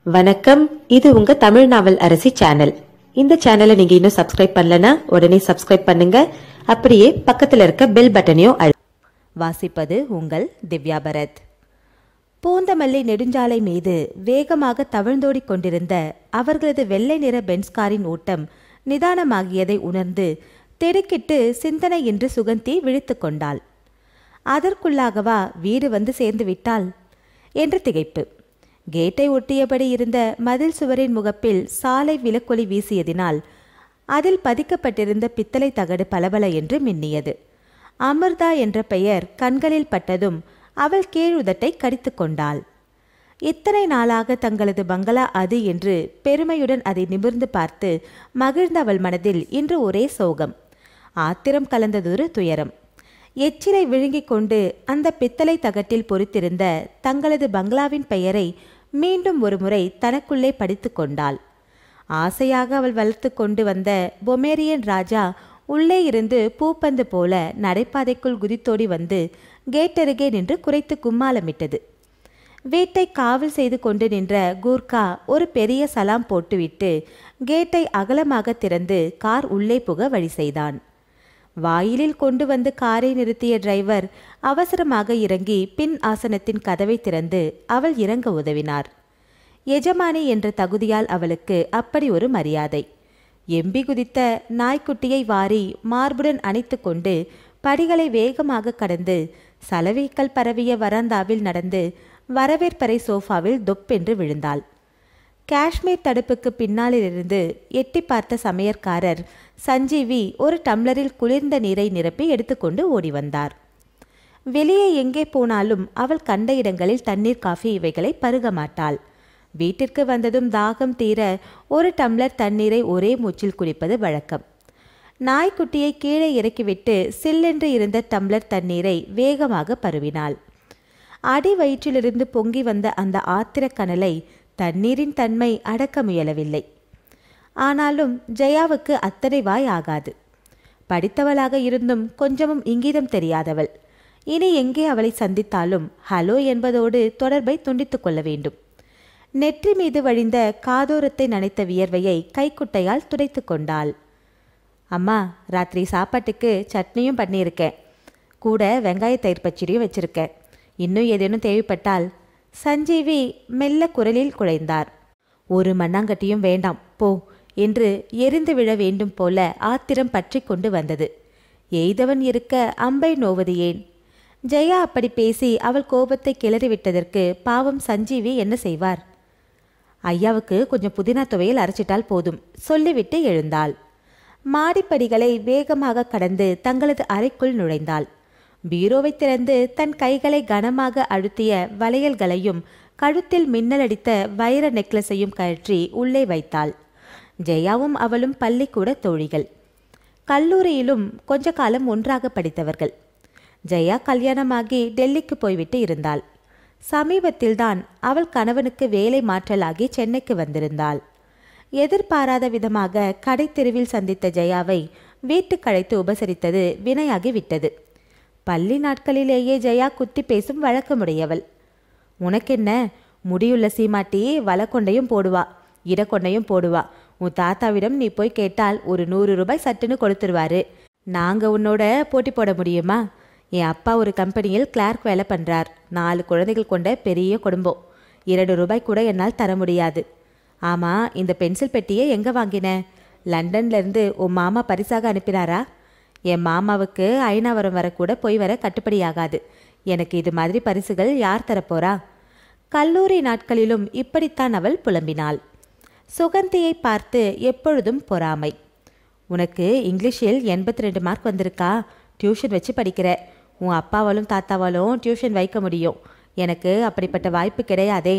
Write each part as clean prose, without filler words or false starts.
வணக்கம். இது உங்க தமிழ் நாவல் அரசி சேனல். இந்த சேனலை நீங்க இன்னும் சப்ஸ்கிரைப் பண்ணலனா உடனே சப்ஸ்கிரைப் பண்ணுங்க. அப்படியே பக்கத்துல இருக்க பெல் பட்டனையும் வாசிப்பது உங்கள் திவ்யா பரத். பூந்தமல்லி நெடுஞ்சாலை மீது வேகமாக தவழ்ந்தோடி கொண்டிருந்த அவர்களது வெள்ளை நிற பென்ஸ் காரின் ஓட்டம் நிதானமாகியதை உணர்ந்து திடுக்கிட்டு சிந்தனை என்று சுகந்தி விழித்து கொண்டாள். அதற்குள்ளாகவா வீடு வந்து சேர்ந்து விட்டாள் என்று திகைப்பு. கேட்டை ஒட்டியபடி இருந்த மதில் சுவரின் முகப்பில் சாலை விளக்கொலி வீசியதினால் அதில் பதிக்கப்பட்டிருந்த பித்தளை தகடு பலபல என்று மின்னியது. அமிர்தா என்ற பெயர் கண்களில் பட்டதும் அவள் கீழுதட்டை கடித்து கொண்டாள். இத்தனை நாளாக தங்களது பங்களா அது என்று பெருமையுடன் அதை நிமிர்ந்து பார்த்து மகிழ்ந்த அவள் மனதில் இன்று ஒரே சோகம், ஆத்திரம் கலந்ததொரு துயரம். எச்சிலை விழுங்கிக் கொண்டு அந்த பித்தளை தகட்டில் பொறித்திருந்த தங்களது பங்களாவின் பெயரை மீண்டும் ஒரு முறை தனக்குள்ளே படித்து கொண்டாள். ஆசையாக அவள் வளர்த்து கொண்டு வந்த பொமேரியன் ராஜா உள்ளே இருந்து பூப்பந்து போல நடைபாதைக்குள் குதித்தோடி வந்து கேட்டருகே நின்று குரைத்து கும்மாளமிட்டது. வீட்டை காவல் செய்து கொண்டு நின்ற கூர்கா ஒரு பெரிய சலாம் போட்டுவிட்டு கேட்டை அகலமாக திறந்து கார் உள்ளே புக வழி செய்தான். வாயிலில் கொண்டு வந்து காரை நிறுத்திய டிரைவர் அவசரமாக இறங்கி பின் ஆசனத்தின் கதவை திறந்து அவள் இறங்க உதவினார். எஜமானி என்ற தகுதியால் அவளுக்கு அப்படி ஒரு மரியாதை. எம்பி குதித்த நாய்க்குட்டியை வாரி மார்புடன் அணைத்து கொண்டு படிகளை வேகமாக கடந்து சலவைக்கல் பரவிய வராந்தாவில் நடந்து வரவேற்பறை சோஃபாவில் தொப்பென்று விழுந்தாள். காஷ்மீர் தடுப்புக்கு பின்னாலிருந்து எட்டி பார்த்த சமையற்காரர் சஞ்சீவி ஒரு டம்ளரில் குளிர்ந்த நீரை நிரப்பி எடுத்துக்கொண்டு ஓடி வந்தார். வெளியே எங்கே போனாலும் அவள் கண்ட இடங்களில் தண்ணீர் காஃபி இவைகளை பருக மாட்டாள். வீட்டிற்கு வந்ததும் தாகம் தீர ஒரு டம்ளர் தண்ணீரை ஒரே மூச்சில் குடிப்பது வழக்கம். நாய்க்குட்டியை கீழே இறக்கிவிட்டு சில்லென்று இருந்த டம்ளர் தண்ணீரை வேகமாக பருவினாள். அடி வயிற்றிலிருந்து பொங்கி வந்த அந்த ஆத்திர கனலை தண்ணீரின் தன்மை அடக்க முயலவில்லை. ஆனாலும் ஜெயாவுக்கு அத்தனை வாய் ஆகாது. படித்தவளாக இருந்தும் கொஞ்சமும் இங்கீதம் தெரியாதவள். இனி எங்கே அவளை சந்தித்தாலும் ஹலோ என்பதோடு தொடர்பை துண்டித்து கொள்ள வேண்டும். நெற்றி மீது வழிந்த காதோரத்தை நனைத்த வியர்வையை கைக்குட்டையால் துடைத்து கொண்டாள். அம்மா, ராத்திரி சாப்பாட்டுக்கு சட்னியும் பண்ணியிருக்கேன், கூட வெங்காய தயிர் பச்சடியும் வச்சிருக்கேன். இன்னும் ஏதேனும் தேவைப்பட்டால். சஞ்சீவி மெல்ல குரலில் குழைந்தார். ஒரு மண்ணாங்கட்டியும் வேண்டாம் போ என்று எரிந்து விழ வேண்டும் போல ஆத்திரம் பற்றி கொண்டு வந்தது. எய்தவன் இருக்க அம்பை நோவது ஏன்? ஜெயா அப்படி பேசி அவள் கோபத்தை கிளறிவிட்டதற்கு பாவம் சஞ்சீவி என்ன செய்வார்? ஐயாவுக்கு கொஞ்சம் புதினா துவையல் அரைச்சிட்டால் போதும் சொல்லிவிட்டு எழுந்தாள். மாடிப்படிகளை வேகமாக கடந்து தங்களது அறைக்குள் நுழைந்தாள். பீரோவை திறந்து தன் கைகளை கனமாக அழுத்திய வளையல்களையும் கழுத்தில் மின்னலடித்த வைர நெக்லஸையும் கழற்றி உள்ளே வைத்தாள். ஜெயாவும் அவளும் பள்ளிக்கூட தோழிகள். கல்லூரியிலும் கொஞ்ச காலம் ஒன்றாக படித்தவர்கள். ஜெயா கல்யாணமாகி டெல்லிக்கு போய்விட்டு இருந்தாள். சமீபத்தில்தான் அவள் கணவனுக்கு வேலை மாற்றலாகி சென்னைக்கு வந்திருந்தாள். எதிர்பாராத விதமாக கடை தெருவில் சந்தித்த ஜெயாவை வீட்டுக்கு அழைத்து உபசரித்தது வினையாகி விட்டது. பள்ளி நாட்களிலேயே ஜெயா குத்தி பேசும் வழக்கமுடையவள். உனக்கென்ன, முடியுள்ள சீமாட்டி வலக்கொண்டையும் போடுவா, இடக்கொண்டையும் போடுவா. உன் தாத்தாவிடம் நீ போய் கேட்டால் ஒரு 100 ரூபாய் சட்டுன்னு கொடுத்துருவாரு. நாங்கள் உன்னோட போட்டி போட முடியுமா? என் அப்பா ஒரு கம்பெனியில் கிளார்க் வேலை பண்ணுறார். 4 குழந்தைகள் கொண்ட பெரிய குடும்பம். 2 ரூபாய் கூட என்னால் தர முடியாது. ஆமாம், இந்த பென்சில் பெட்டியை எங்கே வாங்கின? லண்டன்லேருந்து உன் மாமா பரிசாக அனுப்பினாரா? என் மாமாவுக்கு ஐநாவரம் வரக்கூட போய் வர கட்டுப்படியாகாது. எனக்கு இது மாதிரி பரிசுகள் யார் தரப்போறா? கல்லூரி நாட்களிலும் இப்படித்தான் அவள் புலம்பினாள். சுகந்தியை பார்த்து எப்பொழுதும் பொறாமை. உனக்கு இங்கிலீஷில் 82 மார்க் வந்திருக்கா? டியூஷன் வச்சு படிக்கிற. உன் அப்பாவாலும் தாத்தாவாலும் டியூஷன் வைக்க முடியும். எனக்கு அப்படிப்பட்ட வாய்ப்பு கிடையாதே.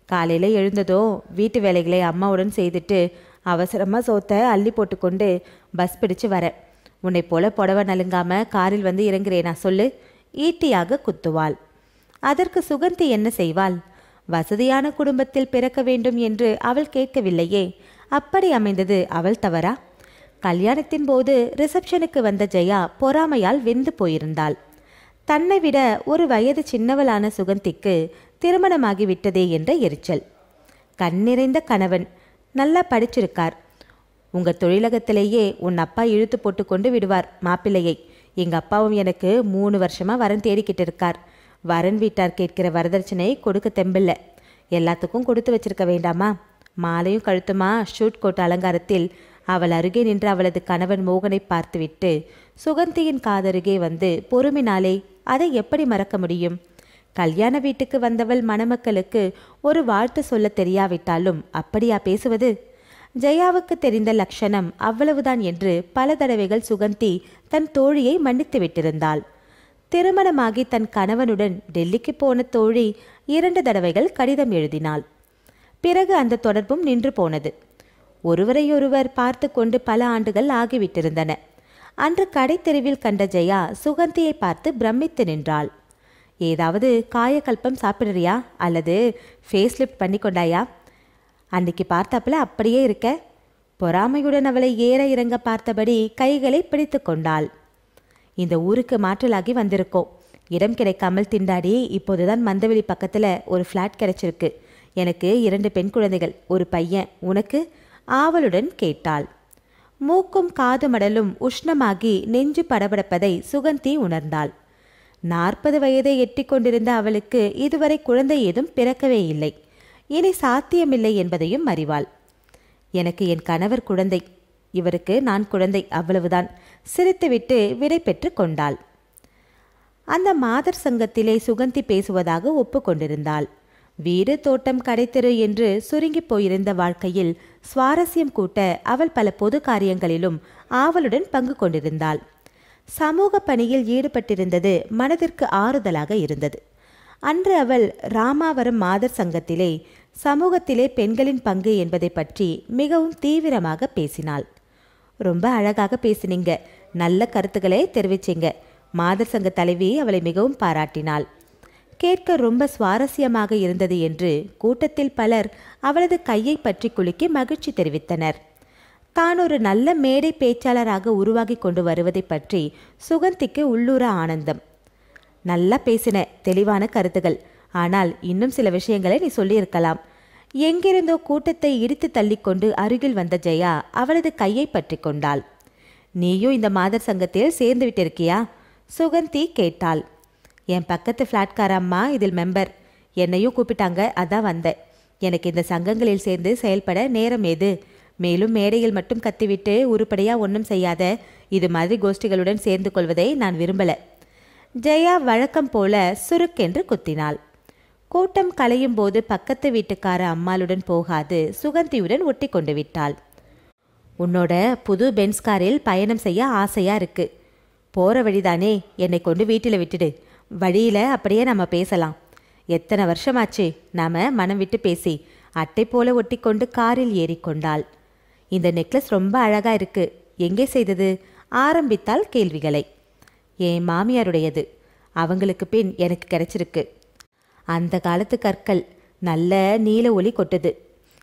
காலையில் எழுந்ததோ வீட்டு வேலைகளை அம்மாவுடன் செய்துட்டு அவசரமாக சோத்தை அள்ளி போட்டுக்கொண்டு பஸ் பிடிச்சு வரேன். உன்னை போல புடவை நலுங்காம காரில் வந்து இறங்குறேனா சொல்லு? ஈட்டியாக குத்துவாள். அதற்கு சுகந்தி என்ன செய்வாள்? வசதியான குடும்பத்தில் பிறக்க வேண்டும் என்று அவள் கேட்கவில்லையே. அப்படி அமைந்தது அவள் தவறா? கல்யாணத்தின் போது ரிசப்ஷனுக்கு வந்த ஜெயா பொறாமையால் வெந்து போயிருந்தாள். தன்னை விட ஒரு வயது சின்னவளான சுகந்திக்கு திருமணமாகிவிட்டதே என்ற எரிச்சல். கண் நிறைந்த கணவன், நல்லா படிச்சிருக்கார். உங்க தொழிலகத்திலேயே உன் அப்பா இழுத்து போட்டு கொண்டு விடுவார் மாப்பிள்ளையை. எங்க அப்பாவும் எனக்கு 3 வருஷமா வரன் தேடிக்கிட்டு இருக்கார். வரன் வீட்டார் கேட்கிற வரதட்சணை கொடுக்க தெம்பில்ல. எல்லாத்துக்கும் கொடுத்து வச்சிருக்க வேண்டாமா? மாலையும் கழுத்துமா ஷூட் கோட் அலங்காரத்தில் அவள் அருகே நின்று அவளது கணவன் மோகனை பார்த்துவிட்டு சுகந்தியின் காதருகே வந்து பொறுமினாலே அதை எப்படி மறக்க முடியும்? கல்யாண வீட்டுக்கு வந்தவள் மணமக்களுக்கு ஒரு வாழ்த்து சொல்ல தெரியாவிட்டாலும் அப்படியா பேசுவது? ஜெயாவுக்கு தெரிந்த லட்சணம் அவ்வளவுதான் என்று பல தடவைகள் சுகந்தி தன் தோழியை மன்னித்து விட்டிருந்தாள். திருமணமாகி தன் கணவனுடன் டெல்லிக்கு போன தோழி 2 தடவைகள் கடிதம் எழுதினாள். பிறகு அந்த தொடர்பும் நின்று போனது. ஒருவரையொருவர் பார்த்து கொண்டு பல ஆண்டுகள் ஆகிவிட்டிருந்தன. அன்று கடைத்தெருவில் கண்ட ஜெயா சுகந்தியை பார்த்து பிரமித்து நின்றாள். ஏதாவது காயக்கல்பம் சாப்பிடுறியா அல்லது ஃபேஸ் லிஃப்ட் பண்ணி கொண்டாயா? அன்னைக்கு பார்த்தாப்புல அப்படியே இருக்க. பொறாமையுடன் அவளை ஏற இறங்க பார்த்தபடி கைகளை பிடித்து கொண்டாள். இந்த ஊருக்கு மாற்றலாகி வந்திருக்கோம். இடம் கிடைக்காமல் திண்டாடி இப்போதுதான் மந்தவெளி பக்கத்தில் ஒரு ஃப்ளாட் கிடைச்சிருக்கு. எனக்கு 2 பெண் குழந்தைகள், ஒரு பையன். உனக்கு? ஆவலுடன் கேட்டாள். மூக்கும் காது மடலும் உஷ்ணமாகி நெஞ்சு படபடப்பதை சுகந்தி உணர்ந்தாள். 40 வயதை எட்டி கொண்டிருந்த அவளுக்கு இதுவரை குழந்தை ஏதும் பிறக்கவே இல்லை. இனி சாத்தியமில்லை என்பதையும் அறிவாள். எனக்கு என் கணவர் குழந்தை, இவருக்கு நான் குழந்தை, அவ்வளவுதான். சிரித்துவிட்டு விடை பெற்று கொண்டாள். அந்த மாதர் சங்கத்திலே சுகந்தி பேசுவதாக ஒப்புக்கொண்டிருந்தாள். வீடு தோட்டம் கடைத்தெரு என்று சுருங்கி போயிருந்த வாழ்க்கையில் சுவாரஸ்யம் கூட்ட அவள் பல பொது காரியங்களிலும் ஆவலுடன் பங்கு கொண்டிருந்தாள். சமூக பணியில் ஈடுபட்டிருந்தது மனதிற்கு ஆறுதலாக இருந்தது. அன்று அவள் ராமாவரம் மாதர் சங்கத்திலே சமூகத்திலே பெண்களின் பங்கு என்பதை பற்றி மிகவும் தீவிரமாக பேசினாள். ரொம்ப அழகாக பேசினீங்க, நல்ல கருத்துக்களை தெரிவிச்சிங்க. மாதர் சங்க தலைவி அவளை மிகவும் பாராட்டினாள். கேட்க ரொம்ப சுவாரஸ்யமாக இருந்தது என்று கூட்டத்தில் பலர் அவளது கையை பற்றி குலுக்கி மகிழ்ச்சி தெரிவித்தனர். தான் ஒரு நல்ல மேடை பேச்சாளராக உருவாகி கொண்டு வருவதை பற்றி சுகந்திக்கு உள்ளூர ஆனந்தம். நல்லா பேசின, தெளிவான கருத்துகள். ஆனால் இன்னும் சில விஷயங்களை நீ சொல்லியிருக்கலாம். எங்கிருந்தோ கூட்டத்தை இடித்து தள்ளிக்கொண்டு அருகில் வந்த ஜெயா அவளது கையை பற்றி கொண்டாள். நீயும் இந்த மாதர் சங்கத்தில் சேர்ந்து விட்டிருக்கியா? சுகந்தி கேட்டாள். என் பக்கத்து ஃப்ளாட்கார அம்மா இதில் மெம்பர். என்னையும் கூப்பிட்டாங்க, அதான் வந்தேன். எனக்கு இந்த சங்கங்களில் சேர்ந்து செயல்பட நேரம் ஏது? மேலும் மேடையில் மட்டும் கத்திவிட்டு உருப்படியா ஒன்றும் செய்யாத இது மாதிரி கோஷ்டிகளுடன் சேர்ந்து கொள்வதை நான் விரும்பல. ஜெயா வழக்கம் போல சுருக்கென்று குத்தினாள். கூட்டம் கலையும் போது பக்கத்து வீட்டுக்கார அம்மாளுடன் போகாது சுகந்தியுடன் ஒட்டி கொண்டு விட்டாள். உன்னோட புது பென்ஸ் காரில் பயணம் செய்ய ஆசையா இருக்கு. போற வழிதானே, என்னை கொண்டு வீட்டில் விட்டுடு. வழியில அப்படியே நம்ம பேசலாம். எத்தனை வருஷமாச்சு நாம மனம் விட்டு பேசி. அட்டை போல ஒட்டி கொண்டு காரில் ஏறிக்கொண்டாள். இந்த நெக்லஸ் ரொம்ப அழகா இருக்கு. எங்கே செய்தது? ஆரம்பித்தாள் கேள்விகளை. என் மாமியாருடையது. அவங்களுக்கு பின் எனக்கு கிடைச்சிருக்கு. அந்த காலத்து கற்கள், நல்ல நீல ஒளி கொட்டுது.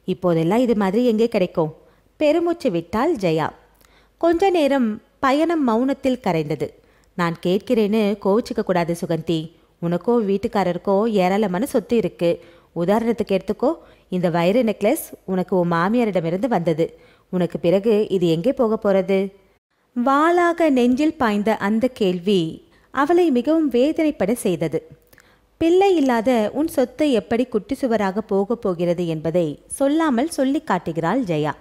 இப்போதெல்லாம் இது மாதிரி எங்கே கிடைக்கும்? பெருமூச்சு விட்டாள் ஜெயா. கொஞ்ச நேரம் பயணம் மௌனத்தில் கரைந்தது. நான் கேட்கிறேன்னு கோவிச்சிக்க கூடாது சுகந்தி. உனக்கோ வீட்டுக்காரருக்கோ ஏராளமான சொத்து இருக்கு. உதாரணத்துக்கு எடுத்துக்கோ, இந்த வைர நெக்லஸ் உனக்கு உன் மாமியாரிடமிருந்து வந்தது. உனக்கு பிறகு இது எங்கே போக போறது? வாளாக நெஞ்சில் பாய்ந்த அந்த கேள்வி அவளை மிகவும் வேதனைப்பட செய்தது. பிள்ளை இல்லாத உன் சொத்து எப்படி குட்டி சுவராக போகப் போகிறது என்பதை சொல்லாமல் சொல்லி காட்டுகிறாள் ஜெயா.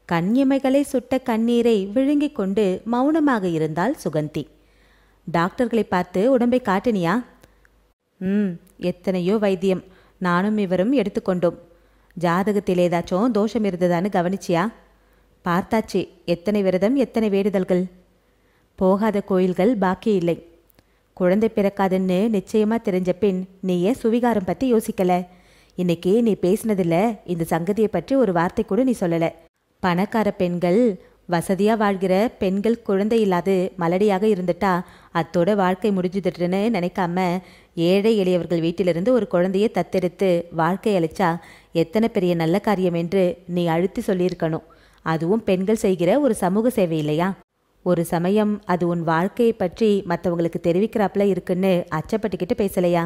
கண்ணிமைகளை சுட்ட கண்ணீரை விழுங்கிக் கொண்டு மௌனமாக இருந்தாள் சுகந்தி. டாக்டர்களை பார்த்து உடம்பை காட்டினியா? எத்தனையோ வைத்தியம் நானும் இவரும் எடுத்துக்கொண்டோம். ஜாதகத்தில் ஏதாச்சும் தோஷம் இருந்ததான்னு கவனிச்சியா? பார்த்தாச்சு. எத்தனை விரதம், எத்தனை வேண்டுதல்கள். போகாத கோயில்கள் பாக்கி இல்லை. குழந்தை பிறக்காதுன்னு நிச்சயமா தெரிஞ்ச பின் நீ ஏன் சுவிகாரம் பற்றி யோசிக்கல? இன்னைக்கு நீ பேசினதில்ல இந்த சங்கதியை பற்றி ஒரு வார்த்தை கூட நீ சொல்லல. பணக்கார பெண்கள், வசதியா வாழ்கிற பெண்கள் குழந்தை இல்லாது மலடியாக இருந்துட்டா அத்தோட வாழ்க்கை முடிஞ்சுதுன்னு நினைக்காம ஏழை எளியவர்கள் வீட்டிலிருந்து ஒரு குழந்தையை தத்தெடுத்து வாழ்க்கை அளிச்சா எத்தனை பெரிய நல்ல காரியம் என்று நீ அழுத்தி சொல்லியிருக்கணும். அதுவும் பெண்கள் செய்கிற ஒரு சமூக சேவை இல்லையா? ஒரு சமயம் அது உன் வாழ்க்கையை பற்றி மற்றவங்களுக்கு தெரிவிக்கிறாப்புல இருக்குன்னு அச்சப்பட்டுக்கிட்டு பேசலையா?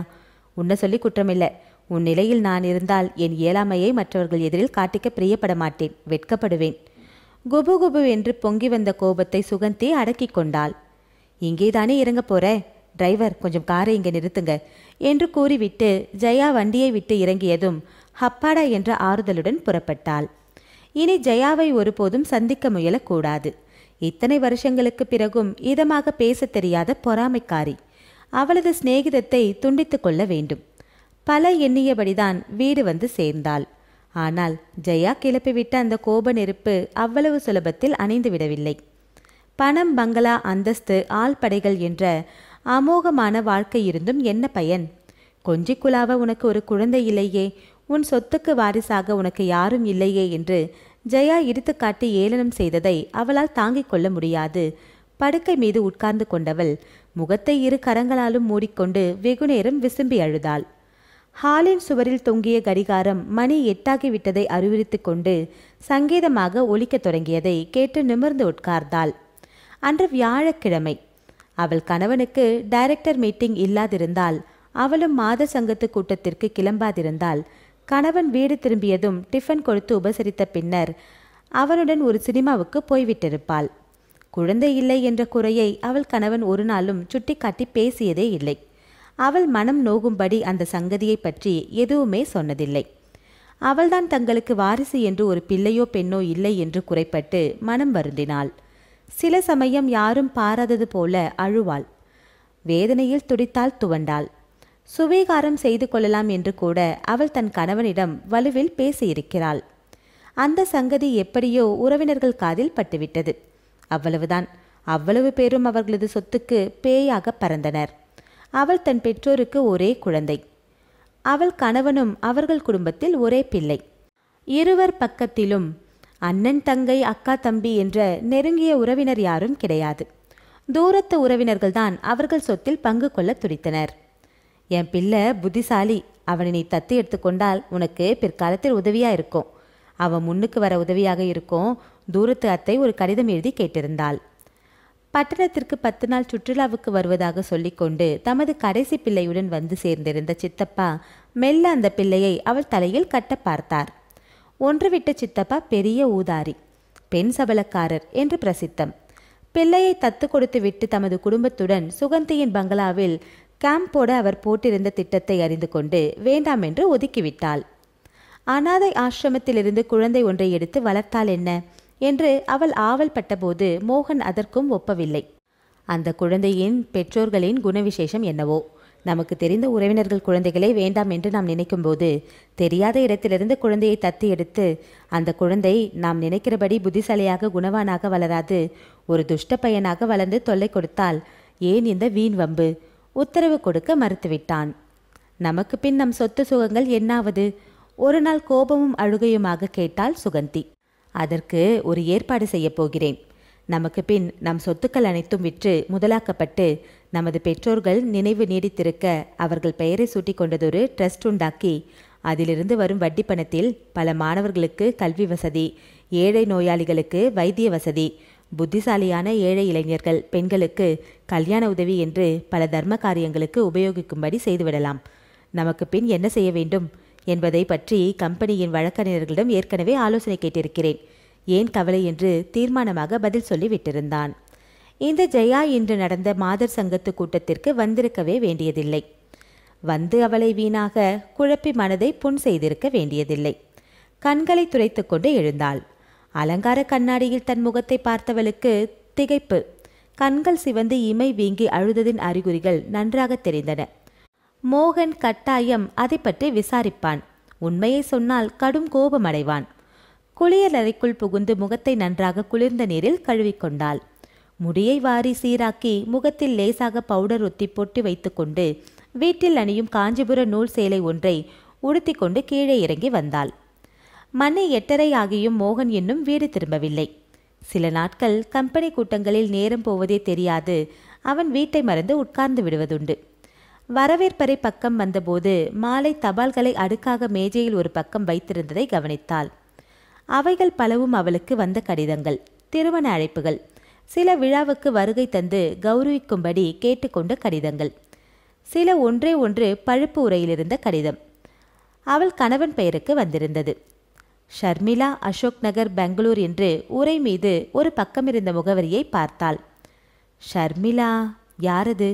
உன்னை சொல்லி குற்றமில்லை. உன் நிலையில் நான் இருந்தால் என் இயலாமையை மற்றவர்கள் எதிரில் காட்டிக்க பிரியப்பட மாட்டேன், வெட்கப்படுவேன். குபு குபு என்று பொங்கி வந்த கோபத்தை சுகந்தி அடக்கி கொண்டாள். இங்கேதானே இறங்க போற, டிரைவர் கொஞ்சம் காரை இங்கே நிறுத்துங்க என்று கூறிவிட்டு ஜெயா வண்டியை விட்டு இறங்கியதும் ஹப்பாடா என்ற ஆறுதலுடன் புறப்பட்டாள். இனி ஜெயாவை ஒருபோதும் சந்திக்க முயலக்கூடாது. இத்தனை வருஷங்களுக்கு பிறகும் இதமாக பேச தெரியாத பொறாமைக்காரி. அவளது சிநேகிதத்தை துண்டித்து கொள்ள வேண்டும். பல எண்ணியபடிதான் வீடு வந்து சேர்ந்தாள். ஆனால் ஜெயா கிளப்பிவிட்ட அந்த கோப நெருப்பு அவ்வளவு சுலபத்தில் அணைந்து விடவில்லை. பணம், பங்களா, அந்தஸ்து, ஆள்படைகள் என்ற அமோகமான வாழ்க்கை இருந்தும் என்ன பயன்? கொஞ்சிக்குலாவ உனக்கு ஒரு குழந்தை இல்லையே, உன் சொத்துக்கு வாரிசாக உனக்கு யாரும் இல்லையே என்று ஜெயா இடித்து காட்டி ஏளனம் செய்ததை அவளால் தாங்கிக் கொள்ள முடியாது. படுக்கை மீது உட்கார்ந்து கொண்டவள் முகத்தை இரு கரங்களாலும் மூடிக்கொண்டு வெகுநேரம் விசும்பி அழுதாள். ஹாலின் சுவரில் தொங்கிய கடிகாரம் மணி 8ஆகிவிட்டதை அறிவுறுத்தி கொண்டு சங்கீதமாக ஒலிக்கத் தொடங்கியதை கேட்டு நிமிர்ந்து உட்கார்ந்தாள். அன்று வியாழக்கிழமை. அவள் கணவனுக்கு டைரக்டர் மீட்டிங் இல்லாதிருந்தால், அவளும் மாத சங்கத்து கூட்டத்திற்கு கிளம்பாதிருந்தால், கணவன் வீடு திரும்பியதும் டிஃபன் கொடுத்து உபசரித்த பின்னர் அவனுடன் ஒரு சினிமாவுக்கு போய்விட்டிருப்பாள். குழந்தை இல்லை என்ற குறையை அவள் கணவன் ஒரு நாளும் சுட்டிக்காட்டி பேசியதே இல்லை. அவள் மனம் நோகும்படி அந்த சங்கதியை பற்றி எதுவுமே சொன்னதில்லை. அவள்தான் தங்களுக்கு வாரிசு என்று ஒரு பிள்ளையோ பெண்ணோ இல்லை என்று குறைப்பட்டு மனம் வருந்தினாள். சில சமயம் யாரும் பாராதது போல அழுவாள். வேதனையில் துடித்தால் துவண்டாள். சுவீகாரம் செய்து கொள்ளலாம் என்று கூட அவள் தன் கணவனிடம் வலுவில் பேசியிருக்கிறாள். அந்த சங்கதி எப்படியோ உறவினர்கள் காதில் பட்டுவிட்டது. அவ்வளவுதான். அவ்வளவு பேரும் அவர்களது சொத்துக்கு பேயாக பறந்தனர். அவள் தன் பெற்றோருக்கு ஒரே குழந்தை. அவள் கணவனும் அவர்கள் குடும்பத்தில் ஒரே பிள்ளை. இருவர் பக்கத்திலும் அண்ணன், தங்கை, அக்கா, தம்பி என்ற நெருங்கிய உறவினர் யாரும் கிடையாது. தூரத்து உறவினர்கள்தான் அவர்கள் சொத்தில் பங்கு கொள்ள துடித்தனர். என் பிள்ளை புத்திசாலி, அவனை நீ தத்து எடுத்துக்கொண்டால் உனக்கு பிற்காலத்தில் உதவியா இருக்கும். அவன் முன்னுக்கு வர உதவியாக இருக்கும். தூரத்து அத்தை ஒரு கடிதம் எழுதி கேட்டிருந்தாள். பட்டணத்திற்கு 10 நாள் சுற்றுலாவுக்கு வருவதாக சொல்லிக்கொண்டு தமது கடைசி பிள்ளையுடன் வந்து சேர்ந்திருந்த சித்தப்பா மெல்ல அந்த பிள்ளையை அவள் தலையில் கட்ட பார்த்தார். ஒன்றுவிட்ட சித்தப்பா பெரிய ஊதாரி, பெண் சபலக்காரர் என்று பிரசித்தம். பிள்ளையை தத்து கொடுத்து விட்டு தமது குடும்பத்துடன் சுகந்தியின் பங்களாவில் கேம்ப் போட அவர் போட்டிருந்த திட்டத்தை அறிந்து கொண்டு வேண்டாம் என்று ஒதுக்கிவிட்டாள். அனாதை ஆசிரமத்திலிருந்து குழந்தை ஒன்றை எடுத்து வளர்த்தால் என்ன என்று அவள் ஆவல் பட்டபோது மோகன் அதற்கும் ஒப்பவில்லை. அந்த குழந்தையின் பெற்றோர்களின் குணவிசேஷம் என்னவோ, நமக்கு தெரிந்த உறவினர்கள் குழந்தைகளே வேண்டாம் என்று நாம் நினைக்கும்போது தெரியாத இடத்திலிருந்து குழந்தையை தத்தி எடுத்து அந்த குழந்தை நாம் நினைக்கிறபடி புத்திசாலியாக குணவானாக வளராது ஒரு துஷ்ட பையனாக வளர்ந்து தொல்லை கொடுத்தால் ஏன் இந்த வீண் வம்பு? உத்தரவு கொடுக்க மறுத்துவிட்டான். நமக்கு பின் நம் சொத்து சுகங்கள் என்னாவது? ஒரு நாள் கோபமும் அழுகையுமாக கேட்டாள் சுகந்தி. அதற்கு ஒரு ஏற்பாடு செய்ய போகிறேன். நமக்கு பின் நம் சொத்துக்கள் அனைத்தும் விற்று முதலாக்கப்பட்டு நமது பெற்றோர்கள் நினைவு நீடித்திருக்க அவர்கள் பெயரை சூட்டி கொண்டதொரு ட்ரஸ்ட் உண்டாக்கி அதிலிருந்து வரும் வட்டி பணத்தில் பல மாணவர்களுக்கு கல்வி வசதி, ஏழை நோயாளிகளுக்கு வைத்திய வசதி, புத்திசாலியான ஏழை இளைஞர்கள் பெண்களுக்கு கல்யாண உதவி என்று பல தர்ம காரியங்களுக்கு உபயோகிக்கும்படி செய்துவிடலாம். நமக்கு பின் என்ன செய்ய வேண்டும் என்பதை பற்றி கம்பெனியின் வழக்கறிஞர்களிடம் ஏற்கனவே ஆலோசனை கேட்டிருக்கிறேன். ஏன் கவலை என்று தீர்மானமாக பதில் சொல்லி விட்டிருந்தான். இந்த ஜெயா இன்று நடந்த மாதர் சங்கத்து கூட்டத்திற்கு வந்திருக்கவே வேண்டியதில்லை. வந்து அவளை வீணாக குழப்பி மனதை புண் செய்திருக்க வேண்டியதில்லை. கண்களை துரைத்து கொண்டு எழுந்தாள். அலங்கார கண்ணாடியில் தன் முகத்தை பார்த்தவளுக்கு திகைப்பு. கண்கள் சிவந்து இமை வீங்கி அழுததின் அறிகுறிகள் நன்றாக தெரிந்தன. மோகன் கட்டாயம் அதை பற்றி விசாரிப்பான். உண்மையை சொன்னால் கடும் கோபமடைவான். குளியல் அறைக்குள் புகுந்து முகத்தை நன்றாக குளிர்ந்த நீரில் கழுவிக்கொண்டாள். முடியை வாரி சீராக்கி முகத்தில் லேசாக பவுடர் ஒத்தி பொட்டி வைத்துக்கொண்டு வீட்டில் அணியும் காஞ்சிபுர நூல் சேலை ஒன்றை உடுத்தி கொண்டு கீழே இறங்கி வந்தாள். மணி 8:30 ஆகியும் மோகன் இன்னும் வீடு திரும்பவில்லை. சில நாட்கள் கம்பெனி கூட்டங்களில் நேரம் போவதே தெரியாது அவன் வீட்டை மறந்து உட்கார்ந்து விடுவதுண்டு. வரவேற்பறை பக்கம் வந்தபோது மாலை தபால்களை அடுக்காக மேஜையில் ஒரு பக்கம் வைத்திருந்ததை கவனித்தாள். அவைகள் பலவும் அவளுக்கு வந்த கடிதங்கள், திருமண அழைப்புகள், சில விழாவுக்கு வருகை தந்து கௌரவிக்கும்படி கேட்டுக்கொண்ட கடிதங்கள், சில ஒன்றே ஒன்று பழுப்பு உரையிலிருந்த கடிதம். அவள் கணவன் பெயருக்கு வந்திருந்தது. ஷர்மிளா, அசோக் நகர், பெங்களூர் என்று உரை மீது ஒரு பக்கமிருந்த முகவரியை பார்த்தாள். ஷர்மிளா யாரது?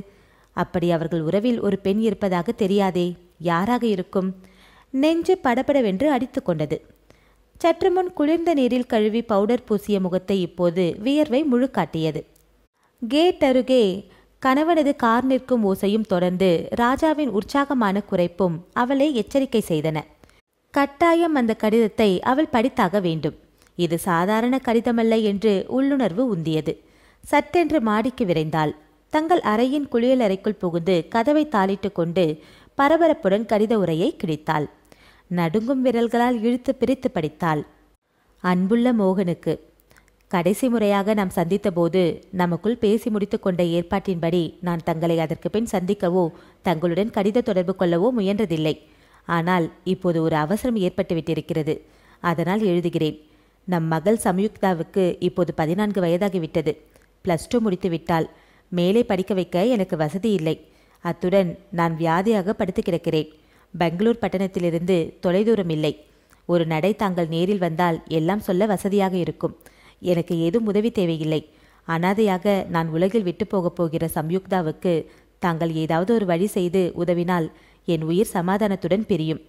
அப்படி அவர்கள் உறவில் ஒரு பெண் இருப்பதாக தெரியாதே. யாராக இருக்கும்? நெஞ்சு படபடவென்று அடித்து கொண்டது. சற்று முன் குளிர்ந்த நீரில் கழுவி பவுடர் பூசிய முகத்தை இப்போது வியர்வை முழு காட்டியது. கேட் அருகே கணவனது கார் நிற்கும் ஓசையும் தொடர்ந்து ராஜாவின் உற்சாகமான குறைப்பும் அவளை எச்சரிக்கை செய்தன. கட்டாயம் அந்த கடிதத்தை அவள் படித்தாக வேண்டும். இது சாதாரண கடிதமல்ல என்று உள்ளுணர்வு உந்தியது. சட்டென்று மாடிக்கு விரைந்தாள். தங்கள் அறையின் குளியலறைக்குள் புகுந்து கதவை தாளிட்டு கொண்டு பரபரப்புடன் கடித உரையை கிழித்தாள். நடுங்கும் விரல்களால் இழுத்து பிரித்து படித்தாள். அன்புள்ள மோகனுக்கு, கடைசி முறையாக நாம் சந்தித்த போது நமக்குள் பேசி முடித்து கொண்ட ஏற்பாட்டின்படி நான் தங்களை அதற்கு பின் சந்திக்கவோ தங்களுடன் கடித தொடர்பு கொள்ளவோ முயன்றதில்லை. ஆனால் இப்போது ஒரு அவசரம் ஏற்பட்டுவிட்டிருக்கிறது. அதனால் எழுதுகிறேன். நம் மகள் சம்யுக்தாவுக்கு இப்போது 14 வயதாகிவிட்டது. +2 முடித்து விட்டாள். மேலே படிக்க வைக்க எனக்கு வசதி இல்லை. அத்துடன் நான் வியாதியாக படுத்து கிடக்கிறேன். பெங்களூர் பட்டணத்திலிருந்து தொலைதூரம் இல்லை. ஒரு நடை தாங்கள் நேரில் வந்தால் எல்லாம் சொல்ல வசதியாக இருக்கும். எனக்கு ஏதும் உதவி தேவையில்லை. அனாதையாக நான் உலகில் விட்டு போகப் போகிற சம்யுக்தாவுக்கு தாங்கள் ஏதாவது ஒரு வழி செய்து உதவினால் என் உயிர் சமாதானத்துடன் பிரியும்.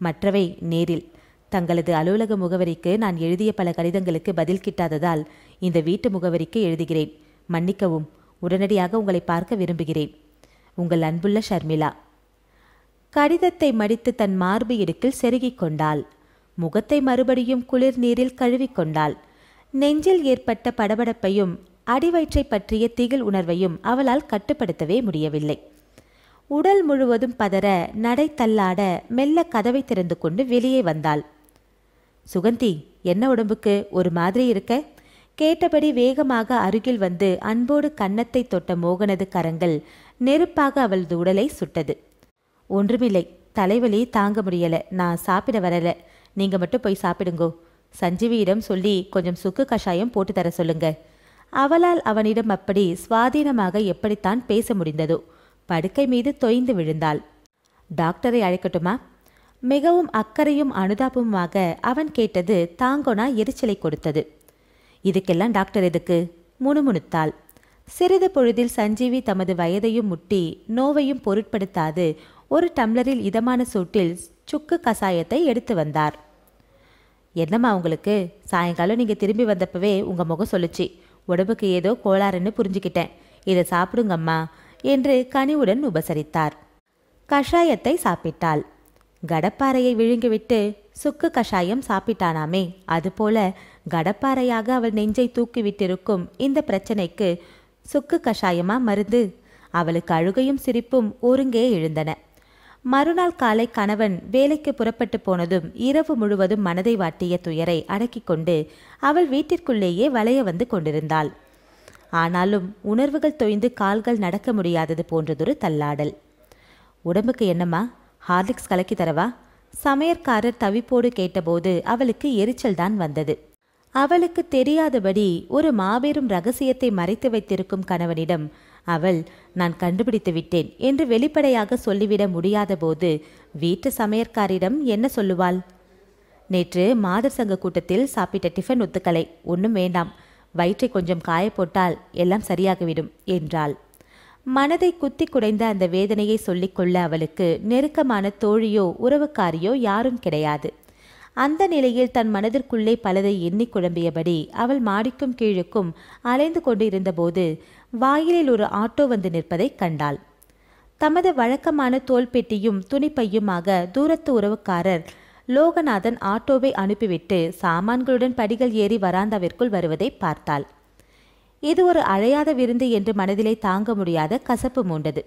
மற்றவை நேரில். தங்களது அலுவலக முகவரிக்கு நான் எழுதிய பல கடிதங்களுக்கு பதில் கிட்டாததால் இந்த வீட்டு முகவரிக்கு எழுதுகிறேன். மன்னிக்கவும். உடனடியாக உங்களை பார்க்க விரும்புகிறேன். உங்கள் அன்புள்ள ஷர்மிளா. கடிதத்தை மடித்து தன் மார்பு இடுக்கில் செருகிக் கொண்டாள். முகத்தை மறுபடியும் குளிர் நீரில் கழுவிக்கொண்டாள். நெஞ்சில் ஏற்பட்ட படபடப்பையும் அடிவயிற்றை பற்றிய திகில் உணர்வையும் அவளால் கட்டுப்படுத்தவே முடியவில்லை. உடல் முழுவதும் பதற, நடை தள்ளாட மெல்ல கதவை திறந்து கொண்டு வெளியே வந்தாள். சுகந்தி, என்ன உடம்புக்கு ஒரு மாதிரி இருக்க? கேட்டபடி வேகமாக அருகில் வந்து அன்போடு கன்னத்தை தொட்ட மோகனது கரங்கள் நெருப்பாக அவளது உடலை சுட்டது. ஒன்றுமில்லை, தலைவலி தாங்க முடியல. நான் சாப்பிட வரல. நீங்க மட்டும் போய் சாப்பிடுங்கோ. சஞ்சீவியிடம் சொல்லி கொஞ்சம் சுக்கு கஷாயம் போட்டு தர சொல்லுங்க. அவளால் அவனிடம் அப்படி சுவாதீனமாக எப்படித்தான் பேச முடிந்ததோ. படுக்கை மீது தொய்ந்து விழுந்தாள். டாக்டரை அழைக்கட்டுமா? மிகவும் அக்கறையும் அனுதாபமுமாக அவன் கேட்டது தாங்கோனா எரிச்சலை கொடுத்தது. இதுக்கெல்லாம் டாக்டர் எதுக்கு? முணுமுணுத்தாள். சிறிது பொழுதில் சஞ்சீவி தமது வயதையும் முட்டி நோவையும் பொருட்படுத்தாது ஒரு டம்ளரில் இதமான சூட்டில் சுக்கு கசாயத்தை எடுத்து வந்தார். என்னம்மா உங்களுக்கு? சாயங்காலம் நீங்கள் திரும்பி வந்தப்பவே உங்கள் முகம் சொல்லுச்சு. உடம்புக்கு ஏதோ கோளாறுன்னு புரிஞ்சுக்கிட்டேன். இதை சாப்பிடுங்கம்மா என்று கனிவுடன் உபசரித்தார். கஷாயத்தை சாப்பிட்டாள். கடப்பாறையை விழுங்கிவிட்டு சுக்கு கஷாயம் சாப்பிட்டானாமே, அதுபோல கடப்பாறையாக அவள் நெஞ்சை தூக்கிவிட்டிருக்கும் இந்த பிரச்சனைக்கு சுக்கு கஷாயமா மருந்து? அவளுக்கு அழுகையும் சிரிப்பும் ஒருங்கே எழுந்தன. மறுநாள் காலை கணவன் வேலைக்கு புறப்பட்டு போனதும் இரவு முழுவதும் மனதை வாட்டிய துயரை அடக்கிக் கொண்டு அவள் வீட்டிற்குள்ளேயே வளைய வந்து கொண்டிருந்தாள். ஆனாலும் உணர்வுகள் தொய்ந்து கால்கள் நடக்க முடியாதது போன்றதொரு தள்ளாடல். உடம்புக்கு என்னம்மா? ஹார்லிக்ஸ் கலக்கி தரவா? சமையற்காரர் தவிப்போடு கேட்டபோது அவளுக்கு எரிச்சல் தான் வந்தது. அவளுக்கு தெரியாதபடி ஒரு மாபெரும் ரகசியத்தை மறைத்து வைத்திருக்கும் கணவனிடம் அவள் நான் கண்டுபிடித்து விட்டேன் என்று வெளிப்படையாக சொல்லிவிட முடியாத போது வீட்டு சமையற்காரிடம் என்ன சொல்லுவாள்? நேற்று மாதர் சங்க கூட்டத்தில் சாப்பிட்ட டிஃபன் ஒத்துக்கலை. ஒன்றும் வேண்டாம், வயிற்றை கொஞ்சம் காய போட்டால் எல்லாம் சரியாகிவிடும் என்றாள். மனதை குத்தி குடைந்த அந்த வேதனையை சொல்லிக்கொள்ள அவளுக்கு நெருக்கமான தோழியோ உறவுக்காரியோ யாரும் கிடையாது. அந்த நிலையில் தன் மனதிற்குள்ளே பலதை எண்ணி குழம்பியபடி அவள் மாடிக்கும் கீழுக்கும் அலைந்து கொண்டு இருந்தபோது வாயிலில் ஒரு ஆட்டோ வந்து நிற்பதை கண்டாள். தமது வழக்கமான தோள்பெட்டியும் துணிப்பையுமாக தூரத்து உறவுக்காரர் லோகநாதன் ஆட்டோவை அனுப்பிவிட்டு சாமான்களுடன் படிகள் ஏறி வராந்தாவிற்குள் வருவதை பார்த்தாள். இது ஒரு அழையாத விருந்து என்று மனதிலே தாங்க முடியாத கசப்பு மூண்டது.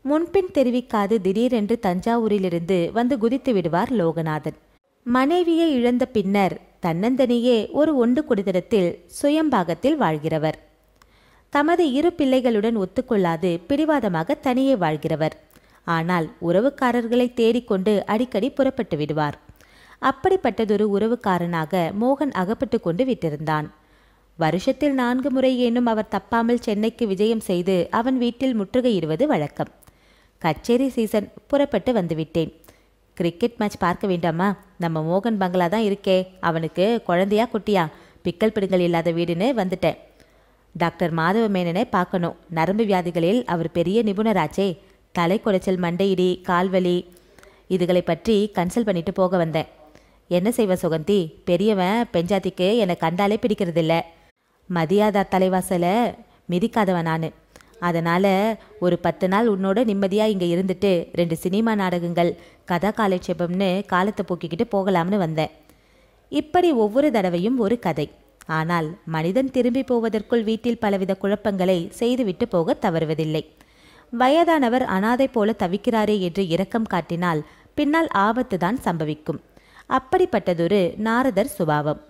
முன்பின் தெரிவிக்காது திடீரென்று தஞ்சாவூரிலிருந்து வந்து குதித்து விடுவார் லோகநாதன். மனைவியை இழந்த பின்னர் தன்னந்தனியே ஒரு ஒண்டு குடித்தனத்தில் சுயம்பாகத்தில் வாழ்கிறவர். தமது 2 பிள்ளைகளுடன் ஒத்துக்கொள்ளாது பிடிவாதமாக தனியே வாழ்கிறவர். ஆனால் உறவுக்காரர்களை தேடிக்கொண்டு அடிக்கடி புறப்பட்டு விடுவார். அப்படிப்பட்டதொரு உறவுக்காரனாக மோகன் அகப்பட்டு கொண்டு விட்டிருந்தான். வருஷத்தில் 4 முறை ஏனும் அவர் தப்பாமல் சென்னைக்கு விஜயம் செய்து அவன் வீட்டில் முற்றுகையிடுவது வழக்கம். கச்சேரி சீசன், புறப்பட்டு வந்துவிட்டேன். கிரிக்கெட் மேட்ச் பார்க்க வேண்டாமா? நம்ம மோகன் பங்களா தான் இருக்கே, அவனுக்கு குழந்தையா குட்டியா, பிக்கல் பிடுங்கல் இல்லாத வீடுன்னு வந்துட்டேன். டாக்டர் மாதவ மேனனை பார்க்கணும். நரம்பு வியாதிகளில் அவர் பெரிய நிபுணராச்சே. தலை குடைச்சல், மண்டையிடி, கால்வலி இதுகளை பற்றி கன்சல்ட் பண்ணிட்டு போக வந்தேன். என்ன செய்வ சுகந்தி, பெரியவன் பெஞ்சாத்திக்கு என்னை கண்டாலே பிடிக்கிறதில்ல. மதியாதா தலைவாசலை மிதிக்காதவன் நான். அதனால் ஒரு 10 நாள் உன்னோட நிம்மதியாக இங்கே இருந்துட்டு 2 சினிமா நாடகங்கள், கதா காலட்சேபம்னு காலத்தை போக்கிக்கிட்டு போகலாம்னு வந்தேன். இப்படி ஒவ்வொரு தடவையும் ஒரு கதை. ஆனால் மனிதன் திரும்பி போவதற்குள் வீட்டில் பலவித குழப்பங்களை செய்துவிட்டு போக தவறுவதில்லை. வயதானவர் அனாதை போல தவிக்கிறாரே என்று இரக்கம் காட்டினால் பின்னால் ஆபத்து தான் சம்பவிக்கும். அப்படிப்பட்டதொரு நாரதர் சுபாவம்.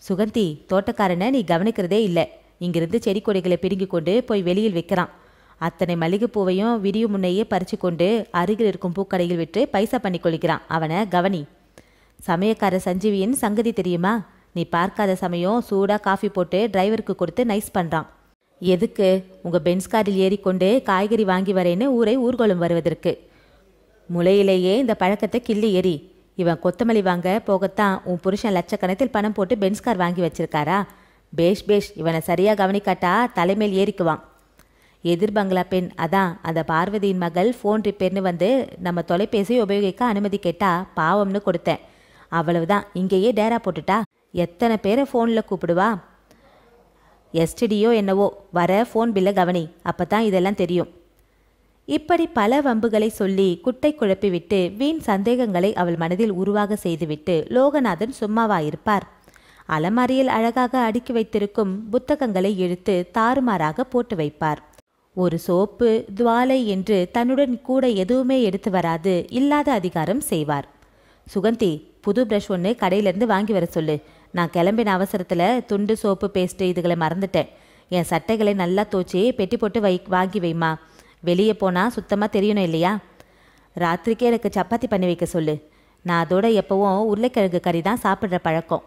சுகந்தி, தோட்டக்காரனை நீ கவனிக்கிறதே இல்லை. இங்கிருந்து செடி கொடிகளை பிடுங்கி கொண்டு போய் வெளியில் வைக்கிறான். அத்தனை மல்லிகைப்பூவையும் விடியும் முன்னையே பறித்து கொண்டு அருகில் இருக்கும் பூக்கடையில் விட்டு பைசா பண்ணி கொள்கிறான். அவனை கவனி. சமயக்கார சஞ்சீவியின் சங்கதி தெரியுமா? நீ பார்க்காத சமயம் சூடாக காஃபி போட்டு டிரைவருக்கு கொடுத்து நைஸ் பண்ணுறான். எதுக்கு? உங்கள் பென்ஸ் காரில் ஏறிக்கொண்டு காய்கறி வாங்கி வரேன்னு ஊரை ஊர்வலம் வருவதற்கு. முளையிலேயே இந்த பழக்கத்தை கிள்ளி ஏறி. இவன் கொத்தமல்லி வாங்க போகத்தான் உன் புருஷன் லட்சக்கணக்கில் பணம் போட்டு பென்ஸ் கார் வாங்கி வச்சிருக்காரா? பேஷ் பேஷ், இவனை சரியாக கவனிக்காட்டா தலைமேல் ஏறிக்குவான். எதிர் பங்களா பெண், அதான் அந்த பார்வதியின் மகள் ஃபோன் ரிப்பேர்னு வந்து நம்ம தொலைபேசியை உபயோகிக்க அனுமதி கேட்டா பாவம்னு கொடுத்தேன். அவ்வளவுதான், இங்கேயே டேரா போட்டுட்டா. எத்தனை பேரை ஃபோனில் கூப்பிடுவா? எஸ்டிடியோ என்னவோ, வர ஃபோன் பில்லை கவனி, அப்பதான் இதெல்லாம் தெரியும். இப்படி பல வம்புகளை சொல்லி குட்டை குழப்பிவிட்டு வீண் சந்தேகங்களை அவள் மனதில் உருவாக செய்துவிட்டு லோகநாதன் சும்மாவாயிருப்பார்? அலமாரியில் அழகாக அடுக்கி வைத்திருக்கும் புத்தகங்களை இழுத்து தாறுமாறாக போட்டு வைப்பார். ஒரு சோப்பு, துவாலை என்று தன்னுடன் கூட எதுவுமே எடுத்து வராது இல்லாத அதிகாரம் செய்வார். சுகந்தி, புது ப்ரஷ் ஒன்று கடையிலேருந்து வாங்கி வர சொல்லு. நான் கிளம்பின அவசரத்தில் துண்டு, சோப்பு, பேஸ்ட்டு இதுகளை மறந்துட்டேன். என் சட்டைகளை நல்லா தோச்சி பெட்டி போட்டு வாங்கி வைமா. வெளியே போனால் சுத்தமாக தெரியணும் இல்லையா? ராத்திரிக்கே எனக்கு சப்பாத்தி பண்ணி வைக்க சொல்லு. நான் அதோட எப்போவும் உருளைக்கிழங்கு கறி தான் சாப்பிட்ற பழக்கம்.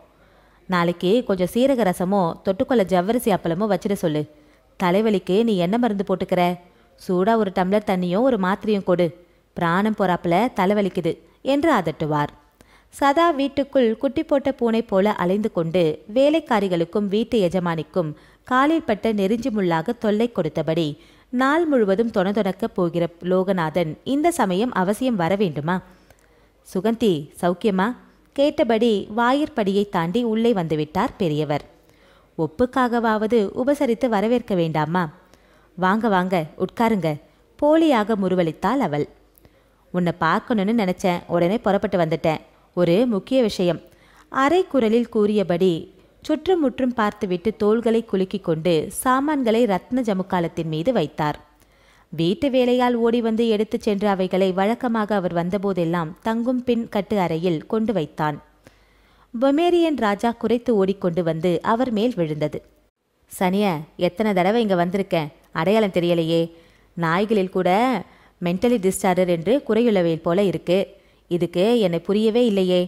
நாளைக்கு கொஞ்சம் சீரக ரசமோ தொட்டுக்கொள்ள ஜவ்வரிசி அப்பளமோ வச்சிட சொல்லு. தலைவலிக்கு நீ என்ன மருந்து போட்டுக்கிற? சூடாக ஒரு டம்ளர் தண்ணியும் ஒரு மாத்திரையும் கொடு. பிராணம் போறாப்புல தலைவலிக்குது என்று அதட்டுவார். சதா வீட்டுக்குள் குட்டி போட்ட பூனை போல அலைந்து கொண்டு வேலைக்காரிகளுக்கும் வீட்டு எஜமானிக்கும் காலில் பட்ட நெருஞ்சி முள்ளாக தொல்லை கொடுத்தபடி நாள் முழுவதும் தொணதொணக்கப் போகிற லோகநாதன் இந்த சமயம் அவசியம் வர வேண்டுமா? சுகந்தி, சௌக்கியமா? கேட்டபடி வாயிற்படியை தாண்டி உள்ளே வந்துவிட்டார் பெரியவர். ஒப்புக்காகவாவது உபசரித்து வரவேற்க வேண்டாமா? வாங்க வாங்க, உட்காருங்க. போலியாக முறுவலித்தாள் அவள். உன்னை பார்க்கணுன்னு நினச்சேன், உடனே புறப்பட்டு வந்துட்டேன். ஒரு முக்கிய விஷயம், அரை குரலில் கூறியபடி சுற்றுமுற்றும் பார்த்துவிட்டு தோள்களை குலுக்கி கொண்டு சாமான்களை ரத்ன ஜமுக்காலத்தின் மீது வைத்தார். வீட்டு வேலையால் ஓடி வந்து எடுத்துச் சென்று அவைகளை வழக்கமாக அவர் வந்தபோதெல்லாம் தங்கும் பின் கட்டு அறையில் கொண்டு வைத்தான். பொமேரியன் ராஜா குறைத்து ஓடிக்கொண்டு வந்து அவர் மேல் விழுந்தது. சனிய, எத்தனை தடவை இங்கே வந்திருக்கேன், அடையாளம் தெரியலையே. நாய்களில் கூட மென்டலி டிஸ்டார்டர் என்று குறையுள்ளவையில் போல இருக்கு. இதுக்கு என்னை புரியவே இல்லையே,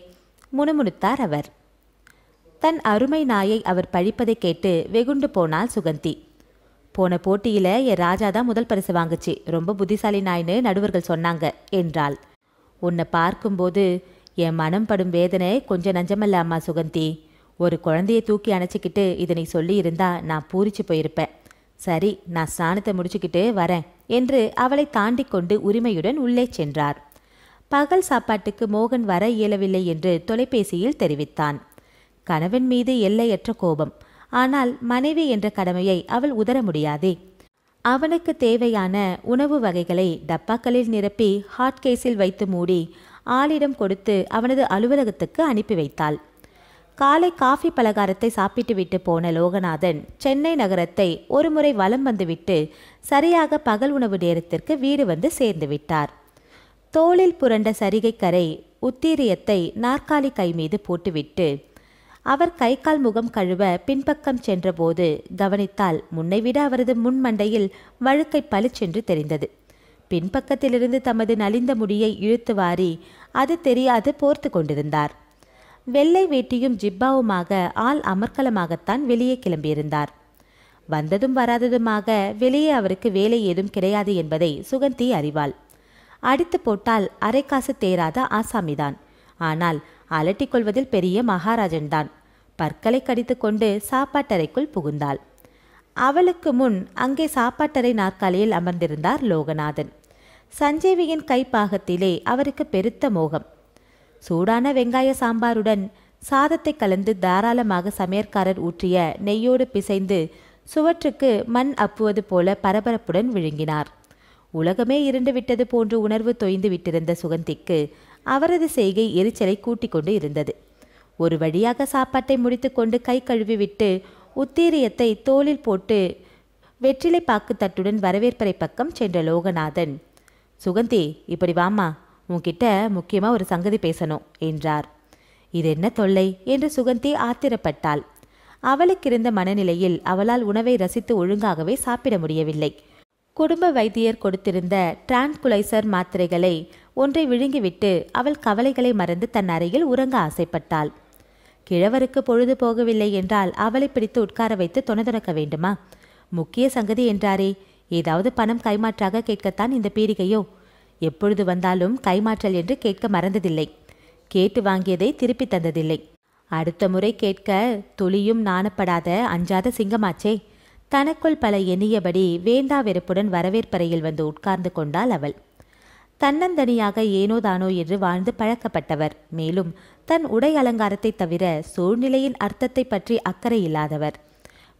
முணுமுணுத்தார் அவர். தன் அருமை நாயை அவர் பழிப்பதை கேட்டு வெகுண்டு போனாள் சுகந்தி. போன போட்டியில் என் ராஜா தான் முதல் பரிசு வாங்குச்சு, ரொம்ப புத்திசாலி நாய்னு நடுவர்கள் சொன்னாங்க என்றாள். உன்னை பார்க்கும்போது என் மனம் படும் வேதனை கொஞ்சம் நஞ்சமல்ல அம்மா சுகந்தி. ஒரு குழந்தையை தூக்கி அணைச்சிக்கிட்டு இதனை சொல்லி இருந்தா நான் பூரிச்சு போயிருப்பேன். சரி, நான் ஸ்நானத்தை முடிச்சுக்கிட்டு வரேன் என்று அவளை தாண்டி கொண்டு உரிமையுடன் உள்ளே சென்றார். பகல் சாப்பாட்டுக்கு மோகன் வர இயலவில்லை என்று தொலைபேசியில் தெரிவித்தான். கணவன் மீது எல்லையற்ற கோபம். ஆனால் மனைவி என்ற கடமையை அவள் உதற முடியாதே. அவனுக்கு தேவையான உணவு வகைகளை டப்பாக்களில் நிரப்பி ஹாட்கேஸில் வைத்து மூடி ஆளிடம் கொடுத்து அவனது அலுவலகத்துக்கு அனுப்பி வைத்தாள். காலை காஃபி பலகாரத்தை சாப்பிட்டு விட்டு போன லோகநாதன் சென்னை நகரத்தை ஒருமுறை வலம் வந்துவிட்டு சரியாக பகல் உணவு நேரத்திற்கு வீடு வந்து சேர்ந்து விட்டார். தோளில் புரண்ட சரிகை கரை உத்தீரியத்தை நாற்காலி கை மீது போட்டுவிட்டு அவர் கை கால் முகம் கழுவ பின்பக்கம் சென்றபோது கவனித்தால் முன்னைவிட அவரது முன்மண்டையில் வழுக்கை பளிச்சென்று தெரிந்தது. பின்பக்கத்திலிருந்து தமது நலிந்த முடியை இழுத்து வாரி அது தெரியாது போர்த்து கொண்டிருந்தார். வெள்ளை வேட்டியும் ஜிப்பாவுமாக ஆள் அமர்க்கலமாகத்தான் வெளியே கிளம்பியிருந்தார். வந்ததும் வராததுமாக வெளியே அவருக்கு வேலை ஏதும் கிடையாது என்பதை சுகந்தி அறிவாள். அடித்து போட்டால் அரைக்காசு தேராத ஆசாமிதான். ஆனால் அலட்டிக் கொள்வதில் பெரிய மகாராஜன்தான். பற்களை கடித்து கொண்டு சாப்பாட்டறைக்குள் புகுந்தாள். அவளுக்கு முன் அங்கே சாப்பாட்டறை நாற்காலியில் அமர்ந்திருந்தார் லோகநாதன். சஞ்சீவியின் கைப்பாகத்திலே அவருக்கு பெருத்த மோகம். சூடான வெங்காய சாம்பாருடன் சாதத்தை கலந்து தாராளமாக சமையற்காரர் ஊற்றிய நெய்யோடு பிசைந்து சுவற்றுக்கு மண் அப்புவது போல பரபரப்புடன் விழுங்கினார். உலகமே இருண்டு விட்டது போன்று உணர்வு தொய்ந்து விட்டிருந்த சுகந்திக்கு அவரது செய்கை எரிச்சலை கூட்டிக் கொண்டு இருந்தது. ஒரு வழியாக சாப்பாட்டை முடித்து கொண்டு கை கழுவி விட்டு உத்தீரியத்தை தோளில் போட்டு வெற்றிலை பாக்கு தட்டுடன் வரவேற்பறை பக்கம் சென்ற லோகநாதன், சுகந்தி, இப்படி வாமா, உன்கிட்ட முக்கியமா ஒரு சங்கதி பேசணும் என்றார். இது என்ன தொல்லை என்று சுகந்தி ஆத்திரப்பட்டாள். அவளுக்கிருந்த மனநிலையில் அவளால் உணவை ரசித்து ஒழுங்காகவே சாப்பிட முடியவில்லை. குடும்ப வைத்தியர் கொடுத்திருந்த டிரான்குலைசர் மாத்திரைகளை ஒன்றை விழுங்கிவிட்டு அவள் கவலைகளை மறந்து தன் அறையில் உறங்க ஆசைப்பட்டாள். கிழவருக்கு பொழுது போகவில்லை என்றால் அவளை பிடித்து உட்கார வைத்து தொணதொணக்க வேண்டுமா? முக்கிய சங்கதி என்றாரே, ஏதாவது பணம் கைமாற்றாக கேட்கத்தான் இந்த பீடிகையோ? எப்பொழுது வந்தாலும் கைமாற்றல் என்று கேட்க மறந்ததில்லை. கேட்டு வாங்கியதை திருப்பி தந்ததில்லை. அடுத்த முறை கேட்க துளியும் நாணப்படாத அஞ்சாத சிங்கமாச்சே. தனக்குள் பல எண்ணியபடி வேண்டா வெறுப்புடன் வரவேற்பறையில் வந்து உட்கார்ந்து கொண்டாள் அவள். தன்னந்தனியாக ஏனோ தானோ என்று வாழ்ந்து பழக்கப்பட்டவர். மேலும் தன் உடை அலங்காரத்தை தவிர சூழ்நிலையின் அர்த்தத்தை பற்றி அக்கறை இல்லாதவர்.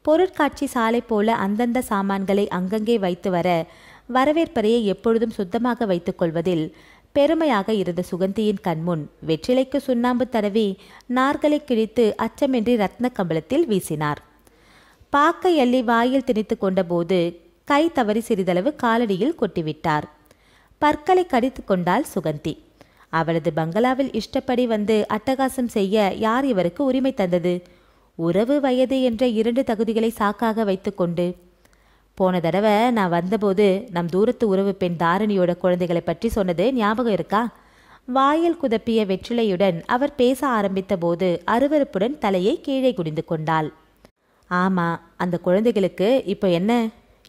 பொருட்காட்சி சாலை போல அந்தந்த சாமான்களை அங்கங்கே வைத்து வர வரவேற்பறையை எப்பொழுதும் சுத்தமாக வைத்துக் கொள்வதில் பெருமையாக இருந்த சுகந்தியின் கண்முன் வெற்றிலைக்கு சுண்ணாம்பு தடவி நார்களை கிழித்து அச்சமின்றி ரத்ன கம்பளத்தில் வீசினார். பாக்கை அள்ளி வாயில் திணித்து கொண்டபோது கை தவறி சிறிதளவு காலடியில் கொட்டிவிட்டார். பற்களை கடித்து கொண்டாள் சுகந்தி. அவளது பங்களாவில் இஷ்டப்படி வந்து அட்டகாசம் செய்ய யார் இவருக்கு உரிமை தந்தது? உறவு, வயது என்ற 2 தகுதிகளை சாக்காக வைத்துக்கொண்டு. போன தடவை நான் வந்தபோது நம் தூரத்து உறவு பெண் தாரணியோட குழந்தைகளை பற்றி சொன்னது ஞாபகம் இருக்கா? வாயில் குதப்பிய வெற்றிலையுடன் அவர் பேச ஆரம்பித்த போது அருவருப்புடன் தலையை கீழே குனிந்து கொண்டாள். ஆமா, அந்த குழந்தைகளுக்கு இப்போ என்ன,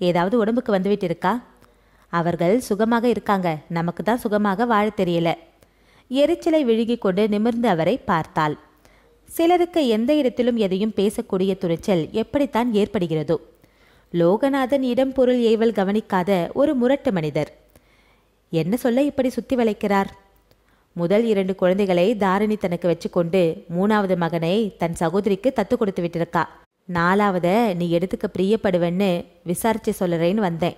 ஏதாவது உடம்புக்கு வந்துவிட்டு இருக்கா? அவர்கள் சுகமாக இருக்காங்க, நமக்கு தான் சுகமாக வாழ தெரியல. எரிச்சலை விழுகி கொண்டு நிமிர்ந்து அவரை பார்த்தாள். சிலருக்கு எந்த இடத்திலும் எதையும் பேசக்கூடிய துணிச்சல் எப்படித்தான் ஏற்படுகிறதோ. லோகநாதன் இடம் பொருள் ஏவல் கவனிக்காத ஒரு முரட்டு மனிதர். என்ன சொல்ல இப்படி சுத்தி வளைக்கிறார்? முதல் 2 குழந்தைகளை தாரணி தனக்கு வச்சுக்கொண்டு 3வது மகனை தன் சகோதரிக்கு தத்து கொடுத்து விட்டிருக்கா. 4வது நீ எடுத்துக்க பிரியப்படுவேன்னு விசாரிச்சு சொல்லுறேன்னு வந்தேன்.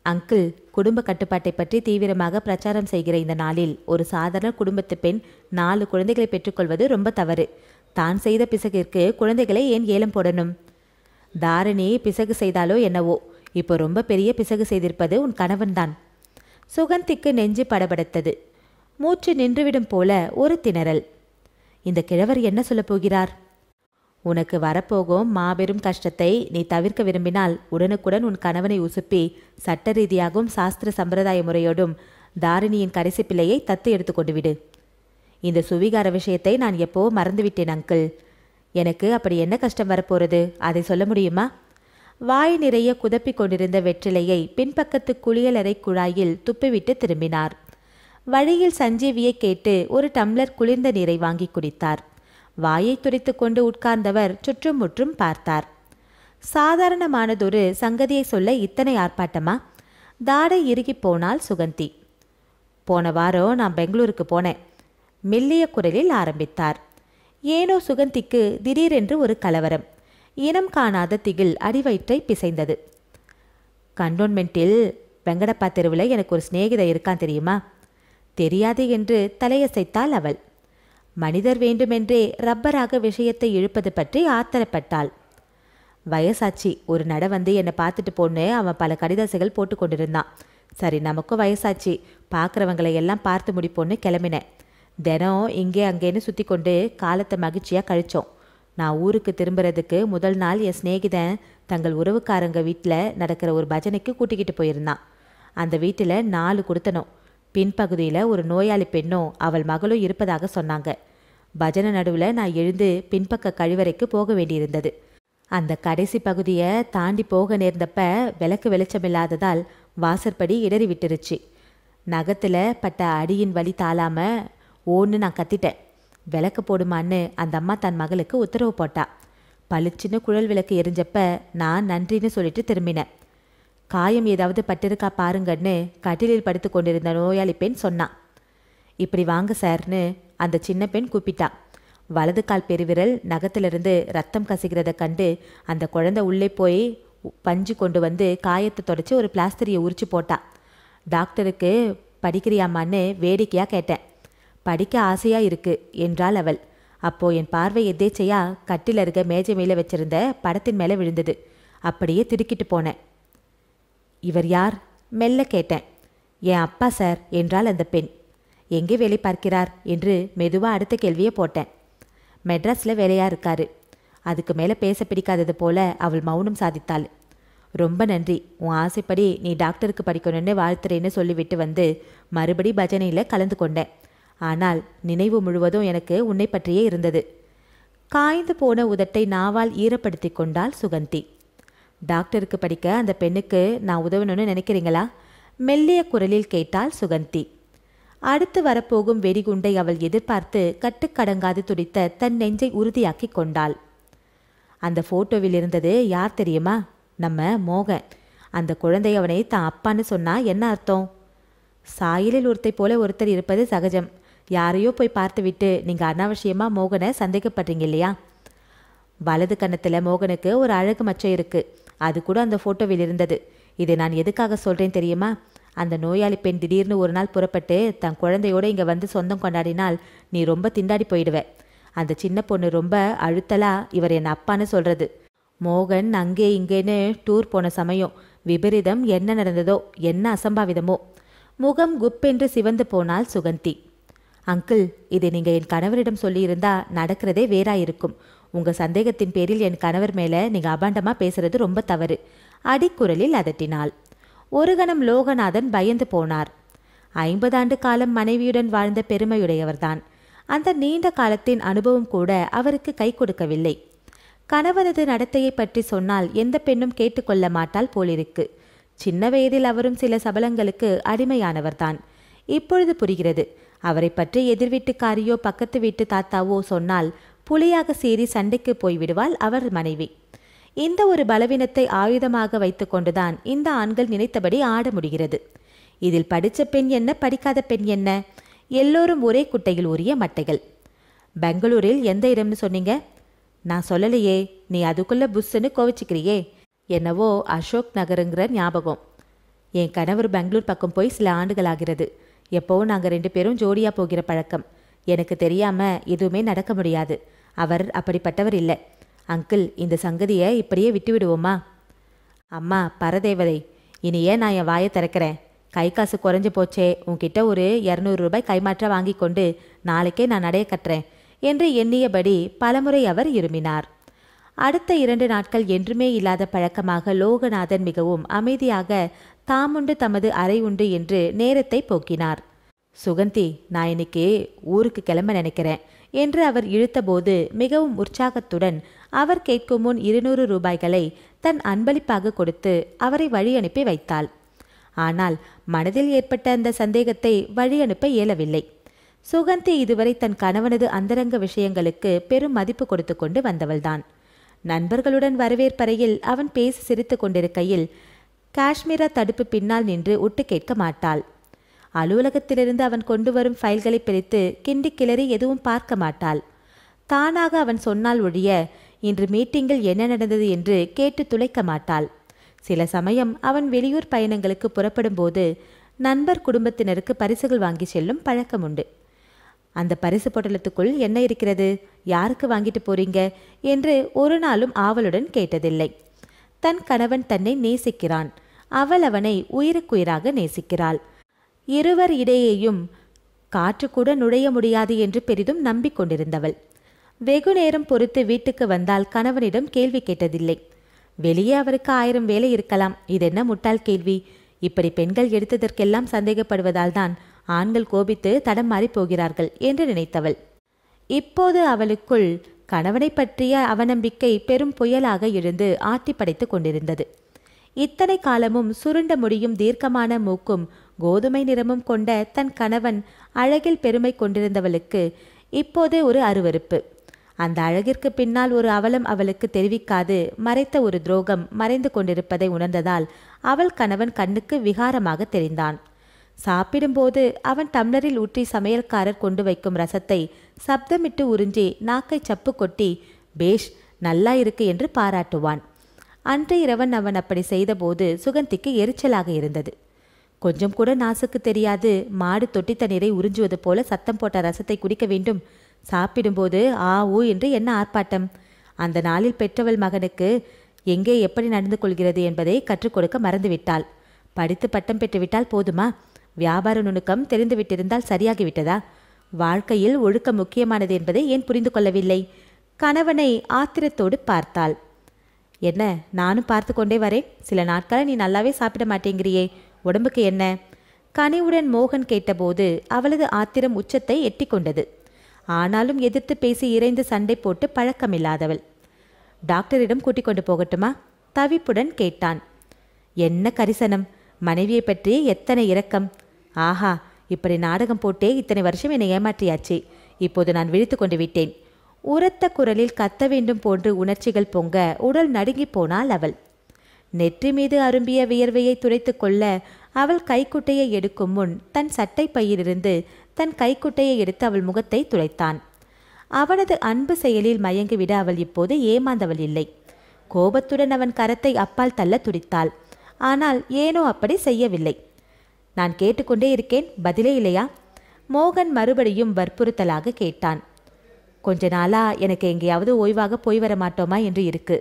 அங்கிள், குடும்ப கட்டுப்பாட்டை பற்றி தீவிரமாக பிரச்சாரம் செய்கிற இந்த நாளில் ஒரு சாதாரண குடும்பத்து பெண் 4 குழந்தைகளை பெற்றுக்கொள்வது ரொம்ப தவறு. தான் செய்த பிசகிற்கு குழந்தைகளை ஏன் ஏலம் போடணும்? தாரணி பிசகு செய்தாலோ என்னவோ, இப்போ ரொம்ப பெரிய பிசகு செய்திருப்பது உன் கணவன்தான். சுகந்திக்கு நெஞ்சு படபடத்தது. மூச்சு நின்றுவிடும் போல ஒரு திணறல். இந்த கிழவர் என்ன சொல்லப் போகிறார்? உனக்கு வரப்போகும் மாபெரும் கஷ்டத்தை நீ தவிர்க்க விரும்பினால் உடனுக்குடன் உன் கணவனை உசுப்பி சட்ட ரீதியாகவும் சாஸ்திர சம்பிரதாய முறையோடும் தாரிணியின் கடைசி பிள்ளையை தத்து எடுத்து கொண்டு விடு. இந்த சுவிகார விஷயத்தை நான் எப்போ மறந்துவிட்டேன் அங்கிள். எனக்கு அப்படி என்ன கஷ்டம் வரப்போறது, அதை சொல்ல முடியுமா? வாய் நிறைய குதப்பி கொண்டிருந்த வெற்றிலையை பின்பக்கத்து குளியலறை குழாயில் துப்பிவிட்டு திரும்பினார். வழியில் சஞ்சீவியை கேட்டு ஒரு டம்ளர் குளிர்ந்த நீரை வாங்கி குடித்தார். வாயை துரைத்து கொண்டு உட்கார்ந்தவர் சுற்றும் முற்றும் பார்த்தார். சாதாரணமானதொரு சங்கதியை சொல்ல இத்தனை ஆர்ப்பாட்டமா? தாடை இறுகி போனாள் சுகந்தி. போன வாரம் நான் பெங்களூருக்கு போனேன். மெல்லிய குரலில் ஆரம்பித்தார். ஏனோ சுகந்திக்கு திடீரென்று ஒரு கலவரம். இனம் காணாத திகில் அடிவயிற்றை பிசைந்தது. கண்டோன்மெண்ட்டில் வெங்கடப்பா தெருவில் எனக்கு ஒரு சிநேகித இருக்கான் தெரியுமா? தெரியாது என்று தலையசைத்தாள் அவள். மனிதர் வேண்டுமென்றே ரப்பராக விஷயத்தை இழுப்பது பற்றி ஆத்திரப்பட்டாள். வயசாச்சி, ஒரு நட வந்து என்னை பார்த்துட்டு போன்னு அவன் பல கடிதாசைகள் போட்டு கொண்டிருந்தான். சரி, நமக்கும் வயசாச்சு, பார்க்குறவங்களை எல்லாம் பார்த்து முடிப்போன்னு கிளம்பினேன். தினம் இங்கே அங்கேன்னு சுற்றி கொண்டு காலத்தை மகிழ்ச்சியாக கழித்தோம். நான் ஊருக்கு திரும்புறதுக்கு முதல் நாள் என் சிநேகிதன் தங்கள் உறவுக்காரங்க வீட்டில் நடக்கிற ஒரு பஜனைக்கு கூட்டிக்கிட்டு போயிருந்தான். அந்த வீட்டில் 4 கொடுத்தனோம். பின்பகுதியில் ஒரு நோயாளி பெண்ணும் அவள் மகளும் இருப்பதாக சொன்னாங்க. பஜனை நடுவில் நான் எழுந்து பின்பக்க கழிவறைக்கு போக வேண்டியிருந்தது. அந்த கடைசி பகுதியை தாண்டி போக நேர்ந்தப்ப விளக்கு வெளிச்சமில்லாததால் வாசற்படி இடறி விட்டுருச்சு. நகத்தில் பட்ட அடியின் வலி தாளாம ஓன்னு நான் கத்திட்டேன். விளக்கு போடுமான்னு அந்த அம்மா தன் மகளுக்கு உத்தரவு போட்டா. பளிச்சின்னு குழல் விளக்கு எரிஞ்சப்ப நான் நன்றின்னு சொல்லிட்டு திரும்பினேன். காயம் ஏதாவது பட்டிருக்கா பாருங்கன்னு கட்டிலில் படுத்து கொண்டிருந்த நோயாளி பெண் சொன்னான். இப்படி வாங்க சார்னு அந்த சின்ன பெண் கூப்பிட்டா. வலது கால் பெருவிரல் நகத்திலிருந்து ரத்தம் கசிகிறத கண்டு அந்த குழந்தை உள்ளே போய் பஞ்சு கொண்டு வந்து காயத்தை தொடச்சி ஒரு பிளாஸ்டரியை உரிச்சு போட்டா. டாக்டருக்கு படிக்கிறியாமான்னு வேடிக்கையாக கேட்டேன். படிக்க ஆசையாக இருக்கு என்றாள் அவள். அப்போ என் பார்வை எதேச்சையா கட்டில் அருக மேஜை மேலே வச்சிருந்த படத்தின் மேலே விழுந்தது. அப்படியே திருக்கிட்டு போனேன். இவர் யார்? மெல்ல கேட்டேன். என் அப்பா சார் என்றாள் அந்த பெண். எங்கே வேலை பார்க்கிறார் என்று மெதுவாக அடுத்த கேள்வியை போட்டேன். மெட்ராஸில் வேலையாக இருக்காரு. அதுக்கு மேலே பேச பிடிக்காதது போல அவள் மௌனம் சாதித்தாள். ரொம்ப நன்றி, உன் ஆசைப்படி நீ டாக்டருக்கு படிக்கணும்னு வாழ்த்துறேன்னு சொல்லிவிட்டு வந்து மறுபடி பஜனையில் கலந்து கொண்டேன். ஆனால் நினைவு முழுவதும் எனக்கு உன்னை பற்றியே இருந்தது. காய்ந்து போன உதட்டை நாவால் ஈரப்படுத்தி கொண்டாள் சுகந்தி. டாக்டருக்கு படிக்க அந்த பெண்ணுக்கு நான் உதவணும்னு நினைக்கிறீங்களா? மெல்லிய குரலில் கேட்டாள் சுகந்தி. அடுத்து வரப்போகும் வெடிகுண்டை அவள் எதிர்பார்த்து கட்டுக்கடங்காது துடித்த தன் நெஞ்சை உறுதியாக்கி கொண்டாள். அந்த போட்டோவில் இருந்தது யார் தெரியுமா? நம்ம மோகன். அந்த குழந்தை அவனை தான் அப்பான்னு சொன்னா என்ன அர்த்தம்? சாயலில் ஒருத்தை போல ஒருத்தர் இருப்பது சகஜம். யாரையோ போய் பார்த்துவிட்டு நீங்க அனாவசியமா மோகனை சந்தேகப்படுறீங்க இல்லையா? வலது கன்னத்தில் மோகனுக்கு ஒரு அழகு மச்சம் இருக்கு. அது கூட அந்த போட்டோவில் இருந்தது. இதை நான் எதுக்காக சொல்றேன் தெரியுமா? அந்த நோயாளி பெண் திடீர்னு ஒரு நாள் புறப்பட்டு தன் குழந்தையோட இங்க வந்து சொந்தம் கொண்டாடினால் நீ ரொம்ப திண்டாடி போயிடுவ. அந்த சின்ன பொண்ணு ரொம்ப அழுத்தலா இவர் என் அப்பான்னு சொல்றது. மோகன் அங்கே இங்கேன்னு டூர் போன சமயம் விபரீதம் என்ன நடந்ததோ, என்ன அசம்பாவிதமோ. முகம் குப்பென்று சிவந்து போனாள் சுகந்தி. அங்கிள், இதை நீங்க என் கணவரிடம் சொல்லியிருந்தா நடக்கிறதே வேறாயிருக்கும். உங்க சந்தேகத்தின் பேரில் என் கணவர் மேல நீங்க அபாண்டமா பேசுறது ரொம்ப தவறு. அடிக்குரலில் அதட்டினாள். ஒரு கணம் லோகநாதன் பயந்து போனார். 50 ஆண்டு காலம் மனைவியுடன் வாழ்ந்த பெருமையுடையவர்தான். அந்த நீண்ட காலத்தின் அனுபவம் கூட அவருக்கு கை கொடுக்கவில்லை. கணவனது நடத்தையை பற்றி சொன்னால் எந்த பெண்ணும் கேட்டுக்கொள்ள மாட்டாள் போலிருக்கு. சின்ன வயதில் அவரும் சில சபலங்களுக்கு அடிமையானவர்தான். இப்பொழுது புரிகிறது. அவரை பற்றி எதிர்வீட்டுக்காரியோ பக்கத்து வீட்டு தாத்தாவோ சொன்னால் புலியாக சீறி சண்டைக்கு போய்விடுவாள் அவர் மனைவி. இந்த ஒரு பலவீனத்தை ஆயுதமாக வைத்துக்கொண்டுதான் இந்த ஆண்கள் நினைத்தபடி ஆட முடிகிறது. இதில் படித்த பெண் என்ன, படிக்காத பெண் என்ன, எல்லோரும் ஒரே குட்டையில் ஊறிய மட்டைகள். பெங்களூரில் எந்த இடம்னு சொன்னீங்க? நான் சொல்லலையே, நீ அதுக்குள்ள புஷ்ஷுன்னு கோவிச்சுக்கிறியே. என்னவோ அசோக் நகருங்கிற ஞாபகம். என் கணவர் பெங்களூர் பக்கம் போய் சில ஆண்டுகள் ஆகிறது. எப்போவும் நாங்கள் 2 பேரும் ஜோடியாக போகிற பழக்கம். எனக்கு தெரியாம எதுவுமே நடக்க முடியாது. அவர் அப்படிப்பட்டவர் இல்லை. அங்கிள், இந்த சங்கதியை இப்படியே விட்டு விடுவோமா? அம்மா பரதேவதை, இனி ஏன் நான் என் வாயை திறக்கிறேன்? கை காசு குறைஞ்சு போச்சே, உன்கிட்ட ஒரு 200 ரூபாய் கைமாற்ற வாங்கி கொண்டு நாளைக்கே நான் நடைய கட்டுறேன் என்று எண்ணியபடி பலமுறை அவர் இருமினார். அடுத்த 2 நாட்கள் என்றுமே இல்லாத பழக்கமாக லோகநாதன் மிகவும் அமைதியாக தாமுண்டு தமது அறை உண்டு என்று நேரத்தை போக்கினார். சுகந்தி, நான் இன்னைக்கு ஊருக்கு கிளம்ப நினைக்கிறேன் என்று அவர் இழுத்தபோது மிகவும் உற்சாகத்துடன் அவர் கேட்கும் முன் 200 ரூபாய்களை தன் அன்பளிப்பாக கொடுத்து அவரை வழி அனுப்பி வைத்தாள். ஆனால் மனதில் ஏற்பட்ட அந்த சந்தேகத்தை வழி அனுப்ப இயலவில்லை. சுகந்தி இதுவரை தன் கணவனது அந்தரங்க விஷயங்களுக்கு பெரும் மதிப்பு கொடுத்து கொண்டு வந்தவள்தான். நண்பர்களுடன் வரவேற்பறையில் அவன் பேசி சிரித்து கொண்டிருக்கையில் காஷ்மீரா தடுப்பு பின்னால் நின்று ஒட்டு கேட்க மாட்டாள். அலுவலகத்திலிருந்து அவன் கொண்டு வரும் ஃபைல்களை பிரித்து கிண்டி கிளறி எதுவும் பார்க்க மாட்டாள். தானாக அவன் சொன்னால் ஒழிய இன்று மீட்டிங்கில் என்ன நடந்தது என்று கேட்டு துளைக்க மாட்டாள். சில சமயம் அவன் வெளியூர் பயணங்களுக்கு புறப்படும் போது நண்பர் குடும்பத்தினருக்கு பரிசுகள் வாங்கி செல்லும் பழக்கம் உண்டு. அந்த பரிசு பொட்டலத்துக்குள் என்ன இருக்கிறது, யாருக்கு வாங்கிட்டு போறீங்க என்று ஒரு நாளும் ஆவலுடன் கேட்டதில்லை. தன் கணவன் தன்னை நேசிக்கிறான். அவள் அவனை உயிருக்குயிராக நேசிக்கிறாள். இருவர் இடையேயும் காற்று கூட நுழைய முடியாது என்று பெரிதும் நம்பிக்கொண்டிருந்தவள். வெகு நேரம் பொறுத்து வீட்டுக்கு வந்தால் கணவனிடம் கேள்வி கேட்டதில்லை. வெளியே அவருக்கு 1000 வேலை இருக்கலாம். இதென்ன முட்டாள் கேள்வி? இப்படி பெண்கள் எடுத்ததற்கெல்லாம் சந்தேகப்படுவதால் தான் ஆண்கள் கோபித்து தடம் மாறி போகிறார்கள் என்று நினைத்தவள். இப்போது அவளுக்குள் கணவனை பற்றிய அவநம்பிக்கை பெரும் புயலாக எழுந்து ஆட்டி படைத்து கொண்டிருந்தது. இத்தனை காலமும் சுருண்ட முடியும் தீர்க்கமான மூக்கும் கோதுமை நிறமும் கொண்ட தன் கணவன் அழகில் பெருமை கொண்டிருந்தவளுக்கு இப்போது ஒரு அருவருப்பு. அந்த அழகிற்கு பின்னால் ஒரு அவலம் அவளுக்கு தெரிவிக்காது மறைத்த ஒரு துரோகம் மறைந்து கொண்டிருப்பதை உணர்ந்ததால் அவள் கணவன் கண்ணுக்கு விகாரமாக தெரிந்தான். சாப்பிடும்போது அவன் டம்ளரில் ஊற்றி சமையல்காரர் கொண்டு வைக்கும் ரசத்தை சப்தமிட்டு உறிஞ்சி நாக்கை சப்பு கொட்டி பேஷ் நல்லா இருக்கு என்று பாராட்டுவான். அன்று இரவன் அவன் அப்படி செய்தபோது சுகந்திக்கு எரிச்சலாக இருந்தது. கொஞ்சம் கூட நாசுக்கு தெரியாது மாடு தொட்டி தண்ணீரை உறிஞ்சுவது போல சத்தம் போட்ட ரசத்தை குடிக்க வேண்டும். சாப்பிடும்போது ஆ ஊ என்று என்ன ஆர்ப்பாட்டம்! அந்த நாளில் பெற்றவள் மகனுக்கு எங்கே எப்படி நடந்து கொள்கிறது என்பதை கற்றுக் கொடுக்க மறந்துவிட்டாள். படித்து பட்டம் பெற்றுவிட்டால் போதுமா? வியாபார நுணுக்கம் தெரிந்துவிட்டிருந்தால் சரியாகிவிட்டதா? வாழ்க்கையில் ஒழுக்கம் முக்கியமானது என்பதை ஏன் புரிந்து கொள்ளவில்லை? கணவனை ஆத்திரத்தோடு பார்த்தாள். என்ன, நானும் பார்த்து கொண்டே வரேன். சில நாட்கள் நீ நல்லாவே சாப்பிட மாட்டேங்கிறியே, உடம்புக்கு என்ன? கனிவுடன் மோகன் கேட்டபோது அவளது ஆத்திரம் உச்சத்தை எட்டி கொண்டது. ஆனாலும் எதிர்த்து பேசி இறைந்து சண்டை போட்டு பழக்கமில்லாதவள். டாக்டரிடம் கூட்டிக் கொண்டு போகட்டுமா? தவிப்புடன் கேட்டான். என்ன கரிசனம்! மனைவியை பற்றி எத்தனை இரக்கம்! ஆஹா, இப்படி நாடகம் போட்டே இத்தனை வருஷம் என்னை ஏமாற்றியாச்சு. இப்போது நான் விழித்து கொண்டு விட்டேன். உரத்த குரலில் கத்த வேண்டும் போன்று உணர்ச்சிகள் பொங்க உடல் நடுங்கி போனாள் அவள். நெற்றி மீது அரும்பிய வியர்வையை துடைத்து கொள்ள அவள் கைக்குட்டையை எடுக்கும் முன் தன் சட்டை பையிலிருந்து தன் கைக்குட்டையை எடுத்து அவள் முகத்தை துடைத்தான். அவனது அன்பு செயலில் மயங்கிவிட அவள் இப்போது ஏமாந்தவள் இல்லை. கோபத்துடன் அவன் கரத்தை அப்பால் தள்ள துடித்தாள். ஆனால் ஏனோ அப்படி செய்யவில்லை. நான் கேட்டுக்கொண்டே இருக்கேன், பதிலே இல்லையா? மோகன் மறுபடியும் வற்புறுத்தலாக கேட்டான். கொஞ்ச நாளா எனக்கு எங்கேயாவது ஓய்வாக போய் வர மாட்டோமா என்று இருக்கு.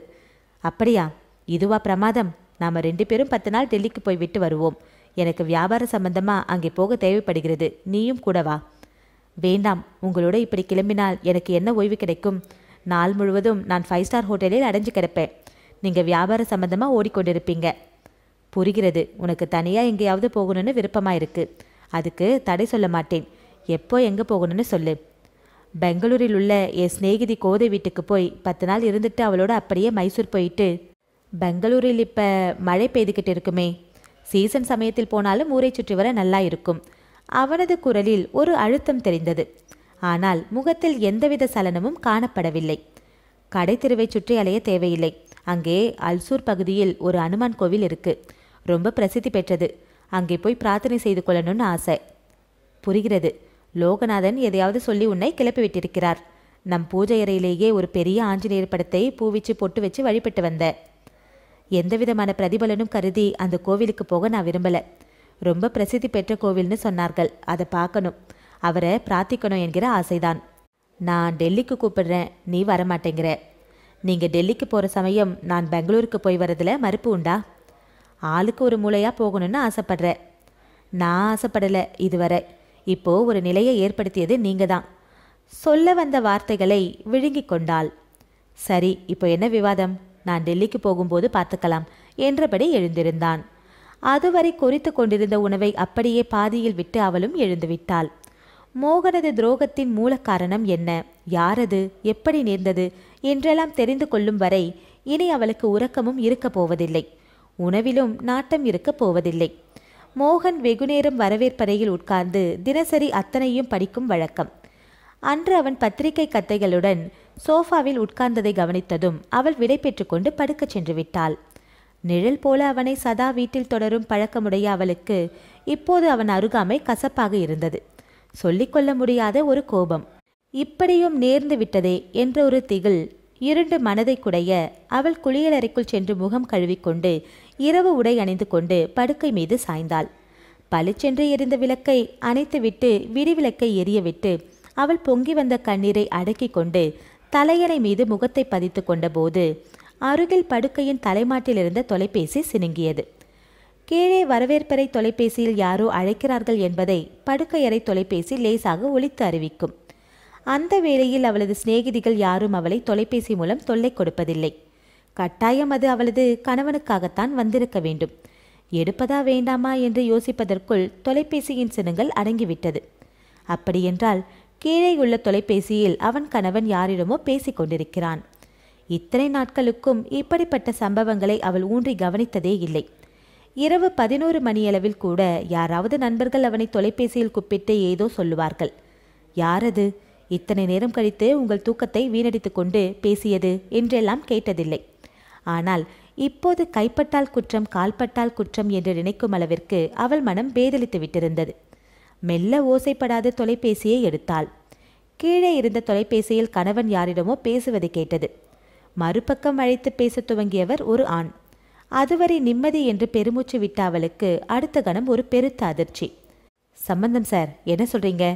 அப்படியா? இதுவா பிரமாதம்? நாம 2 பேரும் 10 நாள் டெல்லிக்கு போய் விட்டு வருவோம். எனக்கு வியாபார சம்பந்தமா அங்கே போக தேவைப்படுகிறது. நீயும் கூட வா. வேண்டாம், உங்களோட இப்படி கிளம்பினால் எனக்கு என்ன ஓய்வு கிடைக்கும்? நாள் முழுவதும் நான் 5 ஸ்டார் ஹோட்டலில் அடைஞ்சு கிடப்பேன். நீங்க வியாபார சம்பந்தமா ஓடிக்கொண்டிருப்பீங்க. புரிகிறது. உனக்கு தனியா எங்கேயாவது போகணும்னு விருப்பமா இருக்கு. அதுக்கு தடை சொல்ல மாட்டேன். எப்போ எங்க போகணும்னு சொல்லு. பெங்களூரில் உள்ள என் சிநேகிதி கோதை வீட்டுக்கு போய் 10 நாள் இருந்துட்டு அவளோட அப்படியே மைசூர் போயிட்டு. பெங்களூரில் இப்ப மழை பெய்துகிட்டு இருக்குமே. சீசன் சமயத்தில் போனாலும் ஊரை சுற்றி வர நல்லா இருக்கும். அவனது குரலில் ஒரு அழுத்தம் தெரிந்தது. ஆனால் முகத்தில் எந்தவித சலனமும் காணப்படவில்லை. கடை தெருவை சுற்றி அலைய தேவையில்லை. அங்கே அல்சூர் பகுதியில் ஒரு அனுமான் கோவில் இருக்கு. ரொம்ப பிரசித்தி பெற்றது. அங்கே போய் பிரார்த்தனை செய்து கொள்ளணும்னு ஆசை. புரிகிறது. லோகநாதன் எதையாவது சொல்லி உன்னை கிளப்பி விட்டிருக்கிறார். நம் பூஜை அறையிலேயே ஒரு பெரிய ஆஞ்சநேயர் படத்தை பூவிச்சு பொட்டு வச்சு வழிபட்டு வந்த. எந்தவிதமான பிரதிபலனும் கருதி அந்த கோவிலுக்கு போக நான் விரும்பல. ரொம்ப பிரசித்தி பெற்ற கோவில்னு சொன்னார்கள். அதை பார்க்கணும், அவரை பிரார்த்திக்கணும் என்கிற ஆசைதான். நான் டெல்லிக்கு கூப்பிடுறேன், நீ வரமாட்டேங்கிற. நீங்கள் டெல்லிக்கு போகிற சமயம் நான் பெங்களூருக்கு போய் வரதில் மறுப்பு உண்டா? ஆளுக்கு ஒரு மூளையாக போகணும்னு ஆசைப்படுற. நான் ஆசைப்படலை இதுவரை. இப்போது ஒரு நிலையை ஏற்படுத்தியது நீங்கள் தான். சொல்ல வந்த வார்த்தைகளை விழுங்கி கொண்டாள். சரி, இப்போ என்ன விவாதம்? நான் டெல்லிக்கு போகும்போது பார்த்துக்கலாம் என்றபடி எழுந்திருந்தான். அதுவரை கொறித்து கொண்டிருந்த உணவை அப்படியே பாதியில் விட்டு அவளும் எழுந்துவிட்டாள். மோகனது துரோகத்தின் மூல காரணம் என்ன, யாரது, எப்படி நேர்ந்தது என்றெல்லாம் தெரிந்து கொள்ளும் வரை இனி அவளுக்கு உறக்கமும் இருக்கப் போவதில்லை. உணவிலும் நாட்டம் இருக்கப் போவதில்லை. மோகன் வெகுநேரம் வரவேற்பறையில் உட்கார்ந்து தினசரி அத்தனையும் படிக்கும் வழக்கம். அன்று அவன் பத்திரிகை கத்தைகளுடன் சோஃபாவில் உட்கார்ந்ததை கவனித்ததும் அவள் விடை பெற்று கொண்டு படுக்கச் சென்று விட்டாள். நிழல் போல அவனை சதா வீட்டில் தொடரும் பழக்கமுடைய அவளுக்கு இப்போது அவன் அருகாமை கசப்பாக இருந்தது. சொல்லிக்கொள்ள முடியாத ஒரு கோபம். இப்படியும் நேர்ந்து விட்டதே என்ற ஒரு திகில் இருண்டு மனதை குடைய அவள் குளியலறைக்குள் சென்று முகம் கழுவிக்கொண்டு இரவு உடை அணிந்து கொண்டு படுக்கை மீது சாய்ந்தாள். பளிச்சென்று எரிந்த விளக்கை அணைத்துவிட்டு விடிவிளக்கை எரியவிட்டு அவள் பொங்கி வந்த கண்ணீரை அடக்கி கொண்டு தலையணை மீது முகத்தை பதித்து கொண்ட போது அருகில் படுக்கையின் தலைமாட்டில் இருந்த தொலைபேசி சினுங்கியது. கீழே வரவேற்பறை தொலைபேசியில் யாரோ அழைக்கிறார்கள் என்பதை படுக்கையறை தொலைபேசி லேசாக ஒலித்து அறிவிக்கும். அந்த வேளையில் அவளது சிநேகிதிகள் யாரும் அவளை தொலைபேசி மூலம் தொல்லை கொடுப்பதில்லை. கட்டாயம் அது அவளது கணவனுக்காகத்தான் வந்திருக்க வேண்டும். எடுப்பதா வேண்டாமா என்று யோசிப்பதற்குள் தொலைபேசியின் சினுங்கள் அடங்கிவிட்டது. அப்படியென்றால் கீழே உள்ள தொலைபேசியில் அவன் கணவன் யாரிடமோ பேசிக் கொண்டிருக்கிறான். இத்தனை நாட்களுக்கும் இப்படிப்பட்ட சம்பவங்களை அவள் ஊன்றி கவனித்ததே இல்லை. இரவு 11 மணியளவில் கூட யாராவது நண்பர்கள் அவனை தொலைபேசியில் கூப்பிட்டு ஏதோ சொல்லுவார்கள். யாரது இத்தனை நேரம் கழித்து உங்கள் தூக்கத்தை வீணடித்து கொண்டு பேசியது என்றெல்லாம் கேட்டதில்லை. ஆனால் இப்போது கைப்பட்டால் குற்றம் கால்பட்டால் குற்றம் என்று நினைக்கும் அளவிற்கு அவள் மனம் பேதலித்து விட்டிருந்தது. மெல்ல ஓசைப்படாத தொலைபேசியை எடுத்தாள். கீழே இருந்த தொலைபேசியில் கணவன் யாரிடமோ பேசுவது கேட்டது. மறுபக்கம் அழைத்து பேச துவங்கியவர் ஒரு ஆண். அதுவரை நிம்மதி என்று பெருமூச்சு விட்ட அவளுக்கு அடுத்த கணம் ஒரு பெருத்த அதிர்ச்சி. சம்பந்தம் சார், என்ன சொல்றீங்க?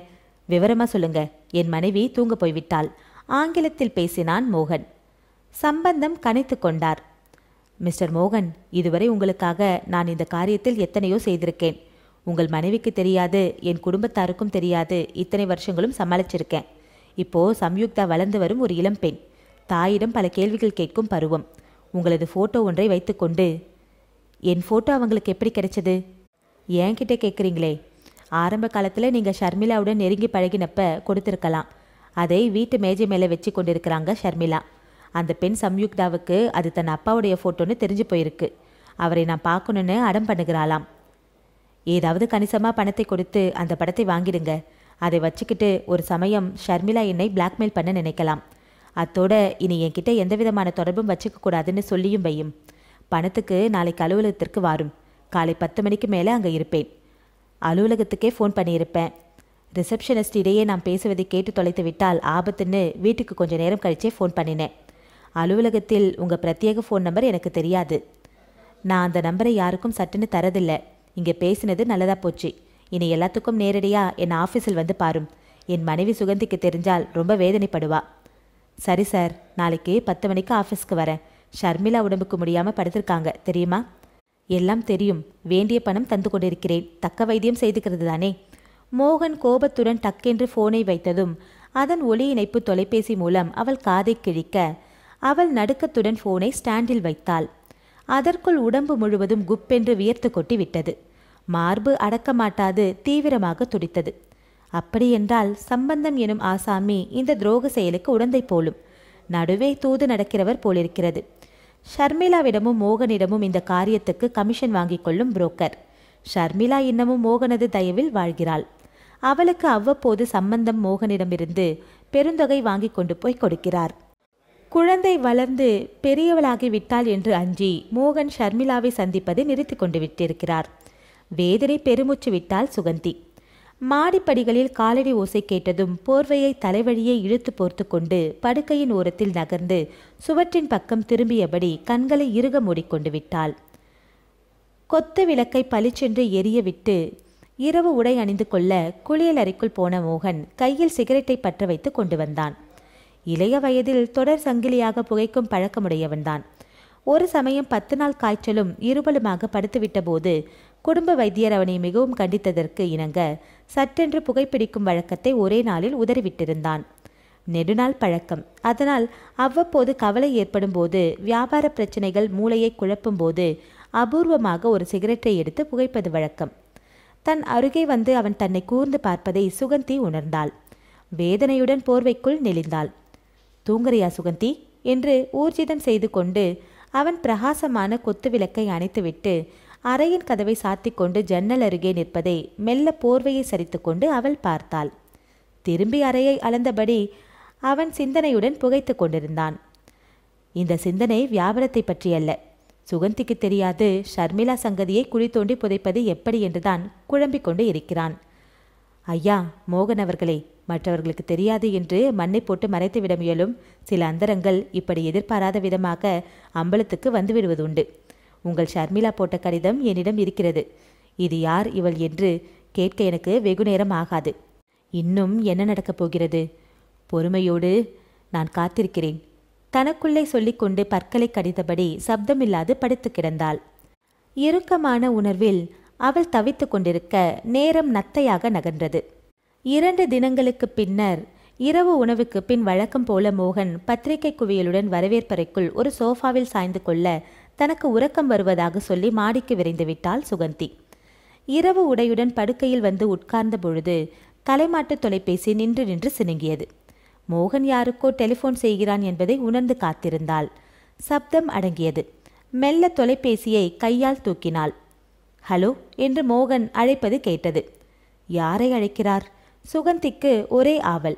விவரமா சொல்லுங்க. என் மனைவி தூங்க போய்விட்டாள். ஆங்கிலத்தில் பேசினான் மோகன். சம்பந்தம் கனைத்து கொண்டார். மிஸ்டர் மோகன், இதுவரை உங்களுக்காக நான் இந்த காரியத்தில் எத்தனையோ செய்திருக்கேன். உங்கள் மனைவிக்கு தெரியாது, என் குடும்பத்தாருக்கும் தெரியாது. இத்தனை வருஷங்களும் சமாளிச்சிருக்கேன். இப்போ சம்யுக்தா வளர்ந்து வரும் ஒரு இளம்பெண். தாயிடம் பல கேள்விகள் கேட்கும் பருவம். உங்களது ஃபோட்டோ ஒன்றை வைத்துக்கொண்டு. என் ஃபோட்டோ அவங்களுக்கு எப்படி கிடைச்சது? என்கிட்ட கேட்குறீங்களே. ஆரம்ப காலத்தில் நீங்கள் ஷர்மிளாவுடன் நெருங்கி பழகினப்ப கொடுத்துருக்கலாம். அதை வீட்டு மேஜை மேலே வச்சு கொண்டிருக்கிறாங்க ஷர்மிளா. அந்த பெண் சம்யுக்தாவுக்கு அது தன் அப்பாவுடைய ஃபோட்டோன்னு தெரிஞ்சு போயிருக்கு. அவரை நான் பார்க்கணுன்னு அடம் பண்ணுகிறாளாம். ஏதாவது கணிசமாக பணத்தை கொடுத்து அந்த படத்தை வாங்கிடுங்க. அதை வச்சுக்கிட்டு ஒரு சமயம் ஷர்மிளா என்னை பிளாக்மெயில் பண்ண நினைக்கலாம். அத்தோட இனி என்கிட்ட எந்த விதமான தொடர்பும் வச்சுக்க கூடாதுன்னு சொல்லியும் வையும். பணத்துக்கு நாளைக்கு அலுவலகத்திற்கு வாரும். காலை 10 மணிக்கு மேலே அங்கே இருப்பேன். அலுவலகத்துக்கே ஃபோன் பண்ணியிருப்பேன். ரிசப்ஷனிஸ்ட் இடையே நான் பேசுவதை கேட்டு தொலைத்து விட்டால் ஆபத்துன்னு வீட்டுக்கு கொஞ்சம் நேரம் கழிச்சே ஃபோன் பண்ணினேன். அலுவலகத்தில் உங்கள் பிரத்யேக ஃபோன் நம்பர் எனக்கு தெரியாது. நான் அந்த நம்பரை யாருக்கும் சட்டுன்னு தரதில்லை. இங்கே பேசினது நல்லதாக போச்சு. இனி எல்லாத்துக்கும் நேரடியாக என் ஆஃபீஸில் வந்து பாரும். என் மனைவி சுகந்திக்கு தெரிஞ்சால் ரொம்ப வேதனைப்படுவா. சரி சார், நாளைக்கு 10 மணிக்கு ஆஃபீஸ்க்கு வரேன். ஷர்மிளா உடம்புக்கு முடியாமல் படுத்திருக்காங்க தெரியுமா? எல்லாம் தெரியும். வேண்டிய பணம் தந்து கொண்டிருக்கிறேன். தக்க வைத்தியம் செய்துக்கிறது தானே. மோகன் கோபத்துடன் டக்கென்று ஃபோனை வைத்ததும் அதன் ஒலி இணைப்பு தொலைபேசி மூலம் அவள் காதை கிழிக்க அவள் நடுக்கத்துடன் ஃபோனை ஸ்டாண்டில் வைத்தாள். அதற்குள் உடம்பு முழுவதும் குப்பென்று வியர்த்து கொட்டி விட்டது. மார்பு அடக்க மாட்டாது தீவிரமாக துடித்தது. அப்படியென்றால் சம்பந்தம் எனும் ஆசாமி இந்த துரோக செயலுக்கு உடந்தை போலும். நடுவே தூது நடக்கிறவர் போலிருக்கிறது. ஷர்மிளாவிடமும் மோகனிடமும் இந்த காரியத்துக்கு கமிஷன் வாங்கிக் கொள்ளும் புரோக்கர். ஷர்மிளா இன்னமும் மோகனது தயவில் வாழ்கிறாள். அவளுக்கு அவ்வப்போது சம்பந்தம் மோகனிடமிருந்து பெருந்தொகை வாங்கி கொண்டு போய் கொடுக்கிறார். குழந்தை வளர்ந்து பெரியவளாகி விட்டாள் என்று அஞ்சி மோகன் ஷர்மிளாவை சந்திப்பதை நிறுத்தி கொண்டு விட்டிருக்கிறார். வேதனை பெருமூச்சு விட்டாள் சுகந்தி. மாடிப்படிகளில் காலடி ஓசை கேட்டதும் போர்வையை தலைவழியே இழுத்து போர்த்து கொண்டு படுக்கையின் ஓரத்தில் நகர்ந்து சுவற்றின் பக்கம் திரும்பியபடி கண்களை இறுக மூடிக்கொண்டு விட்டாள். கொத்து விளக்கை பளிச்சென்று எரிய விட்டு இரவு உடை அணிந்து கொள்ள குளியலறைக்குள் போன மோகன் கையில் சிகரெட்டை பற்ற வைத்து கொண்டு வந்தான். இளைய வயதில் தொடர் சங்கிலியாக புகைக்கும் பழக்கமுடையவன்தான். ஒரு சமயம் 10 நாள் காய்ச்சலும் இருபலுமாக படுத்துவிட்ட போது குடும்ப வைத்தியர் அவனை மிகவும் கண்டித்ததற்கு இணங்க சட்டென்று புகைப்பிடிக்கும் வழக்கத்தை ஒரே நாளில் உதறிவிட்டிருந்தான். நெடுநாள் பழக்கம். அதனால் அவ்வப்போது கவலை ஏற்படும் போது, வியாபார பிரச்சனைகள் மூளையை குழப்பும் போது அபூர்வமாக ஒரு சிகரெட்டை எடுத்து புகைப்பது வழக்கம். தன் அருகே வந்து அவன் தன்னை கூர்ந்து பார்ப்பதை சுகந்தி உணர்ந்தாள். வேதனையுடன் போர்வைக்குள் நெளிந்தாள். தூங்குறியா சுகந்தி என்று ஊர்ஜிதம் செய்து கொண்டு அவன் பிரகாசமான கொத்து விளக்கை அணைத்துவிட்டு அறையின் கதவை சாத்திக் கொண்டு ஜன்னல் அருகே நிற்பதை மெல்ல போர்வையை சரித்து கொண்டு அவள் பார்த்தாள். திரும்பி அறையை அளந்தபடி அவன் சிந்தனையுடன் புகைத்து கொண்டிருந்தான். இந்த சிந்தனை வியாபாரத்தை பற்றியல்ல. சுகந்திக்கு தெரியாது ஷர்மிளா சங்கதியை குழி தோண்டி புதைப்பது எப்படி என்றுதான் குழம்பிக் கொண்டு இருக்கிறான். ஐயா மோகன் அவர்களே, மற்றவர்களுக்கு தெரியாது என்று மண்ணை போட்டு மறைத்துவிட முயலும் சில அந்தரங்கள் இப்படி எதிர்பாராத விதமாக அம்பலத்துக்கு வந்துவிடுவதுண்டு. உங்கள் ஷர்மிளா போட்ட கடிதம் என்னிடம் இருக்கிறது. இது யார் இவள் என்று கேட்க எனக்கு வெகு நேரம் ஆகாது. இன்னும் என்ன நடக்கப் போகிறது? பொறுமையோடு நான் காத்திருக்கிறேன். தனக்குள்ளே சொல்லிக்கொண்டு பற்களை கடித்தபடி சப்தமில்லாது படுத்து கிடந்தாள். இறுக்கமான உணர்வில் அவள் தவித்து கொண்டிருக்க நேரம் நத்தையாக நகர்ந்தது. 2 தினங்களுக்கு பின்னர் இரவு உணவுக்கு பின் வழக்கம் போல மோகன் பத்திரிகை குவியலுடன் வரவேற்பறைக்குள் ஒரு சோஃபாவில் சாய்ந்து கொள்ள தனக்கு உறக்கம் வருவதாக சொல்லி மாடிக்கு விரைந்து விட்டாள் சுகந்தி. இரவு உடையுடன் படுக்கையில் வந்து உட்கார்ந்த பொழுது தலைமாட்டு தொலைபேசி நின்று நின்று சினுங்கியது. மோகன் யாருக்கோ டெலிஃபோன் செய்கிறான் என்பதை உணர்ந்து காத்திருந்தாள். சப்தம் அடங்கியது. மெல்ல தொலைபேசியை கையால் தூக்கினாள். ஹலோ என்று மோகன் அழைப்பது கேட்டது. யாரை அழைக்கிறார்? சுகந்திக்கு ஒரே ஆவல்.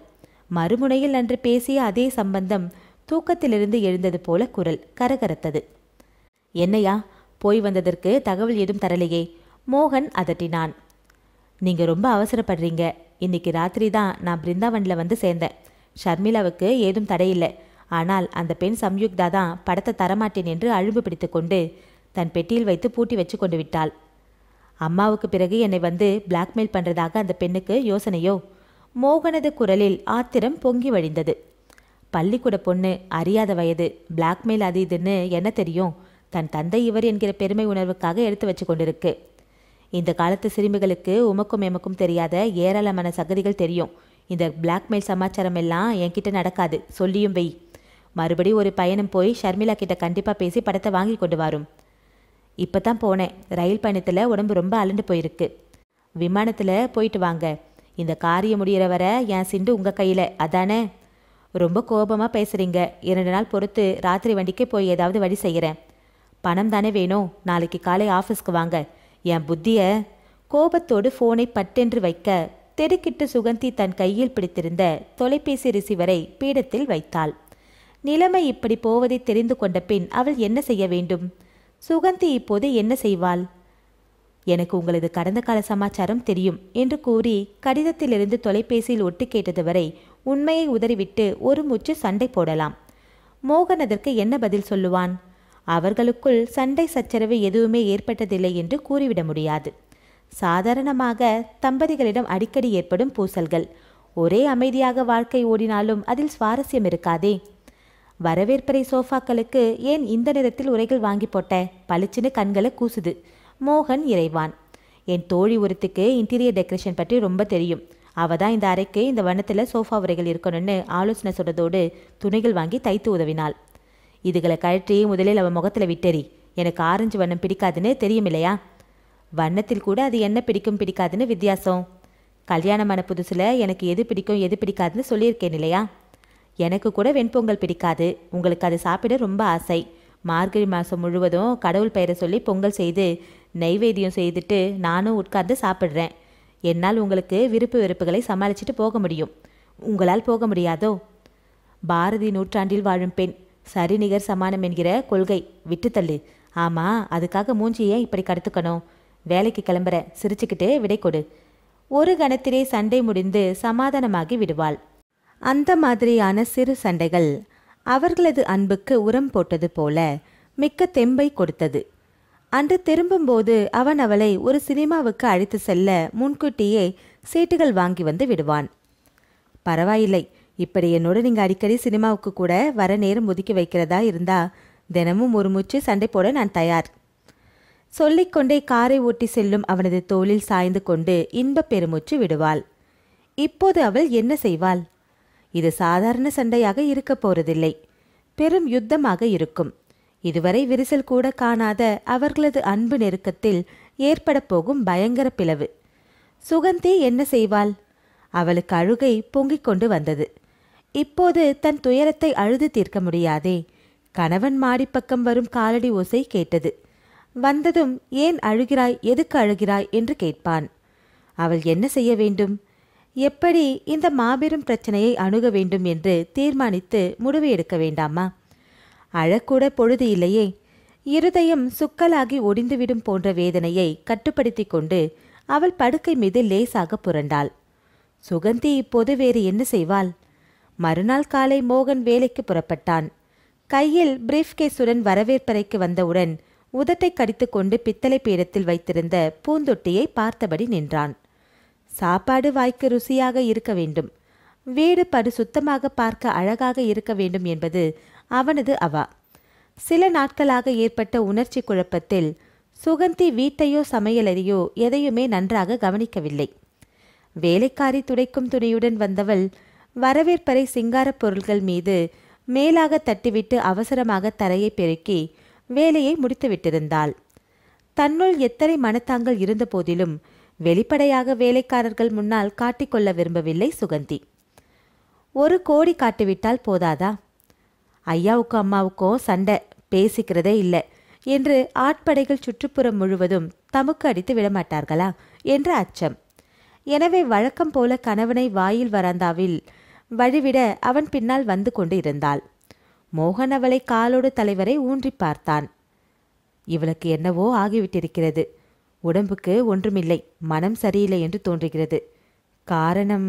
மறுமுனையில் அன்று பேசிய அதே சம்பந்தம். தூக்கத்திலிருந்து எழுந்தது போல குரல் கரகரத்தது. என்னையா, போய் வந்ததற்கு தகவல் ஏதும் தரலையே? மோகன் அதட்டினான். நீங்க ரொம்ப அவசரப்படுறீங்க. இன்னைக்கு ராத்திரி தான் நான் பிருந்தாவனில் வந்து சேர்ந்தேன். ஷர்மிளாவுக்கு ஏதும் தடையில்லை. ஆனால் அந்த பெண் சம்யுக்தா தான் படத்தை தரமாட்டேன் என்று அழும்பு பிடித்து கொண்டு தன் பெட்டியில் வைத்து பூட்டி வச்சு கொண்டு விட்டாள். அம்மாவுக்கு பிறகு என்னை வந்து பிளாக்மெயில் பண்ணுறதாக அந்த பெண்ணுக்கு யோசனையோ? மோகனது குரலில் ஆத்திரம் பொங்கி வழிந்தது. பள்ளிக்கூட பொண்ணு, அறியாத வயது, பிளாக்மெயில் அது இதுன்னு என்ன தெரியும்? தன் தந்தை இவர் என்கிற பெருமை உணர்வுக்காக எடுத்து வச்சு கொண்டிருக்கு. இந்த காலத்து சிறுமிகளுக்கு உமக்கும் எமக்கும் தெரியாத ஏராளமான சகதிகள் தெரியும். இந்த பிளாக்மெயில் சமாச்சாரம் எல்லாம் என்கிட்ட நடக்காது, சொல்லியும் வை. மறுபடி ஒரு பயணம் போய் ஷர்மிளா கிட்ட கண்டிப்பாக பேசி படத்தை வாங்கி கொண்டு வரும். இப்போ தான் போனேன். ரயில் பயணத்தில் உடம்பு ரொம்ப அலண்டு போயிருக்கு. விமானத்தில் போயிட்டு வாங்க. இந்த காரியம் முடிகிற வரை என் சிண்டு உங்கள் கையில், அதானே? ரொம்ப கோபமாக பேசுகிறீங்க. 2 நாள் பொறுத்து ராத்திரி வண்டிக்கு போய் ஏதாவது வழி செய்கிறேன். பணம் தானே வேணும். நாளைக்கு காலை ஆஃபீஸ்க்கு வாங்க. என் புத்திய. கோபத்தோடு ஃபோனை பட்டென்று வைக்க தெடுக்கிட்டு சுகந்தி தன் கையில் பிடித்திருந்த தொலைபேசி ரிசீவரை பீடத்தில் வைத்தாள். நிலைமை இப்படி போவதை தெரிந்து கொண்ட பின் அவள் என்ன செய்ய வேண்டும்? சுகந்தி இப்போது என்ன செய்வாள்? எனக்கு உங்களது கடந்த கால சமாச்சாரம் தெரியும் என்று கூறி கடிதத்திலிருந்து தொலைபேசியில் ஒட்டு கேட்டது வரை உண்மையை உதறிவிட்டு ஒரு மூச்சு சண்டை போடலாம். மோகன் அதற்கு என்ன பதில் சொல்லுவான்? அவர்களுக்குள் சண்டை சச்சரவு எதுவுமே ஏற்பட்டதில்லை என்று கூறிவிட முடியாது. சாதாரணமாக தம்பதிகளிடம் அடிக்கடி ஏற்படும் பூசல்கள். ஒரே அமைதியாக வாழ்க்கை ஓடினாலும் அதில் சுவாரஸ்யம் இருக்காதே. வரவேற்பறை சோஃபாக்களுக்கு ஏன் இந்த நிறத்தில் உரைகள் வாங்கி போட்ட? பளிச்சுன்னு கண்களை கூசுது. மோகன் இறைவான். என் தோழி ஒருத்துக்கு இன்டீரியர் டெக்கரேஷன் பற்றி ரொம்ப தெரியும். அவ தான் இந்த அறைக்கு இந்த வண்ணத்தில் சோஃபா உரைகள் இருக்கணும்னு ஆலோசனை சொல்றதோடு துணிகள் வாங்கி தைத்து உதவினாள். இதுகளை கழற்றி முதலில் அவன் முகத்தில் விட்டேறி. எனக்கு ஆரஞ்சு வண்ணம் பிடிக்காதுன்னு தெரியும் இல்லையா? வண்ணத்தில் கூட அது என்ன பிடிக்கும் பிடிக்காதுன்னு வித்தியாசம். கல்யாணமான புதுசில் எனக்கு எது பிடிக்கும் எது பிடிக்காதுன்னு சொல்லியிருக்கேன் இல்லையா? எனக்கு கூட வெண்பொங்கல் பிடிக்காது. உங்களுக்கு அது சாப்பிட ரொம்ப ஆசை. மார்கழி மாதம் முழுவதும் கடவுள் பெயரை சொல்லி பொங்கல் செய்து நெய்வேத்தியம் செய்துட்டு நானும் உட்கார்ந்து சாப்பிட்றேன். என்னால் உங்களுக்கு விருப்பு வெறுப்புகளை சமாளிச்சுட்டு போக முடியும். உங்களால் போக முடியாதோ? பாரதி நூற்றாண்டில் வாழும் பெண், சரிநிகர் சமானம் என்கிற கொள்கை விட்டுத்தள்ளு. ஆமாம், அதுக்காக மூஞ்சியை இப்படி கடுத்துக்கணும். வேலைக்கு கிளம்புற, சிரிச்சுக்கிட்டு விடை கொடு. ஒரு கணத்திலே சண்டை முடிந்து சமாதானமாகி விடுவாள். அந்த மாதிரியான சிறு சண்டைகள் அவர்களது அன்புக்கு உரம் போட்டது போல மிக்க தெம்பை கொடுத்தது. அன்று திரும்பும்போது அவன் அவளை ஒரு சினிமாவுக்கு அழைத்து செல்ல முன்கூட்டியே சீட்டுகள் வாங்கி வந்து விடுவான். பரவாயில்லை, இப்படி என்னோட நீங்க அடிக்கடி சினிமாவுக்கு கூட வர நேரம் ஒதுக்கி வைக்கிறதா இருந்தா தினமும் ஒரு மூச்சு சண்டை போட நான் தயார். சொல்லிக்கொண்டே காரை ஓட்டி செல்லும் அவனது தோளில் சாய்ந்து கொண்டு இன்ப பெருமூச்சு விடுவாள். இப்போது அவள் என்ன செய்வாள்? இது சாதாரண சண்டையாக இருக்க போறதில்லை. பெரும் யுத்தமாக இருக்கும். இதுவரை விரிசல் கூட காணாத அவர்களது அன்பு நெருக்கத்தில் ஏற்பட போகும் பயங்கர பிளவு. சுகந்தி என்ன செய்வாள்? அவளுக்கு அழுகை பொங்கிக் கொண்டு வந்தது. இப்போது தன் துயரத்தை அழுது தீர்க்க முடியாதே. கணவன் மாடிப்பக்கம் வரும் காலடி ஓசை கேட்டது. வந்ததும் ஏன் அழுகிறாய், எதுக்கு அழுகிறாய் என்று கேட்பான். அவள் என்ன செய்ய வேண்டும்? எப்படி இந்த மாபெரும் பிரச்சனையை அணுக வேண்டும் என்று தீர்மானித்து முடிவு எடுக்க வேண்டாமா? அழக்கூட பொழுது இல்லையே. இருதயம் சுக்கலாகி ஒடிந்துவிடும் போன்ற வேதனையை கட்டுப்படுத்தி கொண்டு அவள் படுக்கை மீது லேசாக புரண்டாள். சுகந்தி இப்போது வேறு என்ன செய்வாள்? மறுநாள் காலை மோகன் வேலைக்கு புறப்பட்டான். கையில் பிரீஃப்கேஸுடன் வரவேற்பறைக்கு வந்தவுடன் உதட்டை கடித்து கொண்டு பித்தளை பீடத்தில் வைத்திருந்த பூந்தொட்டியை பார்த்தபடி நின்றான். சாப்பாடு வாய்க்கு ருசியாக இருக்க வேண்டும், வீடு படு சுத்தமாக பார்க்க அழகாக இருக்க வேண்டும் என்பது அவனது அவா. சில நாட்களாக ஏற்பட்ட உணர்ச்சி குழப்பத்தில் சுகந்தி வீட்டையோ சமையலறையோ எதையுமே நன்றாக கவனிக்கவில்லை. வேலைக்காரி துடைக்கும் துணியுடன் வந்தவள் வரவேற்பறை சிங்காரப் பொருள்கள் மீது மேலாக தட்டிவிட்டு அவசரமாக தரையை பெருக்கி வேலையை முடித்துவிட்டிருந்தாள். தன்னுள் எத்தனை மனத்தாங்கள் இருந்த போதிலும் வெளிப்படையாக வேலைக்காரர்கள் முன்னால் காட்டிக்கொள்ள விரும்பவில்லை சுகந்தி. 1 கோடி காட்டிவிட்டால் போதாதா? ஐயாவுக்கும் அம்மாவுக்கும் சண்டை, பேசிக்கிறதே இல்லை. என்று ஆட்படைகள் சுற்றுப்புறம் முழுவதும் தமுக்கு அடித்து விடமாட்டார்களா என்ற அச்சம். எனவே வழக்கம் போல கணவனை வாயில் வராந்தாவில் வழிவிட அவன் பின்னால் வந்து கொண்டு இருந்தாள். மோகன் அவளை காலோடு தலைவரை ஊன்றி பார்த்தான். இவளுக்கு என்னவோ ஆகிவிட்டிருக்கிறது. உடம்புக்கு ஒன்றுமில்லை, மனம் சரியில்லை என்று தோன்றுகிறது. காரணம்?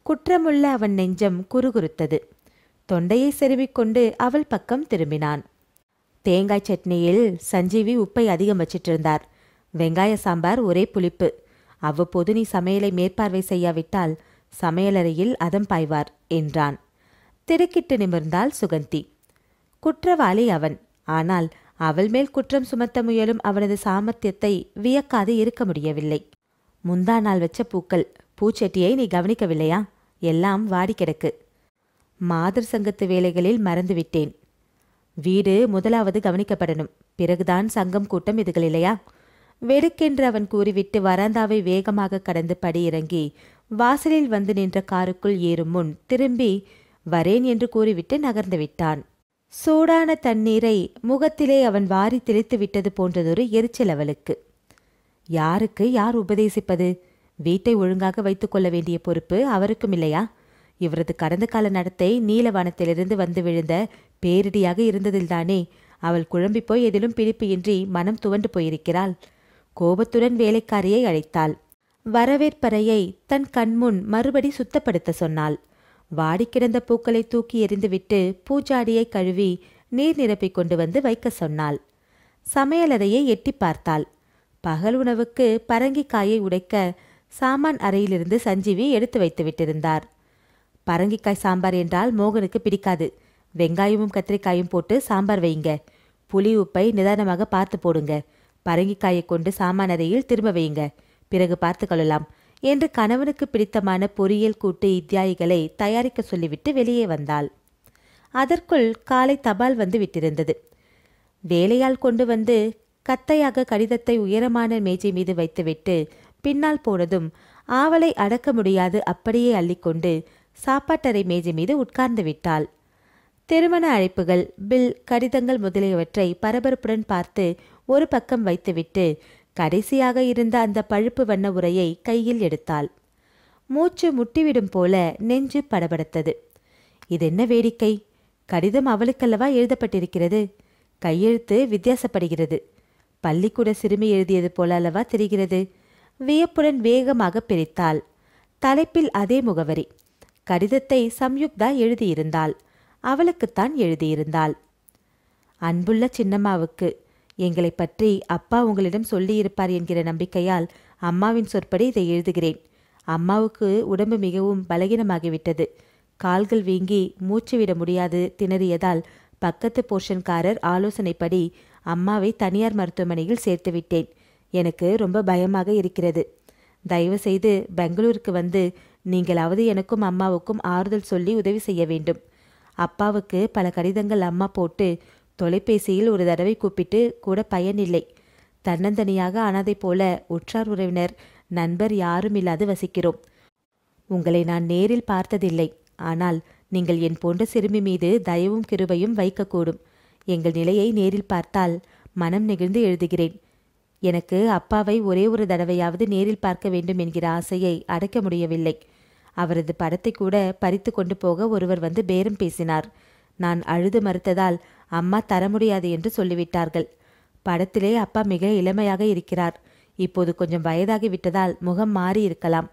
குற்றமுள்ள அவன் நெஞ்சம் குறுகுறுத்தது. தொண்டையை செருவிக்கொண்டு அவள் பக்கம் திரும்பினான். தேங்காய் சட்னியில் சஞ்சீவி உப்பை அதிகம் வச்சிட்டு இருந்தார். வெங்காய சாம்பார் ஒரே புளிப்பு. அவ்வப்போது நீ சமையலை மேற்பார்வை செய்யாவிட்டால் சமையலறையில் அதம் பாய்வார் என்றான். திடுக்கிட்டு நிமிர்ந்தாள் சுகந்தி. குற்றவாளி அவன். ஆனால் அவள் மேல் குற்றம் சுமத்த முயலும் அவனது சாமர்த்தியத்தை வியக்காது இருக்க முடியவில்லை. முந்தா நாள் வச்ச பூக்கள், பூச்செட்டியை நீ கவனிக்கவில்லையா? எல்லாம் வாடி கிடக்கு. மாதர் சங்கத்து வேலைகளில் மறந்துவிட்டேன். வீடு முதலாவது கவனிக்கப்படணும், பிறகுதான் சங்கம் கூட்டம் இதுகள் இல்லையா? வெடுக்கென்று அவன் கூறிவிட்டு வராந்தாவை வேகமாக கடந்து படியிறங்கி வாசலில் வந்து நின்ற காருக்குள் ஏறும் முன் திரும்பி வரேன் என்று கூறிவிட்டு நகர்ந்து விட்டான். சூடான தண்ணீரை முகத்திலே அவன் வாரி தெளித்து விட்டது போன்றதொரு எரிச்சல் அவளுக்கு. யாருக்கு யார் உபதேசிப்பது? வீட்டை ஒழுங்காக வைத்துக் கொள்ள வேண்டிய பொறுப்பு அவருக்கும் இல்லையா? இவரது கடந்த கால நடத்தை நீலவானத்திலிருந்து வந்து விழுந்த பேரிடியாக இருந்ததில்தானே அவள் குழம்பி போய் எதிலும் பிடிப்பு இன்றி மனம் துவண்டு போயிருக்கிறாள். கோபத்துடன் வேலைக்காரியை அழைத்தாள். வரவேற்பறையை தன் கண்முன் மறுபடி சுத்தப்படுத்த சொன்னாள். வாடிக்கிடந்த பூக்களை தூக்கி எறிந்துவிட்டு பூஜாடியை கழுவி நீர் நிரப்பிக் கொண்டு வந்து வைக்க சொன்னாள். சமையலறையை எட்டி பார்த்தாள். பகல் உணவுக்கு பரங்கிக்காயை உடைக்க சாமான் அறையிலிருந்து சஞ்சீவி எடுத்து வைத்து விட்டிருந்தார். பரங்கிக்காய் சாம்பார் என்றால் மோகனுக்கு பிடிக்காது. வெங்காயமும் கத்திரிக்காயும் போட்டு சாம்பார் வையுங்க. புளி உப்பை நிதானமாக பார்த்து போடுங்க. பரங்கிக்காயை கொண்டு சாமான் அறையில் திரும்ப வையுங்க. பிறகு பார்த்து கொள்ளலாம் என்று கணவனுக்கு பிடித்தமான பொரியல் கூட்டு இத்தியாயிகளை தயாரிக்க சொல்லிவிட்டு வெளியே வந்தாள். அதற்குள் காலை தபால் வந்து விட்டிருந்தது. வேலையால் கொண்டு வந்து கத்தையாக கடிதத்தை உயரமான மேஜை மீது வைத்துவிட்டு பின்னால் போனதும் ஆவலை அடக்க முடியாது அப்படியே அள்ளிக்கொண்டு சாப்பாட்டறை மேஜை மீது உட்கார்ந்து விட்டாள். திருமண அழைப்புகள், பில், கடிதங்கள் முதலியவற்றை பரபரப்புடன் பார்த்து ஒரு பக்கம் வைத்துவிட்டு கடைசியாக இருந்த அந்த பழுப்பு வண்ண உரையை கையில் எடுத்தாள். மூச்சு முட்டிவிடும் போல நெஞ்சு படபடத்தது. இதென்ன வேடிக்கை! கடிதம் அவளுக்கல்லவா எழுதப்பட்டிருக்கிறது. கையெழுத்து வித்தியாசப்படுகிறது. பள்ளிக்கூட சிறுமி எழுதியது போல அல்லவா தெரிகிறது. வியப்புடன் வேகமாக பிரித்தாள். தலைப்பில் அதே முகவரி. கடிதத்தை சம்யுக்தா எழுதியிருந்தாள். அவளுக்குத்தான் எழுதியிருந்தாள். அன்புள்ள சின்னம்மாவுக்கு, எங்களை பற்றி அப்பா உங்களிடம் சொல்லியிருப்பார் என்கிற நம்பிக்கையால் அம்மாவின் சொற்படி இதை எழுதுகிறேன். அம்மாவுக்கு உடம்பு மிகவும் பலகீனமாகிவிட்டது. கால்கள் வீங்கி மூச்சு விட முடியாது திணறியதால் பக்கத்து போர்ஷன்காரர் ஆலோசனைப்படி அம்மாவை தனியார் மருத்துவமனையில் சேர்த்து விட்டேன். எனக்கு ரொம்ப பயமாக இருக்கிறது. தயவு செய்து பெங்களூருக்கு வந்து நீங்களாவது எனக்கும் அம்மாவுக்கும் ஆறுதல் சொல்லி உதவி செய்ய வேண்டும். அப்பாவுக்கு பல கடிதங்கள் அம்மா போட்டு தொலைபேசியில் ஒரு தடவை கூப்பிட்டு கூட பயனில்லை. தன்னந்தனியாக ஆனதை போல உற்றார் உறவினர் நண்பர் யாரும் இல்லாது வசிக்கிறோம். உங்களை நான் நேரில் பார்த்ததில்லை. ஆனால் நீங்கள் என் போன்ற சிறுமி மீது தயவும் கிருபையும் வைக்கக்கூடும். எங்கள் நிலையை நேரில் பார்த்தால் மனம் நெகிழ்ந்து எழுதுகிறேன். எனக்கு அப்பாவை ஒரே ஒரு தடவையாவது நேரில் பார்க்க வேண்டும் என்கிற ஆசையை அடக்க முடியவில்லை. அவரது படத்தை கூட பறித்து கொண்டு போக ஒருவர் வந்து பேரம் பேசினார். நான் அழுது மறுத்ததால் அம்மா தர முடியாது என்று சொல்லிவிட்டார்கள். படத்திலே அப்பா மிக இளமையாக இருக்கிறார். இப்போது கொஞ்சம் வயதாகி விட்டதால் முகம் மாறி இருக்கலாம்.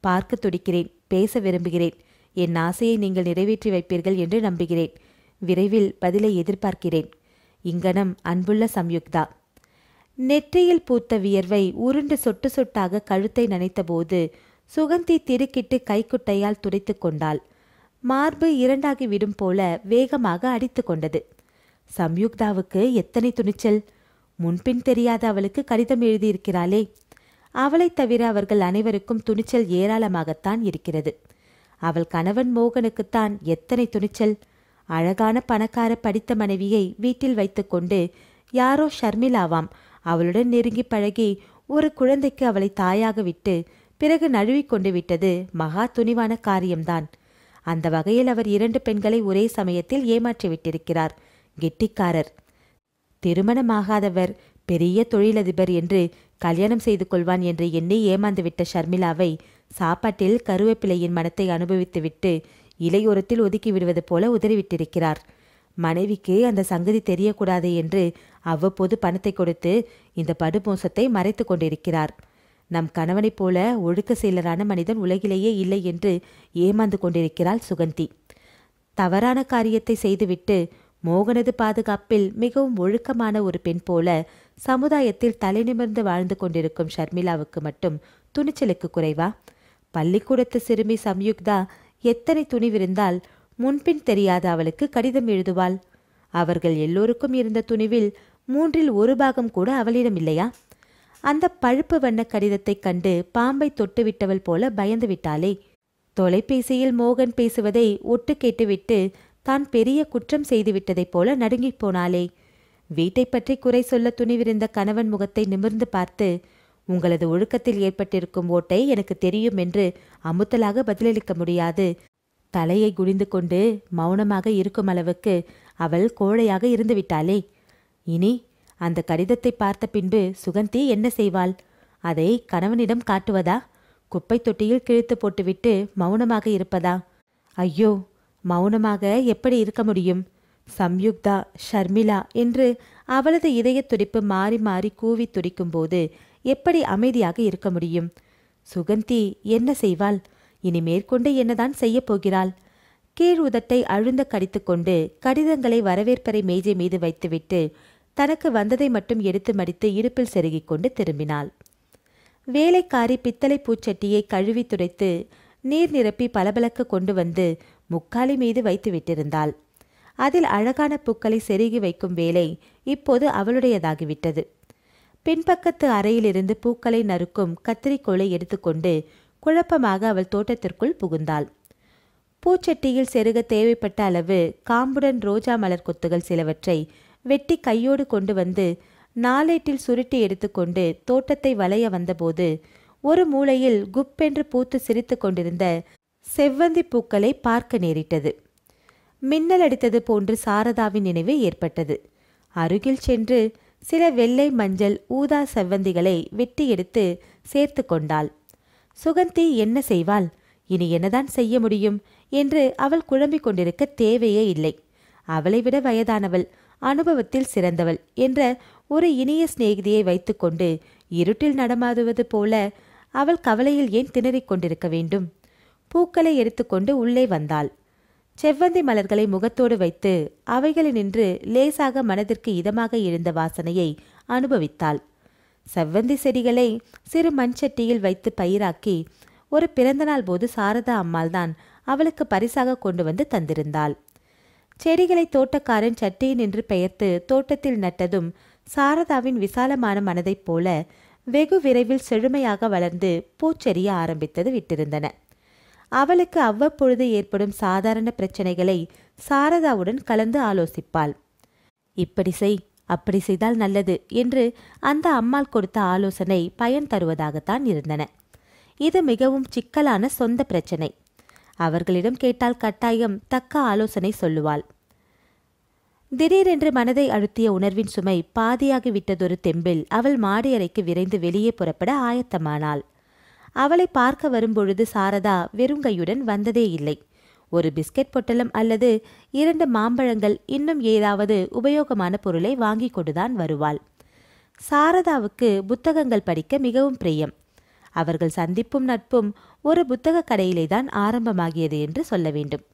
பார்க்க துடிக்கிறேன், பேச விரும்புகிறேன். என் ஆசையை நீங்கள் நிறைவேற்றி வைப்பீர்கள் என்று நம்புகிறேன். விரைவில் பதிலை எதிர்பார்க்கிறேன். இங்கனம் அன்புள்ள சம்யுக்தா. நெற்றியில் பூத்த வியர்வை உருண்டு சொட்டு சொட்டாக கழுத்தை நனைத்தபோது சுகந்தி திடுக்கிட்டு கைக்குட்டையால் துடைத்து கொண்டாள். மார்பு இரண்டாகி விடும் போல வேகமாக அடித்து கொண்டது. சம்யுக்தாவுக்கு எத்தனை துணிச்சல்! முன்பின் தெரியாத அவளுக்கு கடிதம் எழுதியிருக்கிறாளே. அவளைத் தவிர அவர்கள் அனைவருக்கும் துணிச்சல் ஏராளமாகத்தான் இருக்கிறது. அவள் கணவன் மோகனுக்குத்தான் எத்தனை துணிச்சல்! அழகான பணக்கார படித்த மனைவியை வீட்டில் வைத்துக்கொண்டு யாரோ ஷர்மிளாவாம் அவளுடன் நெருங்கி பழகி ஒரு குழந்தைக்கு அவளை தாயாக விட்டு பிறகு நழுவிக்கொண்டு விட்டது மகா துணிவான காரியம்தான். அந்த வகையில் அவர் 2 பெண்களை ஒரே சமயத்தில் ஏமாற்றி விட்டிருக்கிறார். கெட்டிக்காரர். திருமணமாகாதவர் பெரிய தொழிலதிபர் என்று கல்யாணம் செய்து கொள்வான் என்று எண்ணி ஏமாந்துவிட்ட ஷர்மிளாவை சாப்பாட்டில் கருவேப்பிலையின் மனத்தை அனுபவித்துவிட்டு இலையோரத்தில் ஒதுக்கி விடுவது போல உதறிவிட்டிருக்கிறார். மனைவிக்கு அந்த சங்கதி தெரியக்கூடாது என்று அவ்வப்போது பணத்தை கொடுத்து இந்த படுமோசத்தை மறைத்து கொண்டிருக்கிறார். நம் கணவனைப் போல ஒழுக்க செயலரான மனிதன் உலகிலேயே இல்லை என்று ஏமாந்து கொண்டிருக்கிறாள் சுகந்தி. தவறான காரியத்தை செய்துவிட்டு மோகனது பாதுகாப்பில் மிகவும் ஒழுக்கமான ஒரு பெண் போல சமுதாயத்தில் தலைநிமிர்ந்து வாழ்ந்து கொண்டிருக்கும் ஷர்மிளாவுக்கு மட்டும் துணிச்சலுக்கு குறைவா? பள்ளிக்கூடத்து சிறுமி சம்யுக்தா எத்தனை துணிவிருந்தால் முன்பின் தெரியாத அவளுக்கு கடிதம் எழுதுவாள். அவர்கள் எல்லோருக்கும் இருந்த துணிவில் 1/3 பாகம் கூட அவளிடம் இல்லையா? அந்த பழுப்பு வண்ண கடிதத்தை கண்டு பாம்பை தொட்டுவிட்டவள் போல பயந்து விட்டாளே. தொலைபேசியில் மோகன் பேசுவதை ஒட்டு கேட்டுவிட்டு தான் பெரிய குற்றம் செய்துவிட்டதைப் போல நடுங்கிப் போனாளே. வீட்டை பற்றி குறை சொல்ல துணிவிருந்த கணவன் முகத்தை நிமிர்ந்து பார்த்து, உங்களது ஒழுக்கத்தில் ஏற்பட்டிருக்கும் ஓட்டை எனக்கு தெரியும் என்று அமுத்தலாக பதிலளிக்க முடியாது. தலையை குனிந்து கொண்டு மௌனமாக இருக்கும் அளவுக்கு அவள் கோழையாக இருந்து விட்டாளே. இனி அந்த கடிதத்தை பார்த்த பின்பு சுகந்தி என்ன செய்வாள்? அதை கணவனிடம் காட்டுவதா? குப்பை தொட்டியில் கிழித்து போட்டுவிட்டு மௌனமாக இருப்பதா? ஐயோ, மௌனமாக எப்படி இருக்க முடியும்? சம்யுக்தா, ஷர்மிளா என்று அவளது இதயத் துடிப்பு மாறி மாறி கூவி துடிக்கும்போது எப்படி அமைதியாக இருக்க முடியும்? சுகந்தி என்ன செய்வாள்? இனி மேற்கொண்டு என்னதான் செய்யப் போகிறாள்? கீழ் உதட்டை அழுந்த கடித்துக்கொண்டு கடிதங்களை வரவேற்பறை மேஜை மீது வைத்துவிட்டு தனக்கு வந்ததை மட்டும் எடுத்து மடித்து இடுப்பில் செருகிக் கொண்டு திரும்பினாள். வேலைக்காரி பித்தளை பூச்சட்டியை கழுவி துடைத்து நீர் நிரப்பி பளபளக்க கொண்டு வந்து முக்காலி மீது வைத்து விட்டிருந்தாள். அதில் அழகான பூக்களை செருகி வைக்கும் வேலை இப்போது அவளுடையதாகிவிட்டது. பின்பக்கத்து அறையிலிருந்து பூக்களை நறுக்கும் கத்திரிக்கோளை எடுத்துக்கொண்டு குழப்பமாக அவள் தோட்டத்திற்குள் புகுந்தாள். பூச்சட்டியில் செருக தேவைப்பட்ட அளவு காம்புடன் ரோஜா மலர் கொத்துகள் சிலவற்றை வெட்டி கையோடு கொண்டு வந்து நாளேட்டில் சுருட்டி எடுத்துக்கொண்டு தோட்டத்தை வளைய வந்தபோது ஒரு மூலையில் குப்பென்று பூத்து சிரித்து கொண்டிருந்த செவ்வந்தி பூக்களை பார்க்க நேரிட்டது. மின்னல் அடித்தது போன்று சாரதாவின் நினைவு ஏற்பட்டது. அருகில் சென்று சில வெள்ளை, மஞ்சள், ஊதா செவ்வந்திகளை வெட்டி எடுத்து சேர்த்து கொண்டாள். சுகந்தி என்ன செய்வாள்? இனி என்னதான் செய்ய முடியும் என்று அவள் குழம்பிக் கொண்டிருக்க தேவையே இல்லை. அவளை விட வயதானவள், அனுபவத்தில் சிறந்தவள் என்ற ஒரு இனிய சிநேகிதியை வைத்துக்கொண்டு இருட்டில் நடமாடுவது போல அவள் கவலையில் ஏன் திணறிக் கொண்டிருக்க வேண்டும்? பூக்களை எடுத்துக்கொண்டு உள்ளே வந்தாள். செவ்வந்தி மலர்களை முகத்தோடு வைத்து அவைகளினின்று லேசாக மனதிற்கு இதமாக எழுந்த வாசனையை அனுபவித்தாள். செவ்வந்தி செடிகளை சிறு மண்சட்டியில் வைத்து பயிராக்கி ஒரு பிறந்தநாள் போது சாரதா அம்மாள்தான் அவளுக்கு பரிசாக கொண்டு வந்து தந்திருந்தாள். செடிகளை தோட்டக்காரன் சட்டியினின்று பெயர்த்து தோட்டத்தில் நட்டதும் சாரதாவின் விசாலமான மனதைப் போல வெகு விரைவில் செழுமையாக வளர்ந்து பூச்செறிய ஆரம்பித்தது விட்டிருந்தன. அவளுக்கு அவ்வப்பொழுது ஏற்படும் சாதாரண பிரச்சனைகளை சாரதாவுடன் கலந்து ஆலோசிப்பாள். இப்படி செய், அப்படி செய்தால் நல்லது என்று அந்த அம்மாள் கொடுத்த ஆலோசனை பயன் தருவதாகத்தான் இருந்தன. இது மிகவும் சிக்கலான சொந்த பிரச்சனை. அவர்களிடம் கேட்டால் கட்டாயம் தக்க ஆலோசனை சொல்லுவாள். திடீரென்று மனதை அழுத்திய உணர்வின் சுமை பாதியாகி விட்டதொரு தெம்பில் அவள் மாடி அறைக்கு விரைந்து வெளியே புறப்பட ஆயத்தமானாள். அவளை பார்க்க வரும்பொழுது சாரதா வெறுங்கையுடன் வந்ததே இல்லை. ஒரு பிஸ்கட் பொட்டலம் அல்லது 2 மாம்பழங்கள், இன்னும் ஏதாவது உபயோகமான பொருளை வாங்கி கொண்டுதான் வருவாள். சாரதாவுக்கு புத்தகங்கள் படிக்க மிகவும் பிரியம். அவர்கள் சந்திப்பும் நட்பும் ஒரு புத்தக கடையிலே தான் ஆரம்பமாகியது என்று சொல்ல வேண்டும்.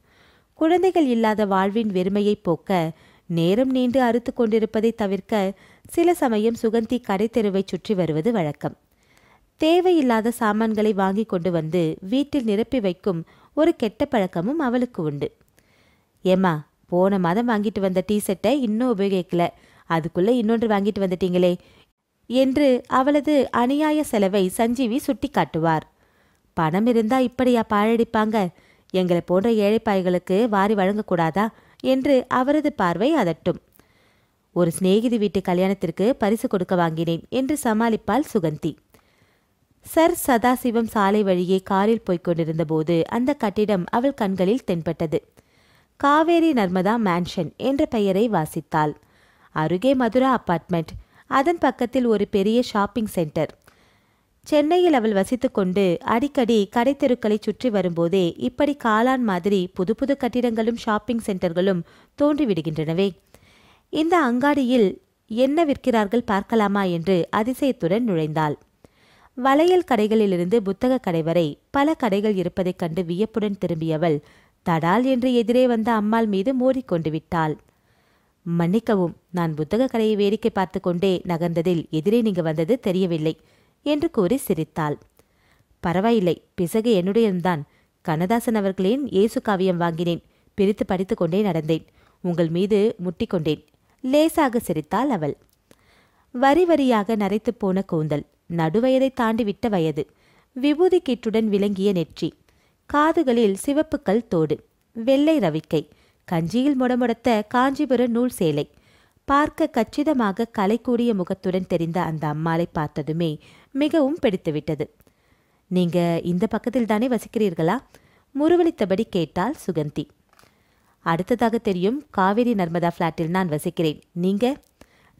குழந்தைகள் இல்லாத வாழ்வின் வெறுமையை போக்க நேரம் நீண்டு அறுத்து கொண்டிருப்பதை தவிர்க்க சில சமயம் சுகந்தி கடை தெருவை சுற்றி வருவது வழக்கம். தேவையில்லாத சாமான்களை வாங்கி கொண்டு வந்து வீட்டில் நிரப்பி வைக்கும் ஒரு கெட்ட பழக்கமும் அவளுக்கு உண்டு. ஏம்மா, போன மாதம் வாங்கிட்டு வந்த டீ-ஷர்ட்டை இன்னும் உபயோகிக்கல, அதுக்குள்ளே இன்னொன்று வாங்கிட்டு வந்துட்டீங்களே என்று அவளது அநியாய செலவை சஞ்சீவி சுட்டி காட்டுவார். பணம் இருந்தா இப்படியா பாழடிப்பாங்க? எங்களை போன்ற ஏழைப்பாய்களுக்கு வாரி வழங்கக்கூடாதா என்று அவரது பார்வை அதட்டும். ஒரு சிநேகிதி வீட்டு கல்யாணத்திற்கு பரிசு கொடுக்க வாங்கினேன் என்று சமாளிப்பாள் சுகந்தி. சர் சதாசிவம் சாலை வழியே காரில் போய்கொண்டிருந்த போது அந்த கட்டிடம் அவள் கண்களில் தென்பட்டது. காவேரி நர்மதா மேன்ஷன் என்ற பெயரை வாசித்தாள். அருகே மதுரா அபார்ட்மெண்ட், அதன் பக்கத்தில் ஒரு பெரிய ஷாப்பிங் சென்டர். சென்னையில் அவள் வசித்துக்கொண்டு அடிக்கடி கடைத்தெருக்களை சுற்றி வரும்போதே இப்படி காளான் மாதிரி புது புது கட்டிடங்களும் ஷாப்பிங் சென்டர்களும் தோன்றிவிடுகின்றனவே. இந்த அங்காடியில் என்ன விற்கிறார்கள் பார்க்கலாமா என்று அதிசயத்துடன் நுழைந்தாள். வளையல் கடைகளிலிருந்து புத்தக கடை வரை பல கடைகள் இருப்பதைக் கண்டு வியப்புடன் திரும்பியவள் தடால் என்று எதிரே வந்த அம்மாள் மீது மோதிக்கொண்டு விட்டாள். மன்னிக்கவும், நான் புத்தக கடையை வேடிக்கை பார்த்து கொண்டே நகர்ந்ததில் எதிரே நீங்க வந்தது தெரியவில்லை என்று கூறி சிரித்தாள். பரவாயில்லை, பிசகு என்னுடையதான். கண்ணதாசன் அவர்களின் இயேசு காவியம் வாங்கினேன். பிரித்து படித்து கொண்டே நடந்தேன். உங்கள் மீது முட்டிக்கொண்டேன். லேசாக சிரித்தாள் அவள். வரி வரியாக நரைத்து போன கூந்தல், நடுவயதை தாண்டிவிட்ட வயது, விபூதி கீற்றுடன் விளங்கிய நெற்றி, காதுகளில் சிவப்புக்கல் தோடு, வெள்ளை ரவிக்கை, கஞ்சியில் முடமுடத்த காஞ்சிபுர நூல் சேலை, பார்க்க கச்சிதமாக கலை கூடிய முகத்துடன் தெரிந்த அந்த அம்மாளை பார்த்ததுமே மிகவும் பிடித்துவிட்டது. நீங்க இந்த பக்கத்தில் தானே வசிக்கிறீர்களா? முறுவலித்தபடி கேட்டாள் சுகந்தி. அடுத்ததாக தெரியும், காவேரி நர்மதா பிளாட்டில் நான் வசிக்கிறேன். நீங்க?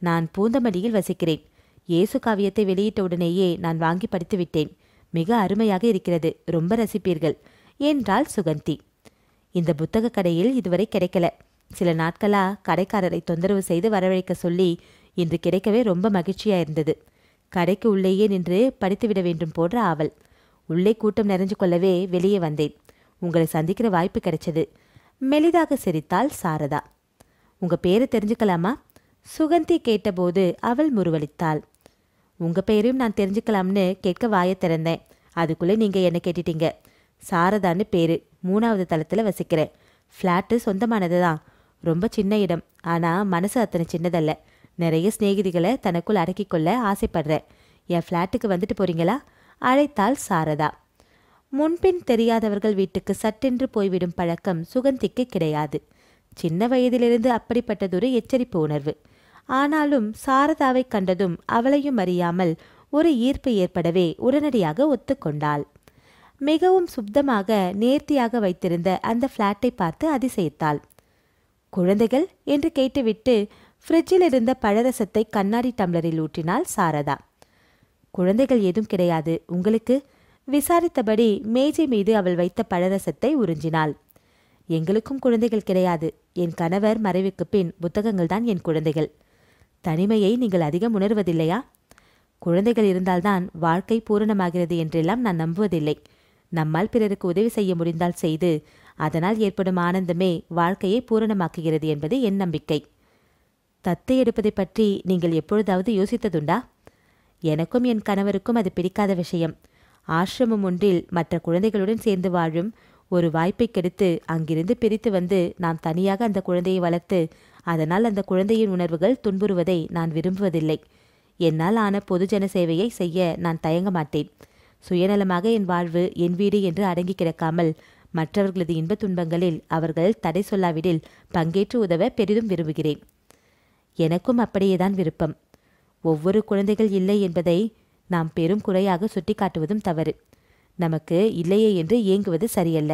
நான் பூந்தமல்லியில் வசிக்கிறேன். இயேசு காவியத்தை வெளியிட்ட உடனேயே நான் வாங்கி படித்து விட்டேன். மிக அருமையாக இருக்கிறது, ரொம்ப ரசிப்பீர்கள் என்றாள் சுகந்தி. இந்த புத்தக கடையில் இதுவரை கிடைக்கல. சில நாட்களா கடைக்காரரை தொந்தரவு செய்து வரவழைக்க சொல்லி இன்று கிடைக்கவே ரொம்ப மகிழ்ச்சியா இருந்தது. கடைக்கு உள்ளேயே நின்று படித்துவிட வேண்டும் போன்ற ஆவல். உள்ளே கூட்டம் நிறைஞ்சு கொள்ளவே வெளியே வந்தேன். உங்களை சந்திக்கிற வாய்ப்பு கிடைச்சது. மெலிதாக சிரித்தாள் சாரதா. உங்க பேரு தெரிஞ்சுக்கலாமா? சுகந்தி கேட்டபோது அவள் முறுவலித்தாள். உங்க பேரையும் நான் தெரிஞ்சுக்கலாம்னு கேட்க வாயை திறந்தேன். அதுக்குள்ளே நீங்க என்ன கேட்டுட்டீங்க. சாரதான்னு பேரு, 3வது தளத்தில் வசிக்கிறேன். ஃப்ளாட்டு சொந்தமானது தான். ரொம்ப சின்ன இடம், ஆனால் மனசு அத்தனை சின்னதல்ல. நிறைய சிநேகிதிகளை தனக்குள் அடக்கிக்கொள்ள ஆசைப்படுறேன். என் ஃப்ளாட்டுக்கு வந்துட்டு போறீங்களா? அழைத்தாள் சாரதா. முன்பின் தெரியாதவர்கள் வீட்டுக்கு சட்டென்று போய்விடும் பழக்கம் சுகந்திக்கு கிடையாது. சின்ன வயதிலிருந்து அப்படிப்பட்டதொரு எச்சரிப்பு உணர்வு. ஆனாலும் சாரதாவை கண்டதும் அவளையும் அறியாமல் ஒரு ஈர்ப்பு ஏற்படவே உடனடியாக ஒத்துக்கொண்டாள். மிகவும் சுத்தமாக நேர்த்தியாக வைத்திருந்த அந்த ஃப்ளாட்டை பார்த்து அதிசயித்தாள். குழந்தைகள் என்று கேட்டுவிட்டு ஃப்ரிட்ஜில் இருந்த பழரசத்தை கண்ணாடி டம்ளரில் ஊற்றினாள் சாரதா. குழந்தைகள் ஏதும் கிடையாது. உங்களுக்கு? விசாரித்தபடி மேஜை மீது அவள் வைத்த பழரசத்தை உறிஞ்சினாள். எங்களுக்கும் குழந்தைகள் கிடையாது. என் கணவர் மறைவுக்கு பின் புத்தகங்கள் தான் என் குழந்தைகள். தனிமையை நீங்கள் அதிகம் உணர்வதில்லையா? குழந்தைகள் இருந்தால்தான் வாழ்க்கை பூரணமாகிறது என்றெல்லாம் நான் நம்புவதில்லை. நம்மால் பிறருக்கு உதவி செய்ய முடிந்தால் செய்து அதனால் ஏற்படும் ஆனந்தமே வாழ்க்கையை பூரணமாக்குகிறது என்பது என் நம்பிக்கை. தத்தை எடுப்பதை பற்றி நீங்கள் எப்பொழுதாவது யோசித்ததுண்டா? எனக்கும் என் கணவருக்கும் அது பிடிக்காத விஷயம். ஆசிரமம் ஒன்றில் மற்ற குழந்தைகளுடன் சேர்ந்து வாழும் ஒரு வாய்ப்பை கெடுத்து அங்கிருந்து பிரித்து வந்து நாம் தனியாக அந்த குழந்தையை வளர்த்து அதனால் அந்த குழந்தையின் உணர்வுகள் துன்புறுவதை நான் விரும்புவதில்லை. என்னால் ஆன பொதுஜன சேவையை செய்ய நான் தயங்க மாட்டேன். சுயநலமாக என் வாழ்வு என் வீடு என்று அடங்கி கிடக்காமல் மற்றவர்களது இன்பத் துன்பங்களில் அவர்கள் தடை சொல்லாவிடில் பங்கேற்று உதவ பெரிதும் விரும்புகிறேன். எனக்கும் அப்படியேதான் விருப்பம். ஒவ்வொரு குழந்தைகள் இல்லை என்பதை நாம் பெரும் குறையாக சுட்டிக்காட்டுவதும் தவறு. நமக்கு இல்லையே என்று ஏங்குவது சரியல்ல.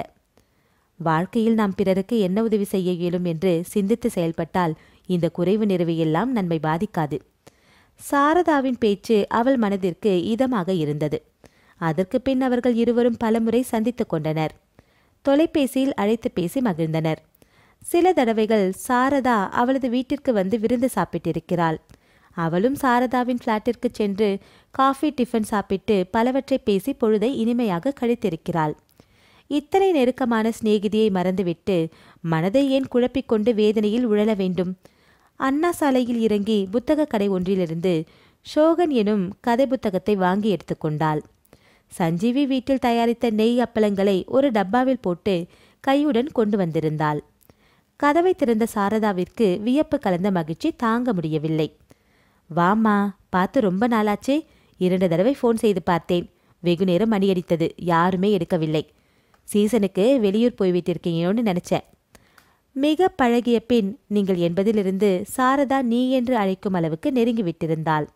வாழ்க்கையில் நாம் பிறருக்கு என்ன உதவி செய்ய இயலும் என்று சிந்தித்து செயல்பட்டால் இந்த குறைவு நிறைவையெல்லாம் நன்மை பாதிக்காது. சாரதாவின் பேச்சு அவள் மனதிற்கு இதமாக இருந்தது. அதற்கு பின் அவர்கள் இருவரும் பலமுறை சந்தித்து கொண்டனர். தொலைபேசியில் அழைத்து பேசி மகிழ்ந்தனர். சில தடவைகள் சாரதா அவளது வீட்டிற்கு வந்து விருந்து சாப்பிட்டிருக்கிறாள். அவளும் சாரதாவின் பிளாட்டிற்கு சென்று காஃபி டிஃபன் சாப்பிட்டு பலவற்றை பேசி பொழுதை இனிமையாக கழித்திருக்கிறாள். இத்தனை நெருக்கமான சிநேகிதியை மறந்துவிட்டு மனதை ஏன் குழப்பிக்கொண்டு வேதனையில் உழல வேண்டும்? அண்ணா சாலையில் இறங்கி புத்தக கடை ஒன்றிலிருந்து ஷோகன் எனும் கதை புத்தகத்தை வாங்கி எடுத்துக்கொண்டாள். சஞ்சீவி வீட்டில் தயாரித்த நெய் அப்பளங்களை ஒரு டப்பாவில் போட்டு கையுடன் கொண்டு வந்திருந்தாள். கதவை திறந்த சாரதாவிற்கு வியப்பு கலந்த மகிழ்ச்சி தாங்க முடியவில்லை. வாமா, பார்த்து ரொம்ப நாளாச்சே. 2 தடவை ஃபோன் செய்து பார்த்தேன். வெகு நேரம் மணியடித்தது, யாருமே எடுக்கவில்லை. சீசனுக்கு வெளியூர் போய்விட்டிருக்கீங்களோன்னு நினைச்சேன். மிக பழகிய பின் நீங்கள் என்பதிலிருந்து சாரதா நீ என்று அழைக்கும் அளவுக்கு நெருங்கிவிட்டிருந்தாள்.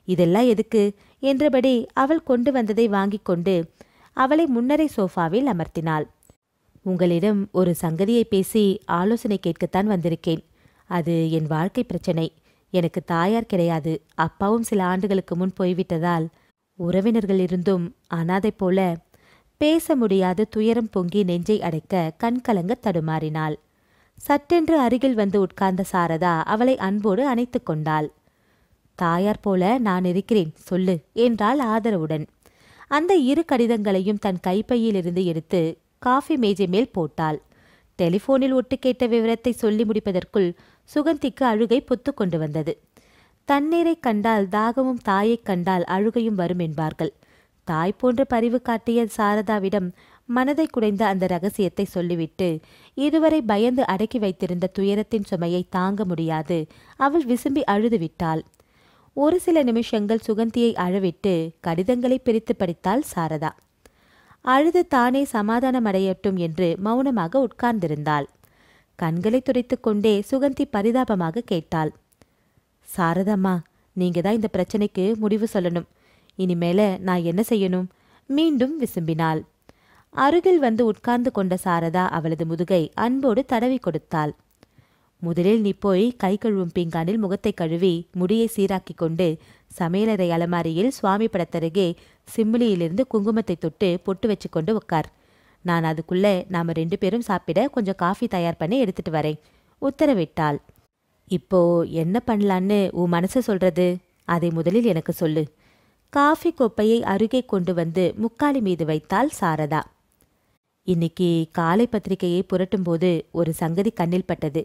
இதெல்லாம் எதுக்கு என்றபடி அவள் கொண்டு வந்ததை வாங்கி கொண்டு அவளை முன்னரை சோஃபாவில் அமர்த்தினாள். உங்களிடம் ஒரு சங்கதியை பேசி ஆலோசனை கேட்கத்தான் வந்திருக்கேன். அது என் வாழ்க்கை பிரச்சனை. எனக்கு தாயார் கிடையாது. அப்பாவும் சில ஆண்டுகளுக்கு முன் போய்விட்டதால் உறவினர்கள் இருந்தும் அனாதை போல பேச முடியாது துயரம் பொங்கி நெஞ்சை அடைக்க கண்கலங்க தடுமாறினாள். சட்டென்று அருகில் வந்து உட்கார்ந்த சாரதா அவளை அன்போடு அணைத்து கொண்டாள். தாயார் போல நான் இருக்கிறேன், சொல்லு என்றாள் ஆதரவுடன். அந்த 2 கடிதங்களையும் தன் கைப்பையிலிருந்து எடுத்து காஃபி மேஜை மேல் போட்டாள். டெலிஃபோனில் ஒட்டு கேட்ட விவரத்தை சொல்லி முடிப்பதற்குள் சுகந்திக்கு அழுகை பொத்து கொண்டு வந்தது. தண்ணீரைக் கண்டால் தாகமும் தாயைக் கண்டால் அழுகையும் வரும் என்பார்கள். தாய் போன்ற பரிவு காட்டிய சாரதாவிடம் மனதை குடைந்த அந்த ரகசியத்தை சொல்லிவிட்டு இதுவரை பயந்து அடக்கி வைத்திருந்த துயரத்தின் சுமையை தாங்க முடியாது அவள் விசும்பி அழுது விட்டாள். ஒரு சில நிமிஷங்கள் சுகந்தியை அழவிட்டு கடிதங்களை பிரித்து படித்தாள் சாரதா. அழுது தானே சமாதானமடையட்டும் என்று மௌனமாக உட்கார்ந்திருந்தாள். கண்களை துடைத்து கொண்டே சுகந்தி பரிதாபமாக கேட்டாள். சாரதாம்மா, நீங்க தான் இந்த பிரச்சனைக்கு முடிவு சொல்லணும். இனிமேல நான் என்ன செய்யணும்? மீண்டும் விசும்பினாள். அருகில் வந்து உட்கார்ந்து கொண்ட சாரதா அவளது முதுகை அன்போடு தடவி கொடுத்தாள். முதலில் நீ போய் கை கழுவும் பீங்கானில் முகத்தை கழுவி முடியை சீராக்கி கொண்டு சமையலறை அலமாரியில் சுவாமி படத்தருகே சிம்மிலியிலிருந்து குங்குமத்தை தொட்டு பொட்டு வச்சு கொண்டு உட்கார். நான் அதுக்குள்ள நாம 2 பேரும் சாப்பிட கொஞ்சம் காஃபி தயார் பண்ணி எடுத்துட்டு வரேன் உத்தரவிட்டாள். இப்போ என்ன பண்ணலான்னு உன் மனசு சொல்றது? அதை முதலில் எனக்கு சொல்லு. காஃபி கோப்பையை அருகே கொண்டு வந்து முக்காலி மீது வைத்தாள் சாரதா. இன்னைக்கு காலை பத்திரிகையை புரட்டும்போது ஒரு சங்கதி கண்ணில் பட்டது.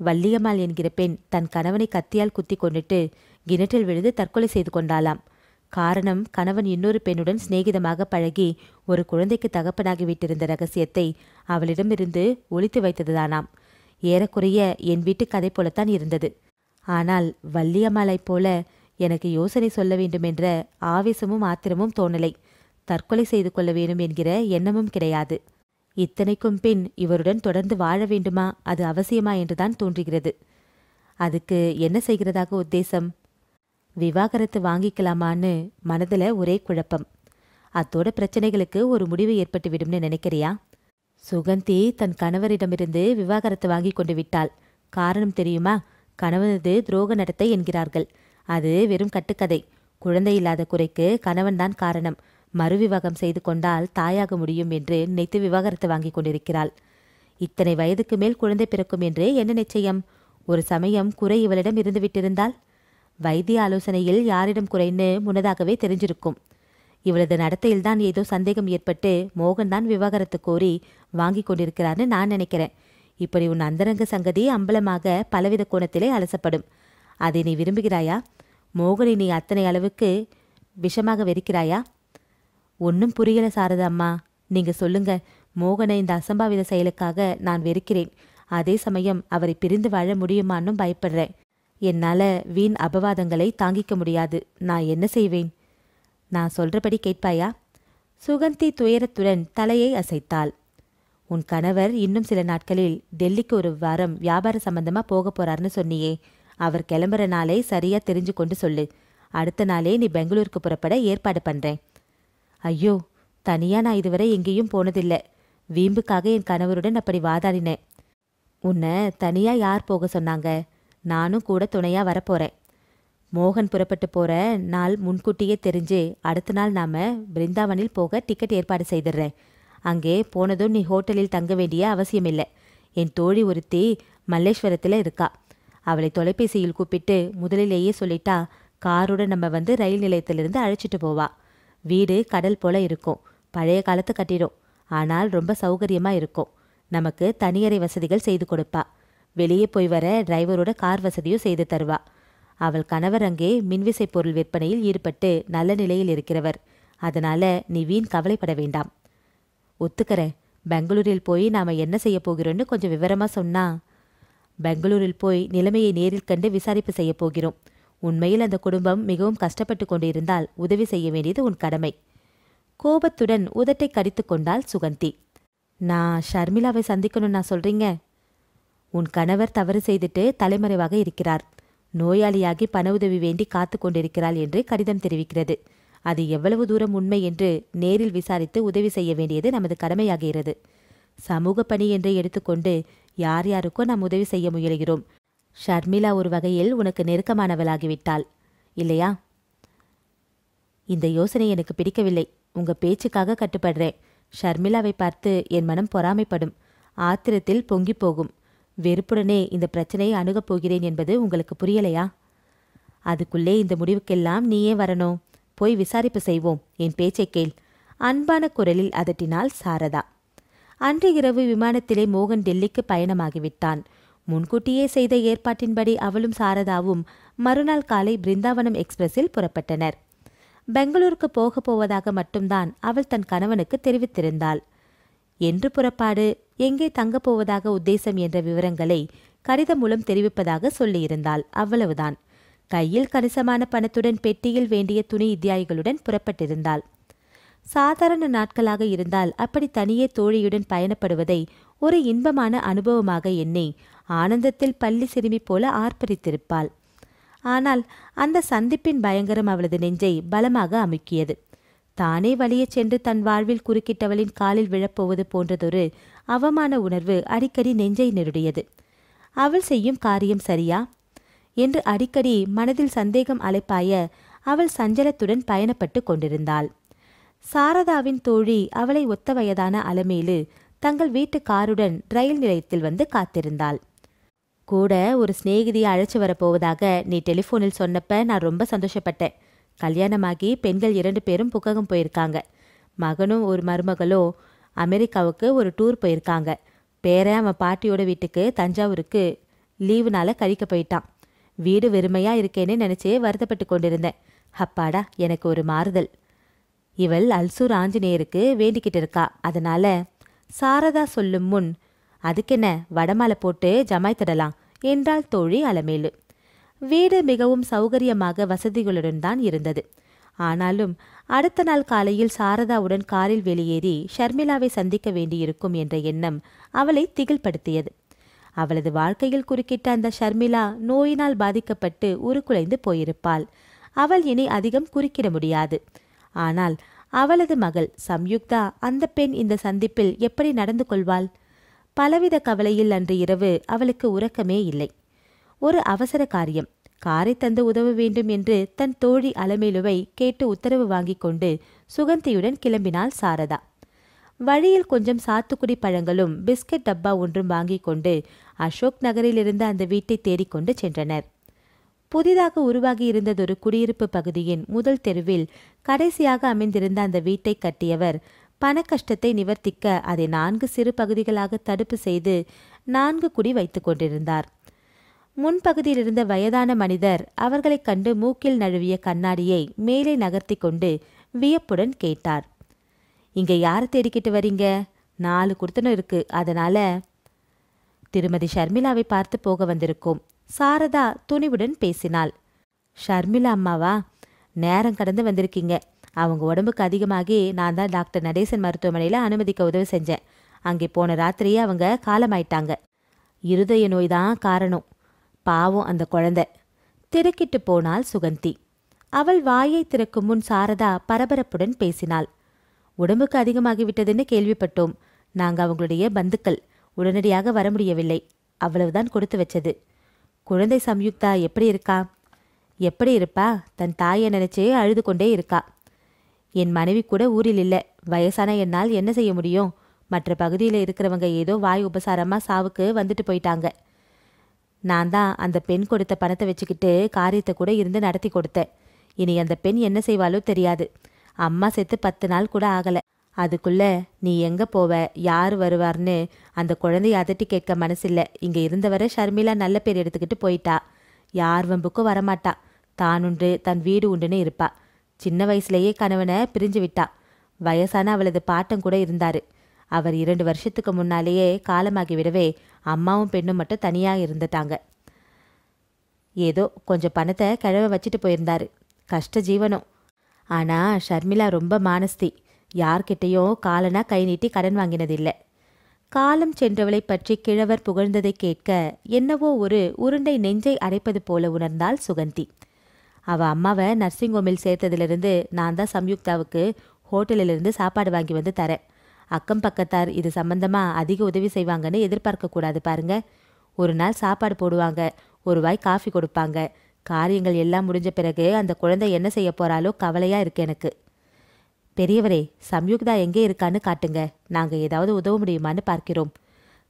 வள்ளியம்மாள் என்கிற பெண் தன் கணவனை கத்தியால் குத்தி கொண்டுட்டு கிணற்றில் விழுந்து தற்கொலை செய்து கொண்டாளாம். காரணம், கணவன் இன்னொரு பெண்ணுடன் சிநேகிதமாக பழகி ஒரு குழந்தைக்கு தகப்பனாகிவிட்டிருந்த ரகசியத்தை அவளிடமிருந்து ஒளித்து வைத்ததுதானாம். ஏறக்குறைய என் வீட்டு கதை போலத்தான் இருந்தது. ஆனால் வள்ளியம்மாளைப் போல எனக்கு யோசனை சொல்ல வேண்டுமென்ற ஆவேசமும் ஆத்திரமும் தோணலை. தற்கொலை செய்து கொள்ள வேண்டும் என்கிற எண்ணமும் கிடையாது. இத்தனைக்கும் பின் இவருடன் தொடர்ந்து வாழ வேண்டுமா, அது அவசியமா என்றுதான் தோன்றுகிறது. அதுக்கு என்ன செய்கிறதாக உத்தேசம்? விவாகரத்து வாங்கிக்கலாமான்னு மனதில் ஒரே குழப்பம். அத்தோட பிரச்சனைகளுக்கு ஒரு முடிவு ஏற்பட்டு விடும்னு நினைக்கிறியா? சுகந்தி தன் கணவரிடமிருந்து விவாகரத்து வாங்கி கொண்டு விட்டாள். காரணம் தெரியுமா? கணவனது துரோக நடத்தை என்கிறார்கள். அது வெறும் கட்டுக்கதை. குழந்தை இல்லாத குறைக்கு கணவன்தான் காரணம். மறுவிவாகம் செய்து கொண்டால் தாயாக முடியும் என்று நினைத்து விவாகரத்து வாங்கி கொண்டிருக்கிறாள். இத்தனை வயதுக்கு மேல் குழந்தை பிறக்கும் என்று என்ன நிச்சயம்? ஒரு சமயம் குறை இவளிடம் இருந்து விட்டிருந்தால்? வைத்திய ஆலோசனையில் யாரிடம் குறைன்னு முன்னதாகவே தெரிஞ்சிருக்கும். இவளது நடத்தையில்தான் ஏதோ சந்தேகம் ஏற்பட்டு மோகன்தான் விவாகரத்து கோரி வாங்கி கொண்டிருக்கிறான்னு நான் நினைக்கிறேன். இப்படி உன் அந்தரங்க சங்கதி அம்பலமாக பலவித கோணத்திலே அலசப்படும். அதை நீ விரும்புகிறாயா? மோகனை நீ அத்தனை அளவுக்கு விஷமாக வெறுக்கிறாயா? ஒன்றும் புரியல சாரதாம்மா. நீங்க சொல்லுங்க. மோகனை இந்த அசம்பாவித செயலுக்காக நான் வெறுக்கிறேன். அதே சமயம் அவரை பிரிந்து வாழ முடியுமான்னும் பயப்படுறேன். என்னால வீண் அபவாதங்களை தாங்கிக்க முடியாது. நான் என்ன செய்வேன்? நான் சொல்றபடி கேட்பாயா? சுகந்தி துயரத்துடன் தலையை அசைத்தாள். உன் கணவர் இன்னும் சில நாட்களில் டெல்லிக்கு ஒரு வாரம் வியாபார சம்பந்தமா போக போறார்னு சொன்னியே. அவர் கிளம்புற நாளை சரியா தெரிஞ்சு கொண்டு சொல்லு. அடுத்த நாளே நீ பெங்களூருக்கு புறப்பட ஏற்பாடு பண்றேன். ஐயோ, தனியா நான் இதுவரை எங்கேயும் போனதில்லை. வீம்புக்காக என் கணவருடன் அப்படி வாதாடினேன். உன்னை தனியா யார் போக சொன்னாங்க? நானும் கூட துணையா வரப்போறேன். மோகன் புறப்பட்டு போற நாள் முன்கூட்டியே தெரிஞ்சு அடுத்த நாள் நாம பிருந்தாவனில் போக டிக்கெட் ஏற்பாடு செய்திடுறேன். அங்கே போனதும் நீ ஹோட்டலில் தங்க வேண்டிய அவசியமில்லை. என் தோழி ஒருத்தி மல்லேஸ்வரத்தில் இருக்கா. அவளை தொலைபேசியில் கூப்பிட்டு முதலிலேயே சொல்லிட்டா காருடன் நம்ம வந்து ரயில் நிலையத்திலிருந்து அழைச்சிட்டு போவா. வீடு கடல் போல இருக்கும். பழைய காலத்து கட்டிடும். ஆனால் ரொம்ப சௌகரியமா இருக்கும். நமக்கு தனியறை வசதிகள் செய்து கொடுப்பா. வெளியே போய் வர டிரைவரோட கார் வசதியும் செய்து தருவா. அவள் கணவர் அங்கே மின்விசை பொருள் விற்பனையில் ஈடுபட்டு நல்ல நிலையில் இருக்கிறவர். அதனால நீ வீண் கவலைப்பட வேண்டாம். ஒத்துக்கிறேன். பெங்களூரில் போய் நாம என்ன செய்ய போகிறோன்னு கொஞ்சம் விவரமா சொன்னா. பெங்களூரில் போய் நிலைமையை நேரில் கண்டு விசாரிப்பு செய்ய போகிறோம். உண்மையில் அந்த குடும்பம் மிகவும் கஷ்டப்பட்டு கொண்டிருந்தால் உதவி செய்ய வேண்டியது உன் கடமை. கோபத்துடன் உதட்டை கடித்து கொண்டாள் சுகந்தி. நான் ஷர்மிளாவை சந்திக்கணும்னா சொல்றீங்க? உன் கணவர் தவறு செய்துட்டு தலைமறைவாக இருக்கிறார். நோயாளியாகி பண உதவி வேண்டி காத்து கொண்டிருக்கிறாள் என்று கடிதம் தெரிவிக்கிறது. அது எவ்வளவு தூரம் உண்மை என்று நேரில் விசாரித்து உதவி செய்ய வேண்டியது நமது கடமையாகிறது. சமூக பணி என்று எடுத்துக்கொண்டு யார் யாருக்கோ நாம் உதவி செய்ய முயல்கிறோம். ஷர்மிளா ஒரு வகையில் உனக்கு நெருக்கமானவளாகிவிட்டாள் இல்லையா? இந்த யோசனை எனக்கு பிடிக்கவில்லை. உங்க பேச்சுக்காக கட்டுப்படுறேன். ஷர்மிளாவை பார்த்து என் மனம் பொறாமைப்படும். ஆத்திரத்தில் பொங்கி போகும். வெறுப்புடனே இந்த பிரச்சனையை அணுகப் போகிறேன் என்பது உங்களுக்கு புரியலையா? அதுக்குள்ளே இந்த முடிவுக்கெல்லாம் நீயே வரணும். போய் விசாரிப்பு செய்வோம். என் பேச்சை கேள். அன்பான குரலில் அதட்டினாள் சாரதா. அன்று இரவு விமானத்திலே மோகன் டெல்லிக்கு பயணமாகிவிட்டான். முன்கூட்டியே செய்த ஏற்பாட்டின்படி அவளும் சாரதாவும் மறுநாள் காலை பிருந்தாவனம் எக்ஸ்பிரஸில் புறப்பட்டனர். பெங்களூருக்கு போகப் போவதாக மட்டும்தான் அவள் தன் கணவனுக்கு தெரிவித்திருந்தாள். என்று புறப்பாடு, எங்கே தங்கப் போவதாக உத்தேசம் என்ற விவரங்களை கடிதம் மூலம் தெரிவிப்பதாக சொல்லியிருந்தாள். அவ்வளவுதான். கையில் கணிசமான பணத்துடன் பெட்டியில் வேண்டிய துணி இத்தியாய்களுடன் புறப்பட்டிருந்தாள். சாதாரண நாட்களாக இருந்தால் அப்படி தனியே தோழியுடன் பயணப்படுவதை ஒரு இன்பமான அனுபவமாக எண்ணி ஆனந்தத்தில் பள்ளி சிறுமி போல ஆர்ப்பரித்திருப்பாள். ஆனால் அந்த சந்திப்பின் பயங்கரம் அவளது நெஞ்சை பலமாக அமுக்கியது. தானே வலியச் சென்று தன் வாழ்வில் குறுக்கிட்டவளின் காலில் விழப்போவது போன்றதொரு அவமான உணர்வு அடிக்கடி நெஞ்சை நெருடியது. அவள் செய்யும் காரியம் சரியா என்று அடிக்கடி மனதில் சந்தேகம் அலைப்பாய அவள் சஞ்சலத்துடன் பயணப்பட்டு கொண்டிருந்தாள். சாரதாவின் தோழி அவளை ஒத்த வயதான அலமேலு தங்கள் வீட்டு காருடன் ரயில் நிலையத்தில் வந்து காத்திருந்தாள். கூட ஒரு சிநேகிதியை அழைச்சி வரப்போவதாக நீ டெலிஃபோனில் சொன்னப்ப நான் ரொம்ப சந்தோஷப்பட்டேன். கல்யாணமாகி பெண்கள் 2 பேரும் புக்ககம் போயிருக்காங்க. மகனும் ஒரு மருமகளோ அமெரிக்காவுக்கு ஒரு டூர் போயிருக்காங்க. பேரன் அவன் பாட்டியோட வீட்டுக்கு தஞ்சாவூருக்கு லீவுனால கழிக்க போயிட்டான். வீடு வெறுமையா இருக்கேன்னு நினைச்சே வருத்தப்பட்டு கொண்டிருந்தேன். அப்பாடா, எனக்கு ஒரு மாறுதல். இவள் அல்சூர் ஆஞ்சநேயருக்கு வேண்டிக்கிட்டு இருக்கா. அதனால சாரதா சொல்லும் முன், அதுக்கென்ன, வடமாலை போட்டு ஜமாய்த்திடலாம் என்றாள் தோழி அலமேலு. வீடு மிகவும் சௌகரியமாக வசதிகளுடன் தான் இருந்தது. ஆனாலும் அடுத்த நாள் காலையில் சாரதாவுடன் காரில் வெளியேறி ஷர்மிளாவை சந்திக்க வேண்டியிருக்கும் என்ற எண்ணம் அவளை திகில்படுத்தியது. அவளது வாழ்க்கையில் குறுக்கிட்ட அந்த ஷர்மிளா நோயினால் பாதிக்கப்பட்டு உருக்குலைந்து போயிருப்பாள். அவள் இனி அதிகம் குறுக்கிட முடியாது. ஆனால் அவளது மகள் சம்யுக்தா, அந்த பெண் இந்த சந்திப்பில் எப்படி நடந்து கொள்வாள்? பலவித கவலையில் அன்று இரவு அவளுக்கு உறக்கமே இல்லை. ஒரு அவசர காரியம், காரை தந்து உதவ வேண்டும் என்று தன் தோழி அலமேலுவை கேட்டு உத்தரவு வாங்கிக் கொண்டு சுகந்தியுடன் கிளம்பினாள் சாரதா. வழியில் கொஞ்சம் சாத்துக்குடி பழங்களும் பிஸ்கட் டப்பா ஒன்றும் வாங்கிக் கொண்டு அசோக் நகரிலிருந்து அந்த வீட்டை தேடிக்கொண்டு சென்றனர். புதிதாக உருவாகி இருந்ததொரு குடியிருப்பு பகுதியின் முதல் தெருவில் கடைசியாக அமைந்திருந்த அந்த வீட்டை கட்டியவர் பண கஷ்டத்தை நிவர்த்திக்க அதை 4 சிறு பகுதிகளாக தடுப்பு செய்து 4 குடி வைத்துக் கொண்டிருந்தார். முன்பகுதியில் இருந்த வயதான மனிதர் அவர்களைக் கண்டு மூக்கில் நழுவிய கண்ணாடியை மேலே நகர்த்தி கொண்டு வியப்புடன் கேட்டார். இங்க யார தேடிக்கிட்டு வரீங்க? 4 குடுத்தனம் இருக்கு, அதனால. திருமதி ஷர்மிளாவை பார்த்து போக வந்திருக்கோம். சாரதா துணிவுடன் பேசினாள். ஷர்மிளா அம்மாவா? நேரம் கடந்து வந்திருக்கீங்க. அவங்க உடம்புக்கு அதிகமாகி நான் தான் டாக்டர் நடேசன் மருத்துவமனையில் அனுமதிக்க உதவி செஞ்சேன். அங்கே போன ராத்திரியே அவங்க காலமாயிட்டாங்க. இருதய நோய் தான் காரணம். பாவம் அந்த குழந்தை. திடுக்கிட்டு போனாள் சுகந்தி. அவள் வாயை திறக்கும் முன் சாரதா பரபரப்புடன் பேசினாள். உடம்புக்கு அதிகமாகிவிட்டதுன்னு கேள்விப்பட்டோம். நாங்க அவங்களுடைய பந்துக்கள். உடனடியாக வர முடியவில்லை. அவ்வளவுதான் கொடுத்து வச்சது. குழந்தை சம்யுக்தா எப்படி இருக்கா? எப்படி இருப்பா? தன் தாயை நினைச்சே அழுது கொண்டே இருக்கா. என் மனைவி கூட ஊரில் இல்லை. வயசான என்னால் என்ன செய்ய முடியும்? மற்ற பகுதியில் இருக்கிறவங்க ஏதோ வாய் உபசாரமா சாவுக்கு வந்துட்டு போயிட்டாங்க. நான் தான் அந்த பெண் கொடுத்த பணத்தை வச்சுக்கிட்டு காரியத்தை கூட இருந்து நடத்தி கொடுத்தேன். இனி அந்த பெண் என்ன செய்வாளோ தெரியாது. அம்மா செத்து 10 நாள் கூட ஆகல. அதுக்குள்ள நீ எங்க போவ, யார் வருவார்னு அந்த குழந்தைய அதட்டி கேட்க மனசில்ல. இங்க இருந்தவரை ஷர்மிளா நல்ல பேர் எடுத்துக்கிட்டு போயிட்டா. யார் வம்புக்கும் வரமாட்டா. தானுண்டு தன் வீடு உண்டுன்னு இருப்பா. சின்ன வயசுலேயே கணவனை பிரிஞ்சு விட்டா. வயசான அவளது பாட்டம் கூட இருந்தாரு. அவர் 2 வருஷத்துக்கு முன்னாலேயே காலமாகிவிடவே அம்மாவும் பெண்ணும் மட்டும் தனியாக இருந்துட்டாங்க. ஏதோ கொஞ்சம் பணத்தை கிழவ வச்சுட்டு போயிருந்தாரு. கஷ்ட ஜீவனம். ஆனா ஷர்மிளா ரொம்ப மானஸ்தி. யார்கிட்டையும் காலனா கை நீட்டி கடன் வாங்கினதில்லை. காலம் சென்றவளை பற்றி கிழவர் புகழ்ந்ததை கேட்க என்னவோ ஒரு உருண்டை நெஞ்சை அடைப்பது போல உணர்ந்தாள் சுகந்தி. அவ அம்மாவை நர்சிங் ஹோமில் சேர்த்ததிலிருந்து நான் தான் சம்யுக்தாவுக்கு ஹோட்டலிலிருந்து சாப்பாடு வாங்கி வந்து தரேன். அக்கம் பக்கத்தார் இது சம்பந்தமா அதிக உதவி செய்வாங்கன்னு எதிர்பார்க்க கூடாது பாருங்க. ஒரு நாள் சாப்பாடு போடுவாங்க, ஒரு வாய் காஃபி கொடுப்பாங்க. காரியங்கள் எல்லாம் முடிஞ்ச பிறகு அந்த குழந்தை என்ன செய்ய போறாலோ கவலையா இருக்கு எனக்கு. பெரியவரே, சம்யுக்தா எங்கே இருக்கான்னு காட்டுங்க, நாங்க ஏதாவது உதவ முடியுமான்னு பார்க்கிறோம்.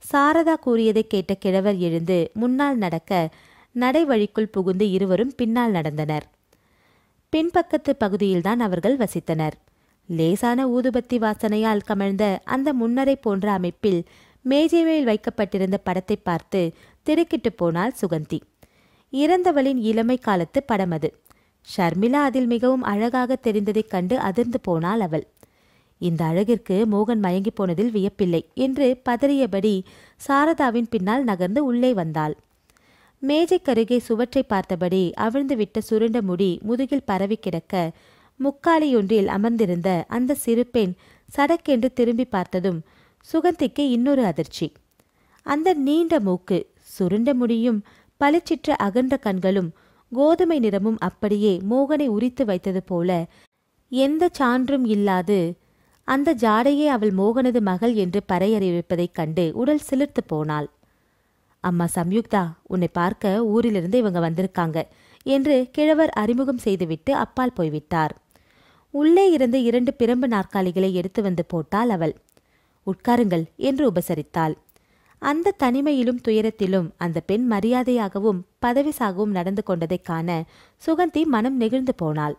சாரதா கூறியதை கேட்ட கிழவர் எழுந்து முன்னால் நடக்க நடை வழிக்குள் புகுந்து இருவரும் பின்னால் நடந்தனர். பின்பக்கத்து பகுதியில்தான் அவர்கள் வசித்தனர். லேசான ஊதுபத்தி வாசனையால் கமழ்ந்த அந்த முன்னரை போன்ற அமைப்பில் மேஜை மேல் வைக்கப்பட்டிருந்த படத்தை பார்த்து திடுக்கிட்டு போனாள் சுகந்தி. இறந்தவளின் இளமை காலத்து படம் அது. ஷர்மிளா அதில் மிகவும் அழகாக தெரிந்ததைக் கண்டு அதிர்ந்து போனாள் அவள். இந்த அழகிற்கு மோகன் மயங்கி போனதில் வியப்பில்லை என்று பதறியபடி சாரதாவின் பின்னால் நகர்ந்து உள்ளே வந்தாள். மேஜைக்கருகே சுவற்றை பார்த்தபடி அவிழ்ந்துவிட்ட சுருண்ட முடி முதுகில் பரவி கிடக்க முக்காலியொன்றில் அமர்ந்திருந்த அந்த சிறு பெண் சடக்கென்று திரும்பி பார்த்ததும் சுகந்திக்கு இன்னொரு அதிர்ச்சி. அந்த நீண்ட மூக்கு, சுருண்ட முடியும், பளிச்சிற்ற அகன்ற கண்களும் கோதுமை நிறமும் அப்படியே மோகனை உரித்து வைத்தது போல எந்த சான்றும் இல்லாது அந்த ஜாடையே அவள் மோகனது மகள் என்று பறையறிவிப்பதைக் கண்டு உடல் சிலிர்த்து போனாள். அம்மா சம்யுக்தா, உன்னை பார்க்க ஊரிலிருந்து இவங்க வந்திருக்காங்க என்று கிழவர் அறிமுகம் செய்துவிட்டு அப்பால் போய்விட்டார். உள்ளே இருந்து 2 பிரம்பு நாற்காலிகளை எடுத்து வந்து போட்டாள் அவள். உட்காருங்கள் என்று உபசரித்தாள். அந்த தனிமையிலும் துயரத்திலும் அந்த பெண் மரியாதையாகவும் பதவிசாகவும் நடந்து கொண்டதைக் காண சுகந்தி மனம் நெகிழ்ந்து போனாள்.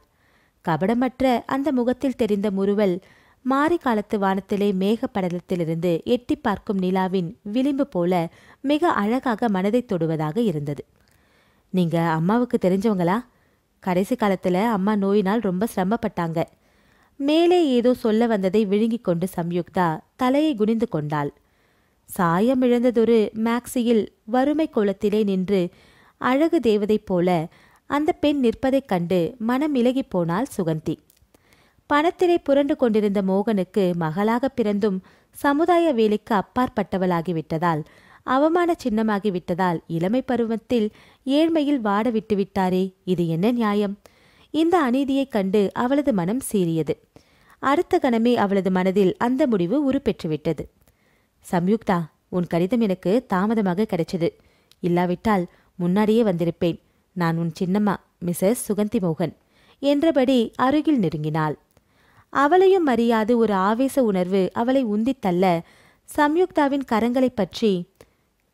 கபடமற்ற அந்த முகத்தில் தெரிந்த முறுவல் மாரி காலத்து வானத்திலே மேகப்படலத்திலிருந்து எட்டி பார்க்கும் நிலாவின் விளிம்பு போல மிக அழகாக மனதை தொடுவதாக இருந்தது. நீங்க அம்மாவுக்கு தெரிஞ்சவங்களா? கடைசி காலத்துல அம்மா நோயினால் ரொம்ப சிரமப்பட்டாங்க. மேலே ஏதோ சொல்ல வந்ததை விழுங்கிக் கொண்டு சம்யுக்தா தலையை குனிந்து கொண்டாள். சாயம் இழந்ததொரு மேக்சியில் வறுமை கோலத்திலே நின்று அழகு தேவதை போல அந்த பெண் நிற்பதைக் கண்டு மனம் இலகி போனாள் சுகந்தி. பணத்திலே புரண்டு கொண்டிருந்த மோகனுக்கு மகளாக பிறந்தும் சமுதாய வேலைக்கு அப்பாற்பட்டவளாகிவிட்டதால், அவமான சின்னமாகிவிட்டதால் இளமை பருவத்தில் ஏழ்மையில் வாட விட்டுவிட்டாரே, இது என்ன நியாயம்? இந்த அநீதியைக் கண்டு அவளது மனம் சீறியது. அடுத்த கணமே அவளது மனதில் அந்த முடிவு உருப்பெற்றுவிட்டது. சம்யுக்தா, உன் கடிதம் எனக்கு தாமதமாக கிடைச்சது. இல்லாவிட்டால் முன்னாடியே வந்திருப்பேன். நான் உன் சின்னம்மா மிஸ்ஸஸ் சுகந்தி மோகன் என்றபடி அருகில் நெருங்கினாள். அவளையும் அறியாது ஒரு ஆவேச உணர்வு அவளை உந்தித் தள்ள சம்யுக்தாவின் கரங்களைப் பற்றி,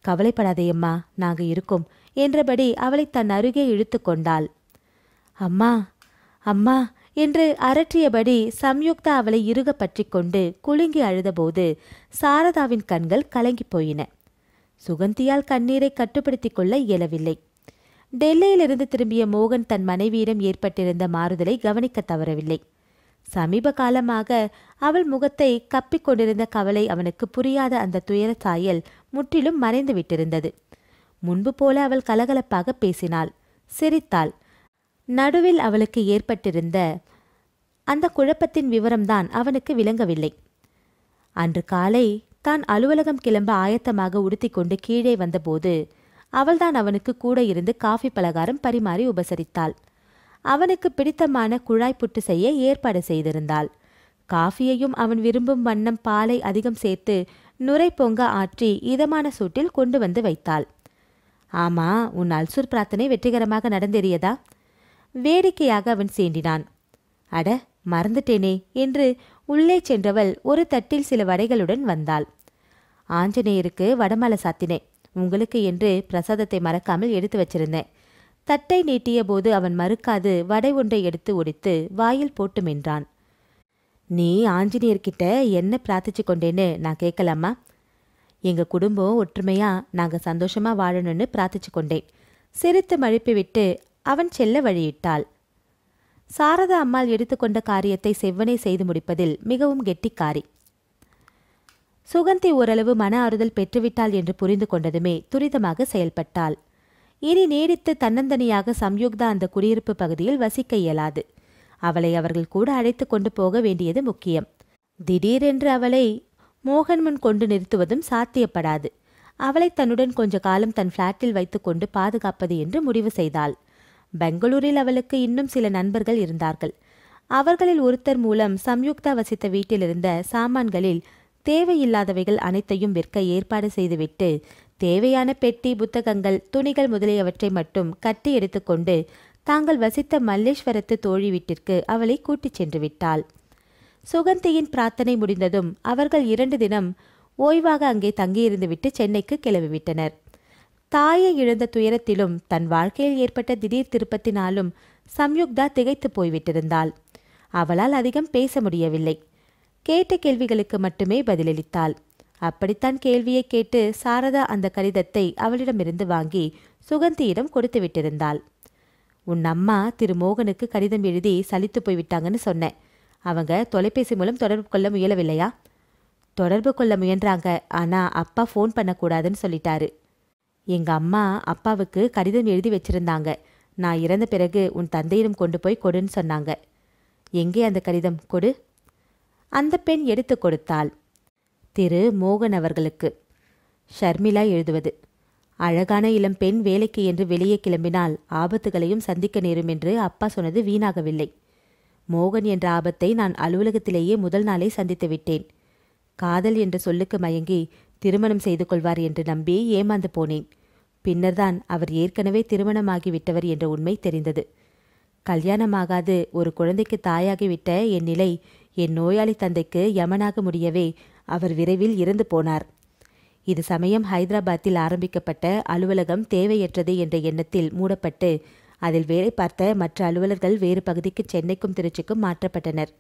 கவலைப்படாதேயம்மா, நாங்க இருக்கோம் என்றபடி அவளை தன் அருகே இழுத்து கொண்டாள். அம்மா அம்மா என்று அரற்றியபடி சம்யுக்தா அவளை இறுக பற்றி கொண்டு குலுங்கி அழுதபோது சாரதாவின் கண்கள் கலங்கி போயின. சுகந்தியால் கண்ணீரை கட்டுப்படுத்திக் கொள்ள இயலவில்லை. டெல்லியிலிருந்து திரும்பிய மோகன் தன் மனைவியிடம் ஏற்பட்டிருந்த மாறுதலை கவனிக்க தவறவில்லை. சமீப காலமாக அவள் முகத்தை கப்பிக் கொண்டிருந்த கவலை அவனுக்கு புரியாத அந்த துயர சாயல் முற்றிலும் மறைந்து விட்டிருந்தது. முன்பு போல அவள் கலகலப்பாக பேசினாள், சிரித்தாள். நடுவில் அவளுக்கு ஏற்பட்டிருந்த அந்த குழப்பத்தின் விவரம்தான் அவனுக்கு விளங்கவில்லை. அன்று காலை தான் அலுவலகம் கிளம்ப ஆயத்தமாக உடுத்திக்கொண்டு கீழே வந்தபோது அவள்தான் அவனுக்கு கூட இருந்து காஃபி பலகாரம் பரிமாறி உபசரித்தாள். அவனுக்கு பிடித்தமான குழாய் புட்டு செய்ய ஏற்பாடு செய்திருந்தாள். காஃபியையும் அவன் விரும்பும் வண்ணம் பாலை அதிகம் சேர்த்து நுரை பொங்க ஆற்றி இதமான சூட்டில் கொண்டு வந்து வைத்தாள். ஆமா, உன் அல்சூர் பிரார்த்தனை வெற்றிகரமாக நடந்தேறியதா? வேடிக்கையாக அவன் சீண்டினான். அட, மறந்துட்டேனே என்று உள்ளே சென்றவள் ஒரு தட்டில் சில வடைகளுடன் வந்தாள். ஆஞ்சநேயருக்கு வடமாலை சாத்தினேன், உங்களுக்கு என்று பிரசாதத்தை மறக்காமல் எடுத்து வச்சிருந்தேன். தட்டை நீட்டிய போது அவன் மறுக்காது வடை ஒன்றை எடுத்து ஒடித்து வாயில் போட்டு மென்றான். நீ ஆஞ்சநேயர்கிட்ட என்ன பிரார்த்திச்சு கொண்டேன்னு நான் கேட்கலாமா? எங்க குடும்பம் ஒற்றுமையா நாங்க சந்தோஷமா வாழணும்னு பிரார்த்திச்சு கொண்டேன். சிரித்து மழுப்பிவிட்டு அவன் செல்ல வழியிட்டாள். சாரதா அம்மாள் எடுத்துக்கொண்ட காரியத்தை செவ்வனே செய்து முடிப்பதில் மிகவும் கெட்டிக்காரி. சுகந்தி ஓரளவு மன ஆறுதல் பெற்றுவிட்டாள் என்று புரிந்து கொண்டதுமே துரிதமாக செயல்பட்டாள். இனி நீடித்து தன்னந்தனியாக சம்யுக்தா அந்த குடியிருப்பு பகுதியில் வசிக்க இயலாது. அவளை அவர்கள் கூட அழைத்து கொண்டு போக வேண்டியது முக்கியம். திடீரென்று அவளை மோகன் முன் கொண்டு நிறுத்துவதும் சாத்தியப்படாது. அவளை தன்னுடன் கொஞ்ச காலம் தன் பிளாட்டில் வைத்துக்கொண்டு பாதுகாப்பது என்று முடிவு செய்தாள். பெங்களூரில் அவளுக்கு இன்னும் சில நண்பர்கள் இருந்தார்கள். அவர்களில் ஒருத்தர் மூலம் சம்யுக்தா வசித்த வீட்டிலிருந்த சாமான்களில் தேவையில்லாதவைகள் அனைத்தையும் விற்க ஏற்பாடு செய்துவிட்டு தேவையான பெட்டி, புத்தகங்கள், துணிகள் முதலியவற்றை மட்டும் கட்டி எடுத்துக்கொண்டு தாங்கள் வசித்த மல்லேஸ்வரத்து தோழி வீட்டிற்கு அவளை கூட்டிச் சென்று விட்டாள். சுகந்தியின் பிரார்த்தனை முடிந்ததும் அவர்கள் 2 தினம் ஓய்வாக அங்கே தங்கியிருந்துவிட்டு சென்னைக்கு கிளம்பிவிட்டனர். தாயை இழந்த துயரத்திலும் தன் வாழ்க்கையில் ஏற்பட்ட திடீர் திருப்பத்தினாலும் சம்யுக்தா திகைத்து போய்விட்டிருந்தாள். அவளால் அதிகம் பேச முடியவில்லை. கேட்ட கேள்விகளுக்கு மட்டுமே பதிலளித்தாள். அப்படித்தான் கேள்வியை கேட்டு சாரதா அந்த கடிதத்தை அவளிடமிருந்து வாங்கி சுகந்தியிடம் கொடுத்து விட்டிருந்தாள். உன் அம்மா திரு மோகனுக்கு கடிதம் எழுதி சலித்து போய்விட்டாங்கன்னு சொன்னேன். அவங்க தொலைபேசி மூலம் தொடர்பு கொள்ள முயலவில்லையா? தொடர்பு கொள்ள முயன்றாங்க, ஆனா அப்பா ஃபோன் பண்ணக்கூடாதுன்னு சொல்லிட்டாரு. எங்க அம்மா அப்பாவுக்கு கடிதம் எழுதி வச்சிருந்தாங்க. நான் இறந்த பிறகு உன் தந்தையிடம் கொண்டு போய் கொடுன்னு சொன்னாங்க. எங்கே அந்த கடிதம்? கொடு. அந்த பெண் எடுத்து கொடுத்தாள். திரு மோகன் அவர்களுக்கு. ஷர்மிளா எழுதுவது. அழகான இளம் பெண் வேலைக்கு என்று வெளியே கிளம்பினால் ஆபத்துகளையும் சந்திக்க நேரும் என்று அப்பா சொன்னது வீணாகவில்லை. மோகன் என்ற ஆபத்தை நான் அலுவலகத்திலேயே முதல் நாளே சந்தித்து விட்டேன். காதல் என்ற சொல்லுக்கு மயங்கி திருமணம் செய்து கொள்வார் என்று நம்பி ஏமாந்து போனேன். பின்னர்தான் அவர் ஏற்கனவே திருமணமாகிவிட்டவர் என்ற உண்மை தெரிந்தது. கல்யாணமாகாது ஒரு குழந்தைக்கு தாயாகிவிட்ட என் நிலை என் நோயாளி தந்தைக்கு யமனாக முடியவே அவர் விரைவில் இறந்து போனார். இது சமயம் ஹைதராபாத்தில் ஆரம்பிக்கப்பட்ட அலுவலகம் தேவையற்றது என்ற எண்ணத்தில் மூடப்பட்டு அதில் வேலை பார்த்த மற்ற அலுவலர்கள் வேறு பகுதிக்கு சென்னைக்கும் திருச்சிக்கும் மாற்றப்பட்டனர்.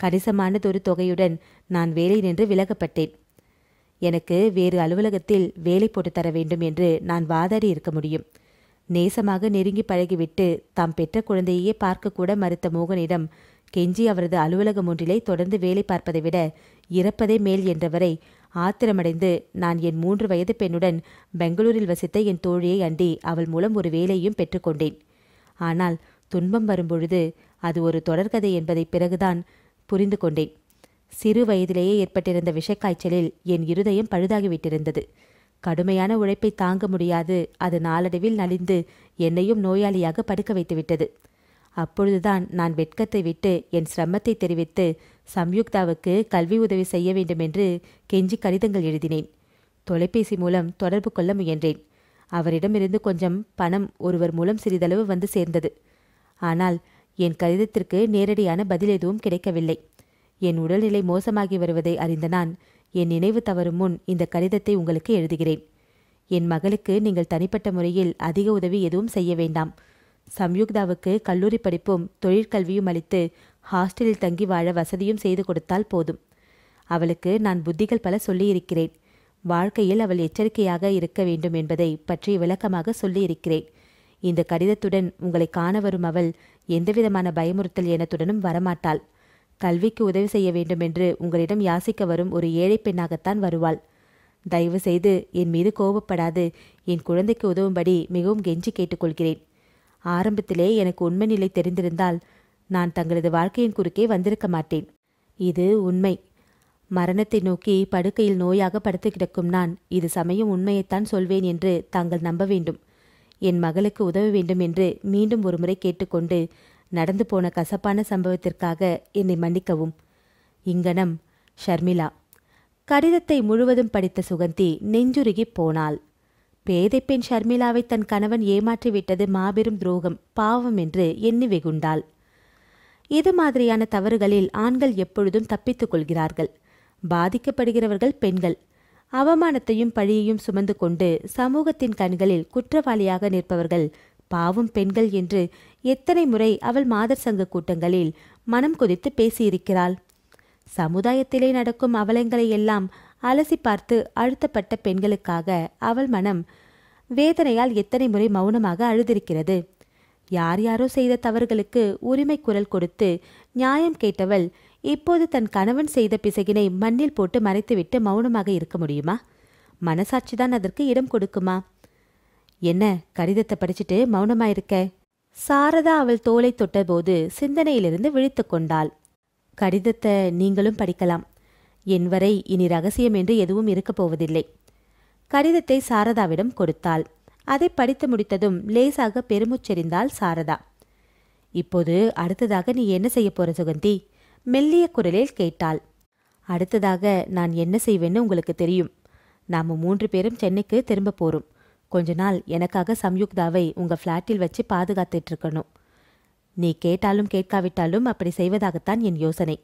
கணிசமானதொரு தொகையுடன் நான் வேலை நின்று விலகப்பட்டேன். எனக்கு வேறு அலுவலகத்தில் வேலை போட்டு தர வேண்டும் என்று நான் வாதாடி இருக்க முடியும். நேசமாக நெருங்கி பழகிவிட்டு தாம் பெற்ற குழந்தையே பார்க்கக்கூட மறுத்த மோகனிடம் கெஞ்சி அவரது அலுவலகம் ஒன்றிலே தொடர்ந்து வேலை பார்ப்பதை விட இறப்பதே மேல் என்றவரை ஆத்திரமடைந்து நான் என் 3 வயது பெண்ணுடன் பெங்களூரில் வசித்த என் தோழியை அண்டி அவள் மூலம் ஒரு வேலையும் பெற்றுக்கொண்டேன். ஆனால் துன்பம் வரும்பொழுது அது ஒரு தொடர்கதை என்பதை பிறகுதான் புரிந்து கொண்டேன். சிறு வயதிலேயே ஏற்பட்டிருந்த விஷக்காய்ச்சலில் என் இருதயம் பழுதாகிவிட்டிருந்தது. கடுமையான உழைப்பை தாங்க முடியாது அது நாளடைவில் நலிந்து என்னையும் நோயாளியாக படுக்க வைத்துவிட்டது. அப்பொழுதுதான் நான் வெட்கத்தை விட்டு என் சிரமத்தை தெரிவித்து சம்யுக்தாவுக்கு கல்வி உதவி செய்ய வேண்டுமென்று கெஞ்சி கடிதங்கள் எழுதினேன். தொலைபேசி மூலம் தொடர்பு கொள்ள முயன்றேன். அவரிடமிருந்து கொஞ்சம் பணம் ஒருவர் மூலம் சிறிதளவு வந்து சேர்ந்தது. ஆனால் என் கடிதத்திற்கு நேரடியான பதில் எதுவும் கிடைக்கவில்லை. என் உடல்நிலை மோசமாகி வருவதை அறிந்த நான் என் நினைவு தவறும் முன் இந்த கடிதத்தை உங்களுக்கு எழுதுகிறேன். என் மகளுக்கு நீங்கள் தனிப்பட்ட முறையில் அதிக உதவி எதுவும் செய்ய வேண்டாம். சம்யுக்தாவுக்கு கல்லூரி படிப்பும் தொழிற்கல்வியும் அளித்து ஹாஸ்டலில் தங்கி வாழ வசதியும் செய்து கொடுத்தால் போதும். அவளுக்கு நான் புத்திகள் பல சொல்லியிருக்கிறேன். வாழ்க்கையில் அவள் எச்சரிக்கையாக இருக்க வேண்டும் என்பதை பற்றி விளக்கமாக சொல்லியிருக்கிறேன். இந்த கடிதத்துடன் உங்களை காண வரும் அவள் எந்தவிதமான பயமுறுத்தல் எண்ணத்துடனும் வரமாட்டாள். கல்விக்கு உதவி செய்ய வேண்டுமென்று உங்களிடம் யாசிக்க வரும் ஒரு ஏழை பெண்ணாகத்தான் வருவாள். தயவு செய்து என் மீது கோபப்படாது என் குழந்தைக்கு உதவும்படி மிகவும் கெஞ்சி கேட்டுக்கொள்கிறேன். ஆரம்பத்திலே எனக்கு உண்மை நிலை தெரிந்திருந்தால் நான் தங்களது வாழ்க்கையின் குறுக்கே வந்திருக்க மாட்டேன். இது உண்மை. மரணத்தை நோக்கி படுக்கையில் நோயாக படுத்து கிடக்கும் நான் இது சமயம் உண்மையைத்தான் சொல்வேன் என்று தாங்கள் நம்ப வேண்டும். என் மகளுக்கு உதவ வேண்டும் என்று மீண்டும் ஒருமுறை கேட்டுக்கொண்டு நடந்து போன கசப்பான சம்பவத்திற்காக என்னை மன்னிக்கவும். இங்கனம் ஷர்மிளா. கடிதத்தை முழுவதும் படித்த சுகந்தி நெஞ்சுருகி போனாள். பேதை பெண் ஷர்மிளாவை தன் கணவன் ஏமாற்றிவிட்டது மாபெரும் துரோகம், பாவம் என்று எண்ணி வெகுண்டாள். இது மாதிரியான தவறுகளில் ஆண்கள் எப்பொழுதும் தப்பித்துக் கொள்கிறார்கள். பாதிக்கப்படுகிறவர்கள் பெண்கள். அவமானத்தையும் பழியையும் சுமந்து கொண்டு சமூகத்தின் கண்களில் குற்றவாளியாக நிற்பவர்கள் பாவம் பெண்கள் என்று எத்தனை முறை அவள் மாதர் சங்க கூட்டங்களில் மனம் கொதித்து பேசியிருக்கிறாள். சமுதாயத்திலே நடக்கும் அவலங்களை எல்லாம் அலசி பார்த்து அழுத்தப்பட்ட பெண்களுக்காக அவள் மனம் வேதனையால் எத்தனை முறை மௌனமாக அழுதிருக்கிறது. யார் யாரோ செய்த தவறுகளுக்கு உரிமை குரல் கொடுத்து நியாயம் கேட்டவள் இப்போது தன் கணவன் செய்த பிசகினை மண்ணில் போட்டு மறைத்துவிட்டு மௌனமாக இருக்க முடியுமா? மனசாட்சிதான் அதற்கு இடம் கொடுக்குமா? என்ன கடிதத்தை படிச்சுட்டு மௌனமாயிருக்க? சாரதா அவள் தோலை தொட்டபோது சிந்தனையிலிருந்து விழித்து கொண்டாள். கடிதத்தை நீங்களும் படிக்கலாம். என் வரை இனி ரகசியம் என்று எதுவும் இருக்கப் போவதில்லை. கடிதத்தை சாரதாவிடம் கொடுத்தாள். அதை படித்து முடித்ததும் லேசாக பெருமுச்செறிந்தாள் சாரதா. இப்போது அடுத்ததாக நீ என்ன செய்ய போற சுகந்தி? மெல்லிய குரலில் கேட்டாள். அடுத்ததாக நான் என்ன செய்வேன்னு உங்களுக்கு தெரியும். நாம 3 பேரும் சென்னைக்கு திரும்ப போறோம். கொஞ்ச நாள் எனக்காக சம்யுக்தாவை உங்க ஃப்ளாட்டில் வச்சு பாதுகாத்துட்டு இருக்கணும். நீ கேட்டாலும் கேட்காவிட்டாலும் அப்படி செய்வதாகத்தான் என் யோசனை.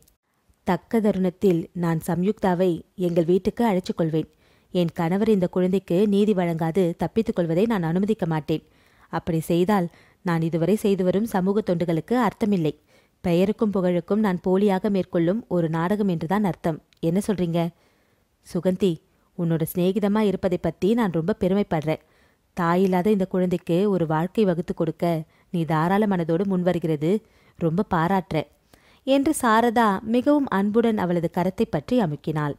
தக்க தருணத்தில் நான் சம்யுக்தாவை எங்கள் வீட்டுக்கு அழைச்சிக் கொள்வேன். என் கணவர் இந்த குழந்தைக்கு நீதி வழங்காது தப்பித்துக் கொள்வதை நான் அனுமதிக்க மாட்டேன். அப்படி செய்தால் நான் இதுவரை செய்து வரும் சமூக தொண்டுகளுக்கு அர்த்தமில்லை. பெயருக்கும் புகழுக்கும் நான் போலியாக மேற்கொள்ளும் ஒரு நாடகம் என்றுதான் அர்த்தம். என்ன சொல்றீங்க? சுகந்தி, உன்னோட சிநேகிதமா இருப்பதை பத்தி நான் ரொம்ப பெருமைப்படுறேன். தாயில்லாத இந்த குழந்தைக்கு ஒரு வாழ்க்கை வகுத்து கொடுக்க நீ தாராள மனதோடு முன்வருகிறது ரொம்ப பாராட்டுற என்று சாரதா மிகவும் அன்புடன் அவளது கரத்தை பற்றி அமுக்கினாள்.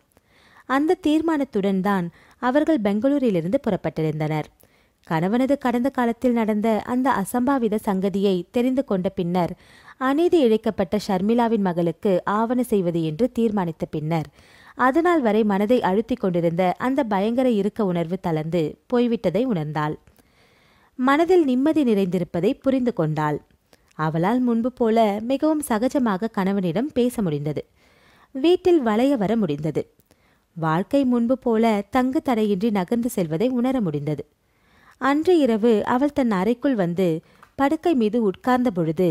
அந்த தீர்மானத்துடன் தான் அவர்கள் பெங்களூரிலிருந்து புறப்பட்டிருந்தனர். கணவனது கடந்த காலத்தில் நடந்த அந்த அசம்பாவித சங்கதியை தெரிந்து கொண்ட பின்னர் அநீதி இழைக்கப்பட்ட ஷர்மிளாவின் மகளுக்கு ஆவண செய்வது என்று தீர்மானித்த பின்னர் அதுநாள் வரை மனதை அழுத்தி கொண்டிருந்த அந்த பயங்கர இறுக்க உணர்வு தளர்ந்து போய்விட்டதை உணர்ந்தாள். மனதில் நிம்மதி நிறைந்திருப்பதை புரிந்து கொண்டாள். அவளால் முன்பு போல மிகவும் சகஜமாக கணவனிடம் பேச முடிந்தது. வீட்டில் வளைய வர முடிந்தது. வாழ்க்கை முன்பு போல தங்கு தடையின்றி நகர்ந்து செல்வதை உணர முடிந்தது. அன்று இரவு அவள் தன் அறைக்குள் வந்து படுக்கை மீது உட்கார்ந்த பொழுது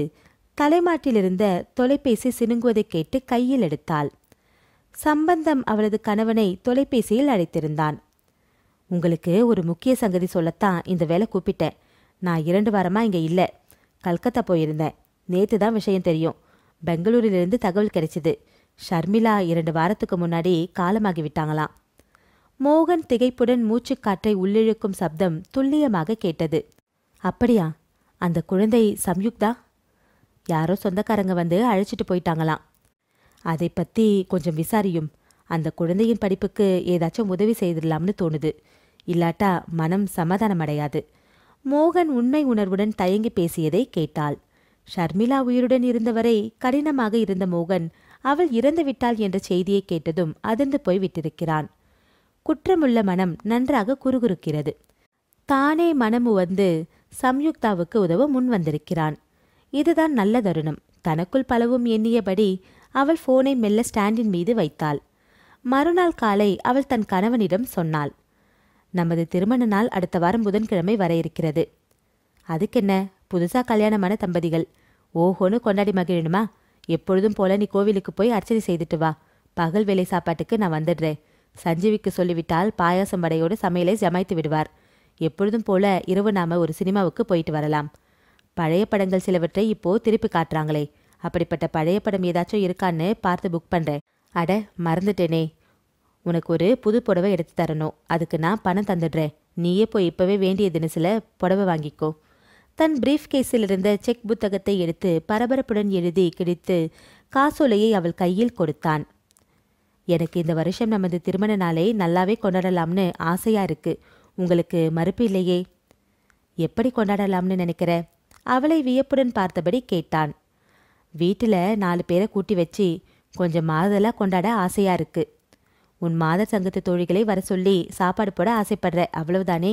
தலைமாட்டிலிருந்த தொலைபேசி சினுங்குவதை கேட்டு கையில் எடுத்தாள். சம்பந்தம் அவளது கணவனை தொலைபேசியில் அழைத்திருந்தான். உங்களுக்கு ஒரு முக்கிய சங்கதி சொல்லத்தான் இந்த வேலை கூப்பிட்டேன். நான் 2 வாரமா இங்க இல்ல, கல்கத்தா போயிருந்தேன். நேத்து தான் விஷயம் தெரியும். பெங்களூரிலிருந்து தகவல் கிடைச்சிது. ஷர்மிளா 2 வாரத்துக்கு முன்னாடி காலமாகி விட்டாங்களாம். மோகன் திகைப்புடன் மூச்சுக்காற்றை உள்ளிழுக்கும் சப்தம் துல்லியமாக கேட்டது. அப்படியா? அந்த குழந்தை சம்யுக்தா? யாரோ சொந்தக்காரங்க வந்து அழைச்சிட்டு போயிட்டாங்களாம். அதை பத்தி கொஞ்சம் விசாரியும். அந்த குழந்தையின் படிப்புக்கு ஏதாச்சும் உதவி செய்திடலாம்னு தோணுது. இல்லாட்டா மனம் சமாதானமடையாது. மோகன் உண்மை உணர்வுடன் தயங்கி பேசியதை கேட்டாள். ஷர்மிளா உயிருடன் இருந்தவரை கடினமாக இருந்த மோகன் அவள் இறந்துவிட்டாள் என்ற செய்தியை கேட்டதும் அதிர்ந்து போய் விட்டிருக்கிறான். குற்றமுள்ள மனம் நன்றாக குறுகுறுக்கிறது. தானே மனமு வந்து சம்யுக்தாவுக்கு உதவ முன் வந்திருக்கிறான். இதுதான் நல்ல தருணம். தனக்குள் பலவும் எண்ணியபடி அவள் போனை மெல்ல ஸ்டாண்டின் மீது வைத்தாள். மறுநாள் காலை அவள் தன் கணவனிடம் சொன்னாள். நமது திருமண நாள் அடுத்த வாரம் புதன்கிழமை வர இருக்கிறது. அதுக்கென்ன, புதுசா கல்யாணமான தம்பதிகள் ஓஹோன்னு கொண்டாடி மகிழணுமா? எப்பொழுதும் போல நீ கோவிலுக்கு போய் அர்ச்சனை செய்துட்டு வா. பகல் வேலை சாப்பாட்டுக்கு நான் வந்துடுறேன். சஞ்சீவிக்கு சொல்லிவிட்டால் பாயாசம் வடையோடு சமையலை ஜமாய்த்து விடுவார். எப்பொழுதும் போல இரவு நாம ஒரு சினிமாவுக்கு போயிட்டு வரலாம். பழைய படங்கள் சிலவற்றை இப்போ திருப்பி காட்டுறாங்களே, அப்படிப்பட்ட பழைய படம் ஏதாச்சும் இருக்கான்னு பார்த்து புக் பண்றேன். அட மறந்துட்டேனே, உனக்கு ஒரு புது புடவை எடுத்து தரணும். அதுக்கு நான் பணம் தந்துடுறேன். நீயே போய் இப்பவே வேண்டிய தினசில புடவை வாங்கிக்கோ. தன் பிரீஃப் கேஸில் இருந்த செக் புத்தகத்தை எடுத்து பரபரப்புடன் எழுதி கிழித்து காசோலையை அவள் கையில் கொடுத்தான். எனக்கு இந்த வருஷம் நமது திருமண நாளை நல்லாவே கொண்டாடலாம்னு ஆசையா இருக்கு. உங்களுக்கு மறுப்பு இல்லையே? எப்படி கொண்டாடலாம்னு நினைக்கிற? அவளை வியப்புடன் பார்த்தபடி கேட்டான். வீட்டில் 4 பேரை கூட்டி வச்சு கொஞ்சம் மாறுதலா கொண்டாட ஆசையா இருக்கு. உன் மாதர் சங்கத்து தோழிகளை வர சொல்லி சாப்பாடு போட ஆசைப்படுற, அவ்வளவுதானே?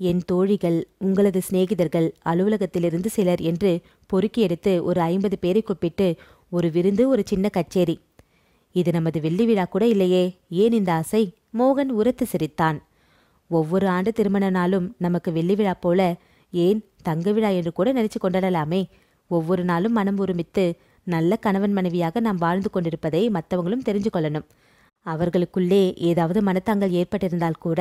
என் தோழிகள், உங்களது சிநேகிதர்கள், அலுவலகத்திலிருந்து சிலர் என்று பொறுக்கி எடுத்து ஒரு 50 பேரை கூப்பிட்டு ஒரு விருந்து, ஒரு சின்ன கச்சேரி. இது நமது வெள்ளி விழா கூட இல்லையே, ஏன் இந்த ஆசை? மோகன் உரத்து சிரித்தான். ஒவ்வொரு ஆண்டு திருமண நாளும் நமக்கு வெள்ளி விழா போல, ஏன் தங்க விழா என்று கூட நினைச்சு கொண்டாடலாமே. ஒவ்வொரு நாளும் மனம் ஒருமித்து நல்ல கணவன் மனைவியாக நாம் வாழ்ந்து கொண்டிருப்பதை மற்றவங்களும் தெரிஞ்சு கொள்ளணும். அவர்களுக்குள்ளே ஏதாவது மனத்தாங்கள் ஏற்பட்டிருந்தால் கூட,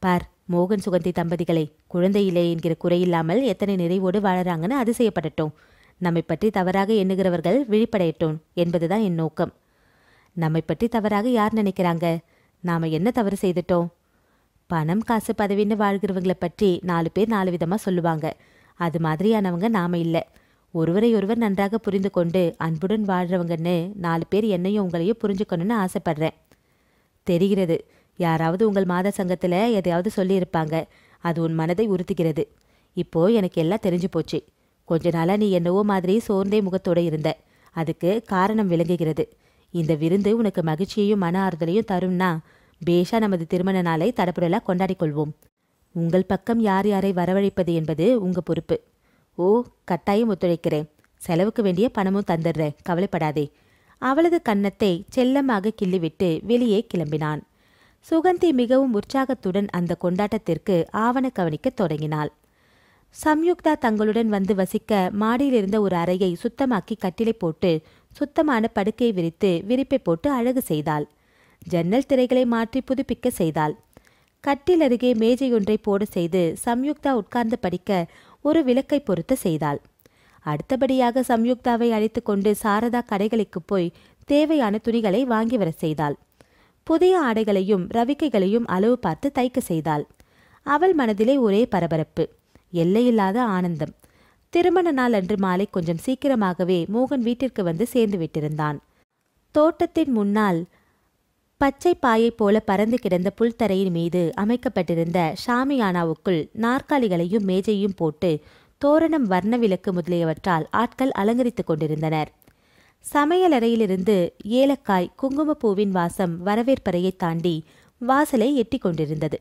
பார் மோகன் சுகந்தி தம்பதிகளை, குழந்தை இல்லை என்கிற குறையில்லாமல் எத்தனை நிறைவோடு வாழறாங்கன்னு அதிசயப்படட்டும். நம்மை பற்றி தவறாக எண்ணுகிறவர்கள் விழிப்படையட்டும் என்பதுதான் என் நோக்கம். நம்மை பற்றி தவறாக யார் நினைக்கிறாங்க? நாம என்ன தவறு செய்துட்டோம்? பணம் காசு பதவின்னு வாழ்கிறவங்களை பற்றி 4 பேர் 4 விதமா சொல்லுவாங்க. அது மாதிரியானவங்க நாம இல்லை. ஒருவரை ஒருவர் நன்றாக புரிந்து கொண்டு அன்புடன் வாழ்றவங்கன்னு 4 பேர் என்னையும் உங்களையும் புரிஞ்சுக்கணும்னு ஆசைப்படுறேன். தெரிகிறது, யாராவது உங்கள் மாத சங்கத்துல எதையாவது சொல்லியிருப்பாங்க. அது உன் மனதை உறுத்துகிறது. இப்போ எனக்கு எல்லாம் தெரிஞ்சு போச்சு. கொஞ்ச நாளா நீ என்னவோ மாதிரி சோர்ந்தே முகத்தோடு இருந்த. அதுக்கு காரணம் விளங்குகிறது. இந்த விருந்து உனக்கு மகிழ்ச்சியையும் மன ஆறுதலையும் தரும்னா பேஷா நமது திருமண நாளை தடப்புடலா கொண்டாடிக் கொள்வோம். உங்கள் பக்கம் யார் யாரை வரவழைப்பது என்பது உங்க பொறுப்பு. ஓ, கட்டாயம் ஒத்துழைக்கிறேன். செலவுக்கு வேண்டிய பணமும் தந்துடுறேன், கவலைப்படாதே. அவளது கன்னத்தை செல்லமாக கிள்ளிவிட்டு வெளியே கிளம்பினான். சுகந்தி மிகவும் உற்சாகத்துடன் அந்த கொண்டாட்டத்திற்கு ஆவண கவனிக்கத் தொடங்கினாள். சம்யுக்தா தங்களுடன் வந்து வசிக்க மாடியிலிருந்த ஒரு அறையை சுத்தமாக்கி கட்டிலை போட்டு சுத்தமான படுக்கையை விரித்து விரிப்பை போட்டு அழகு செய்தாள். ஜன்னல் திரைகளை மாற்றி புதுப்பிக்க செய்தாள். கட்டில் அருகே மேஜையொன்றை போட செய்து சம்யுக்தா உட்கார்ந்து படிக்க ஒரு விளக்கை பொருத்த செய்தாள். அடுத்தபடியாக சம்யுக்தாவை அழைத்து கொண்டு சாரதா கடைகளுக்கு போய் தேவையான துணிகளை வாங்கி வர செய்தாள். புதிய ஆடைகளையும் ரவிக்கைகளையும் அளவு பார்த்து தைக்க செய்தாள். அவள் மனதிலே ஒரே பரபரப்பு, எல்லையில்லாத ஆனந்தம். திருமண நாள் அன்று மாலை கொஞ்சம் சீக்கிரமாகவே மோகன் வீட்டிற்கு வந்து சேர்ந்து விட்டிருந்தான். தோட்டத்தின் முன்னால் பச்சை பாயை போல பறந்து கிடந்த புல்தரையின் மீது அமைக்கப்பட்டிருந்த ஷாமியானாவுக்குள் நாற்காலிகளையும் மேஜையும் போட்டு தோரணம், வர்ண விளக்கு முதலியவற்றால் ஆட்கள் அலங்கரித்துக் கொண்டிருந்தனர். சமையலறையிலிருந்து ஏலக்காய், குங்குமப்பூவின் வாசம் வரவேற்பறையை தாண்டி வாசலை எட்டிக் கொண்டிருந்தது.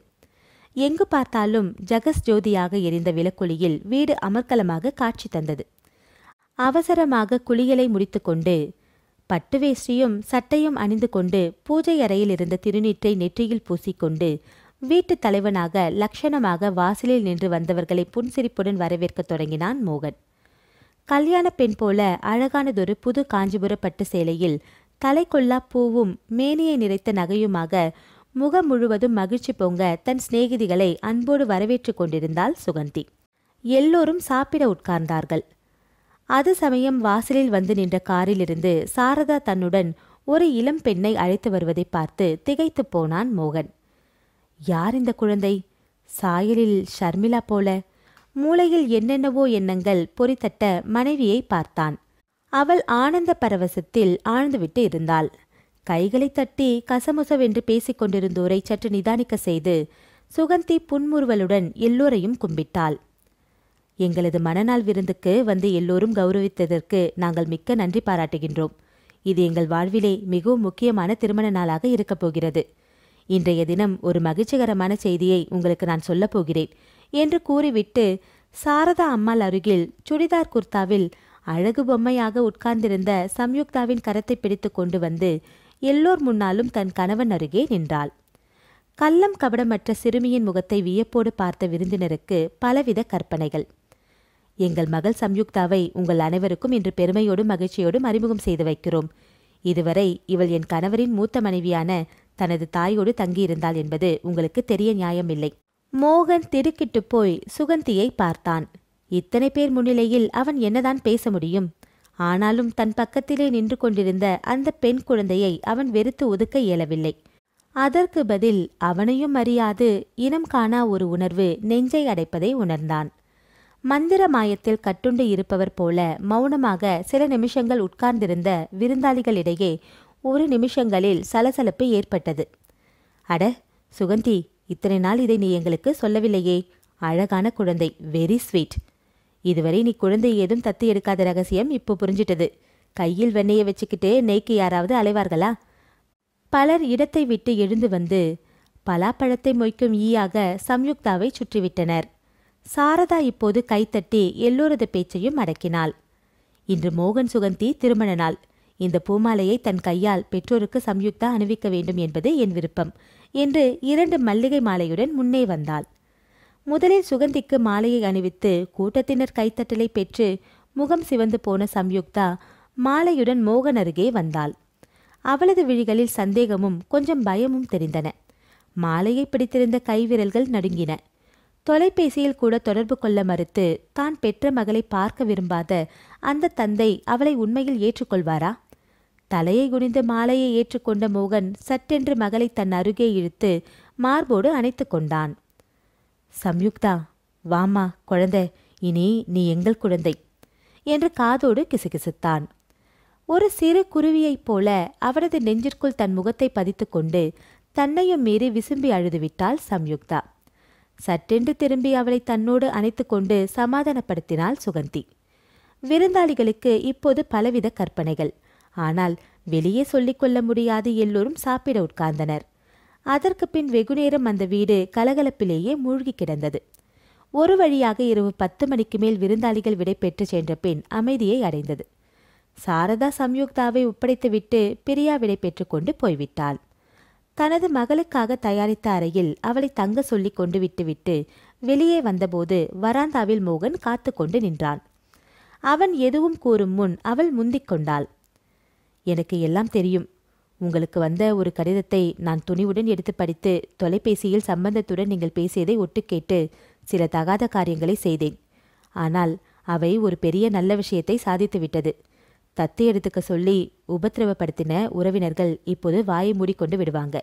எங்கு பார்த்தாலும் ஜகஸ் ஜோதியாக எரிந்த விளக்கொளியில் வீடு அமர்க்கலமாக காட்சி தந்தது. அவசரமாக குளியலை முடித்துக்கொண்டு பட்டு வேஷ்டியும் சட்டையும் அணிந்து கொண்டு பூஜை அறையில் இருந்த திருநீற்றை நெற்றியில் பூசிக்கொண்டு வீட்டுத் தலைவனாக லட்சணமாக வாசலில் நின்று வந்தவர்களை புன்சிரிப்புடன் வரவேற்கத் தொடங்கினான் மோகன். கல்யாண பெண் போல அழகானதொரு புது காஞ்சிபுர பட்டு சேலையில் தலைக்கொள்ளா பூவும் மேனியை நிறைத்த நகையுமாக முகம் முழுவதும் மகிழ்ச்சி பொங்க தன் சிநேகிதிகளை அன்போடு வரவேற்றுக் கொண்டிருந்தாள் சுகந்தி. எல்லோரும் சாப்பிட உட்கார்ந்தார்கள். அது சமயம் வாசலில் வந்து நின்ற காரிலிருந்து சாரதா தன்னுடன் ஒரு இளம் பெண்ணை அழைத்து வருவதை பார்த்து திகைத்து போனான் மோகன். யார் இந்த குழந்தை? சாயலில் ஷர்மிளா போல. மூளையில் என்னென்னவோ எண்ணங்கள் பொறித்தட்ட மனைவியை பார்த்தான். அவள் ஆனந்த பரவசத்தில் ஆழ்ந்துவிட்டு இருந்தாள். கைகளை தட்டி கசமுசவென்று பேசிக் கொண்டிருந்தோரை சற்று நிதானிக்க செய்து சுகந்தி புன்முறுவலுடன் எல்லோரையும் கும்பிட்டாள். எங்களது மணநாள் விருந்துக்கு வந்து எல்லோரும் கௌரவித்ததற்கு நாங்கள் மிக்க நன்றி பாராட்டுகின்றோம். இது எங்கள் வாழ்விலே மிகவும் முக்கியமான திருமண நாளாக இருக்கப் போகிறது. இன்றைய தினம் ஒரு மகிழ்ச்சிகரமான செய்தியை உங்களுக்கு நான் சொல்லப் போகிறேன் என்று கூறிவிட்டு சாரதா அம்மாள் அருகில் சுடிதார் குர்தாவில் அழகு பொம்மையாக உட்கார்ந்திருந்த சம்யுக்தாவின் கரத்தை பிடித்து கொண்டு வந்து எல்லோர் முன்னாலும் தன் கணவன் அருகே நின்றாள். கள்ளம் கபடமற்ற சிறுமியின் முகத்தை வியப்போடு பார்த்த விருந்தினருக்கு பலவித கற்பனைகள். எங்கள் மகள் சம்யுக்தாவை உங்கள் அனைவருக்கும் இன்று பெருமையோடும் மகிழ்ச்சியோடும் அறிமுகம் செய்து வைக்கிறோம். இதுவரை இவள் என் கணவரின் மூத்த மனைவியான தனது தாயோடு தங்கியிருந்தாள் என்பது உங்களுக்கு தெரிய நியாயமில்லை. மோகன் திடுக்கிட்டு போய் சுகந்தியை பார்த்தான். இத்தனை பேர் முன்னிலையில் அவன் என்னதான் பேச முடியும்? ஆனாலும் தன் பக்கத்திலே நின்று கொண்டிருந்த அந்த பெண் குழந்தையை அவன் வெறுத்து ஒதுக்க இயலவில்லை. அதற்கு பதில் அவனையும் அறியாது இனம் காணா ஒரு உணர்வு நெஞ்சை அடைப்பதை உணர்ந்தான். மந்திர மாயத்தில் கட்டுண்டு இருப்பவர் போல மௌனமாக சில நிமிஷங்கள் உட்கார்ந்திருந்த விருந்தாளிகளிடையே ஒரு நிமிஷங்களில் சலசலப்பு ஏற்பட்டது. அட சுகந்தி, இத்தனை நாள் இதை நீ எங்களுக்கு சொல்லவில்லையே. அழகான குழந்தை, வெரி ஸ்வீட். இதுவரை நீ குழந்தை ஏதும் தத்து எடுக்காத ரகசியம் இப்போ புரிஞ்சிட்டது. கையில் வெண்ணெயை வச்சுக்கிட்டு நெய்க்கு யாராவது அலைவார்களா? பலர் இடத்தை விட்டு எழுந்து வந்து பலாப்பழத்தை மொய்க்கும் ஈயாக சம்யுக்தாவை சுற்றிவிட்டனர். சாரதா இப்போது கைத்தட்டி எல்லோரது பேச்சையும் அடக்கினாள். இன்று மோகன் சுகந்தி திருமண நாள். இந்த பூமாலையை தன் கையால் பெற்றோருக்கு சம்யுக்தா அணிவிக்க வேண்டும் என்பது என் விருப்பம் என்று 2 மல்லிகை மாலையுடன் முன்னே வந்தாள். முதலில் சுகந்திக்கு மாலையை அணிவித்து கூட்டத்தினர் கைத்தட்டலை பெற்று முகம் சிவந்து போன சம்யுக்தா மாலையுடன் மோகன் அருகே வந்தாள். அவளது விழிகளில் சந்தேகமும் கொஞ்சம் பயமும் தெரிந்தன. மாலையை பிடித்திருந்த கைவிரல்கள் நடுங்கின. தொலைபேசியில் கூட தொடர்பு கொள்ள மறுத்து தான் பெற்ற மகளை பார்க்க விரும்பாத அந்த தந்தை அவளை உண்மையில் ஏற்றுக்கொள்வாரா? தலையை குனிந்து மாலையை ஏற்றுக்கொண்ட மோகன் சட்டென்று மகளை தன் அருகே இழுத்து மார்போடு அணைத்து கொண்டான். சம்யுக்தா, வாமா குழந்தை, இனி நீ எங்கள் குழந்தை என்று காதோடு கிசுகிசுத்தான். ஒரு சிறு குருவியைப் போல அவரது நெஞ்சிற்குள் தன் முகத்தை பதித்து கொண்டு தன்னையும் மீறி விசும்பி அழுதுவிட்டாள் சம்யுக்தா. சட்டென்று திரும்பி அவளை தன்னோடு அணைத்து கொண்டு சமாதானப்படுத்தினாள் சுகந்தி. விருந்தாளிகளுக்கு இப்போது பலவித கற்பனைகள். ஆனால் வெளியே சொல்லிக்கொள்ள முடியாது. எல்லோரும் சாப்பிட உட்கார்ந்தனர். அதற்கு பின் வெகுநேரம் அந்த வீடு கலகலப்பிலேயே மூழ்கி கிடந்தது. ஒரு வழியாக இரவு 10 மணிக்கு மேல் விருந்தாளிகள் விடை பெற்று சென்ற பின் அமைதியை அடைந்தது. சாரதா சம்யுக்தாவை ஒப்படைத்துவிட்டு பிரியா விடை பெற்று கொண்டு போய்விட்டாள். தனது மகளுக்காக தயாரித்த அறையில் அவளை தங்க சொல்லி கொண்டு விட்டுவிட்டு வெளியே வந்தபோது வராந்தாவில் மோகன் காத்து கொண்டு நின்றான். அவன் எதுவும் கூறும் முன் அவள் முந்திக் கொண்டாள். எனக்கு எல்லாம் தெரியும். உங்களுக்கு வந்த ஒரு கடிதத்தை நான் துணிவுடன் எடுத்து படித்து தொலைபேசியில் சம்பந்தத்துடன் நீங்கள் பேசியதை ஒட்டு கேட்டு சில தகாத காரியங்களை செய்தேன். ஆனால் அவை ஒரு பெரிய நல்ல விஷயத்தை சாதித்து விட்டது. தத்து எடுத்துக்க சொல்லி உபத்திரவப்படுத்தின உறவினர்கள் இப்போது வாயை மூடிக்கொண்டு விடுவாங்க.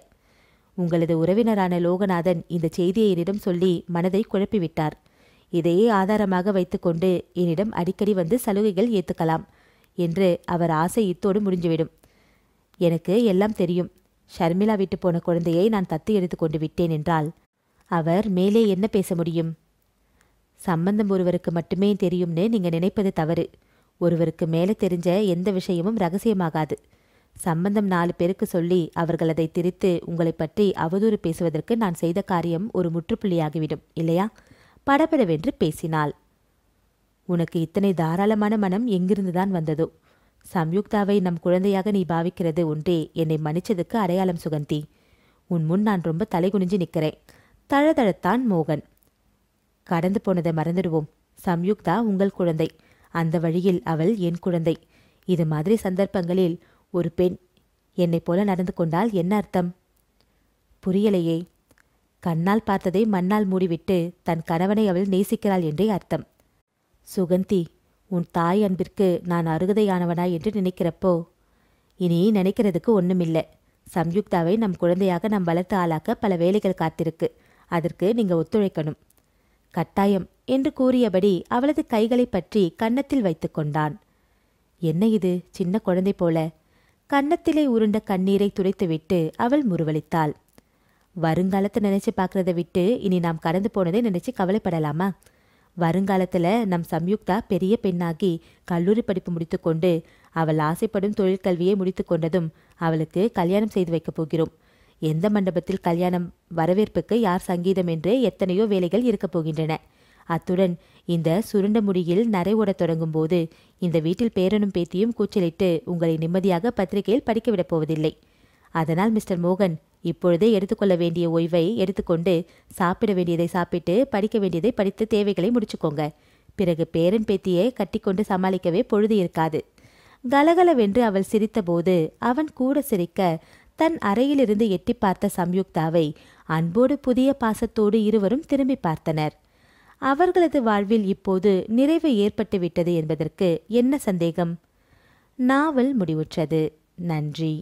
உங்களது உறவினரான லோகநாதன் இந்த செய்தியை என்னிடம் சொல்லி மனதை குழப்பிவிட்டார். இதையே ஆதாரமாக வைத்துக்கொண்டு என்னிடம் அடிக்கடி வந்து சலுகைகள் ஏற்றுக்கலாம் என்று அவர் ஆசை இத்தோடு முடிஞ்சுவிடும். எனக்கு எல்லாம் தெரியும். ஷர்மிளா விட்டு போன குழந்தையை நான் தத்து எடுத்து கொண்டு விட்டேன் என்றால் அவர் மேலே என்ன பேச முடியும்? சம்பந்தம் ஒருவருக்கு மட்டுமே தெரியும்னு நீங்க நினைப்பது தவறு. ஒருவருக்கு மேலே தெரிஞ்ச எந்த விஷயமும் ரகசியமாகாது. சம்பந்தம் 4 பேருக்கு சொல்லி அவர்கள் அதை திரித்து உங்களை பற்றி அவதூறு பேசுவதற்கு நான் செய்த காரியம் ஒரு முற்றுப்புள்ளியாகிவிடும் இல்லையா? படபடவென்று பேசினாள். உனக்கு இத்தனை தாராளமான மனம் எங்கிருந்துதான் வந்ததோ? சம்யுக்தாவை நம் குழந்தையாக நீ பாவிக்கிறது ஒன்றே என்னை மன்னிச்சதுக்கு அடையாளம் சுகந்தி. உன் முன் நான் ரொம்ப தலைகுனிஞ்சு நிற்கிறேன். தழதழத்தான் மோகன். கடந்து போனதை மறந்துடுவோம். சம்யுக்தா உங்கள் குழந்தை. அந்த வழியில் அவள் என் குழந்தை. இது மாதிரி சந்தர்ப்பங்களில் ஒரு பெண் என்னைப் போல நடந்து கொண்டால் என்ன அர்த்தம்? புரியலையே. கண்ணால் பார்த்ததை மண்ணால் மூடிவிட்டு தன் கணவனை அவள் நேசிக்கிறாள் என்றே அர்த்தம். சுகந்தி, உன் தாய் அன்பிற்கு நான் அருகதையானவனாய் என்று நினைக்கிறப்போ இனி நினைக்கிறதுக்கு ஒண்ணுமில்லை. சம்யுக்தாவை நம் குழந்தையாக நாம் வளர்த்து ஆளாக்க பல வேலைகள் காத்திருக்கு. அதற்கு நீங்க ஒத்துழைக்கணும். கட்டாயம் என்று கூறியபடி அவளது கைகளை பற்றி கன்னத்தில் வைத்து கொண்டான். என்ன இது, சின்ன குழந்தை போல? கன்னத்திலே உருண்ட கண்ணீரை துடைத்துவிட்டு அவள் முறுவலித்தாள். வருங்காலத்தை நினைச்சு பார்க்கறத விட்டு இனி நாம் கடந்து போனதை நினைச்சு கவலைப்படலாமா? வருங்காலத்துல நம் சம்யுக்தா பெரிய பெண்ணாகி கல்லூரி படிப்பு முடித்துக்கொண்டு அவள் ஆசைப்படும் தொழிற்கல்வியை முடித்து கொண்டதும் அவளுக்கு கல்யாணம் செய்து வைக்கப் போகிறோம். எந்த மண்டபத்தில் கல்யாணம், வரவேற்புக்கு யார் சங்கீதம் என்று எத்தனையோ வேலைகள் இருக்கப் போகின்றன. அத்துடன் இந்த சுருண்ட முடியில் நரை ஓடத் தொடங்கும் போது இந்த வீட்டில் பேரனும் பேத்தியும் கூச்சலிட்டு உங்களை நிம்மதியாக பத்திரிகையில் படிக்கவிடப் போவதில்லை. அதனால் மிஸ்டர் மோகன், இப்பொழுதே எடுத்துக்கொள்ள வேண்டிய ஓய்வை எடுத்துக்கொண்டு சாப்பிட வேண்டியதை சாப்பிட்டு படிக்க வேண்டியதை படித்து தேவைகளை முடிச்சுக்கோங்க. பிறகு பேரன் பேத்தியை கட்டிக்கொண்டு சமாளிக்கவே பொழுது இருக்காது. கலகலவென்று அவள் சிரித்தபோது அவன் கூட சிரிக்க தன் அறையிலிருந்து எட்டி பார்த்த சம்யுக்தாவை அன்போடு புதிய பாசத்தோடு இருவரும் திரும்பி பார்த்தனர். அவர்களது வாழ்வில் இப்போது நிறைவு ஏற்பட்டுவிட்டது என்பதற்கு என்ன சந்தேகம்? நாவல் முடிவுற்றது. நன்றி.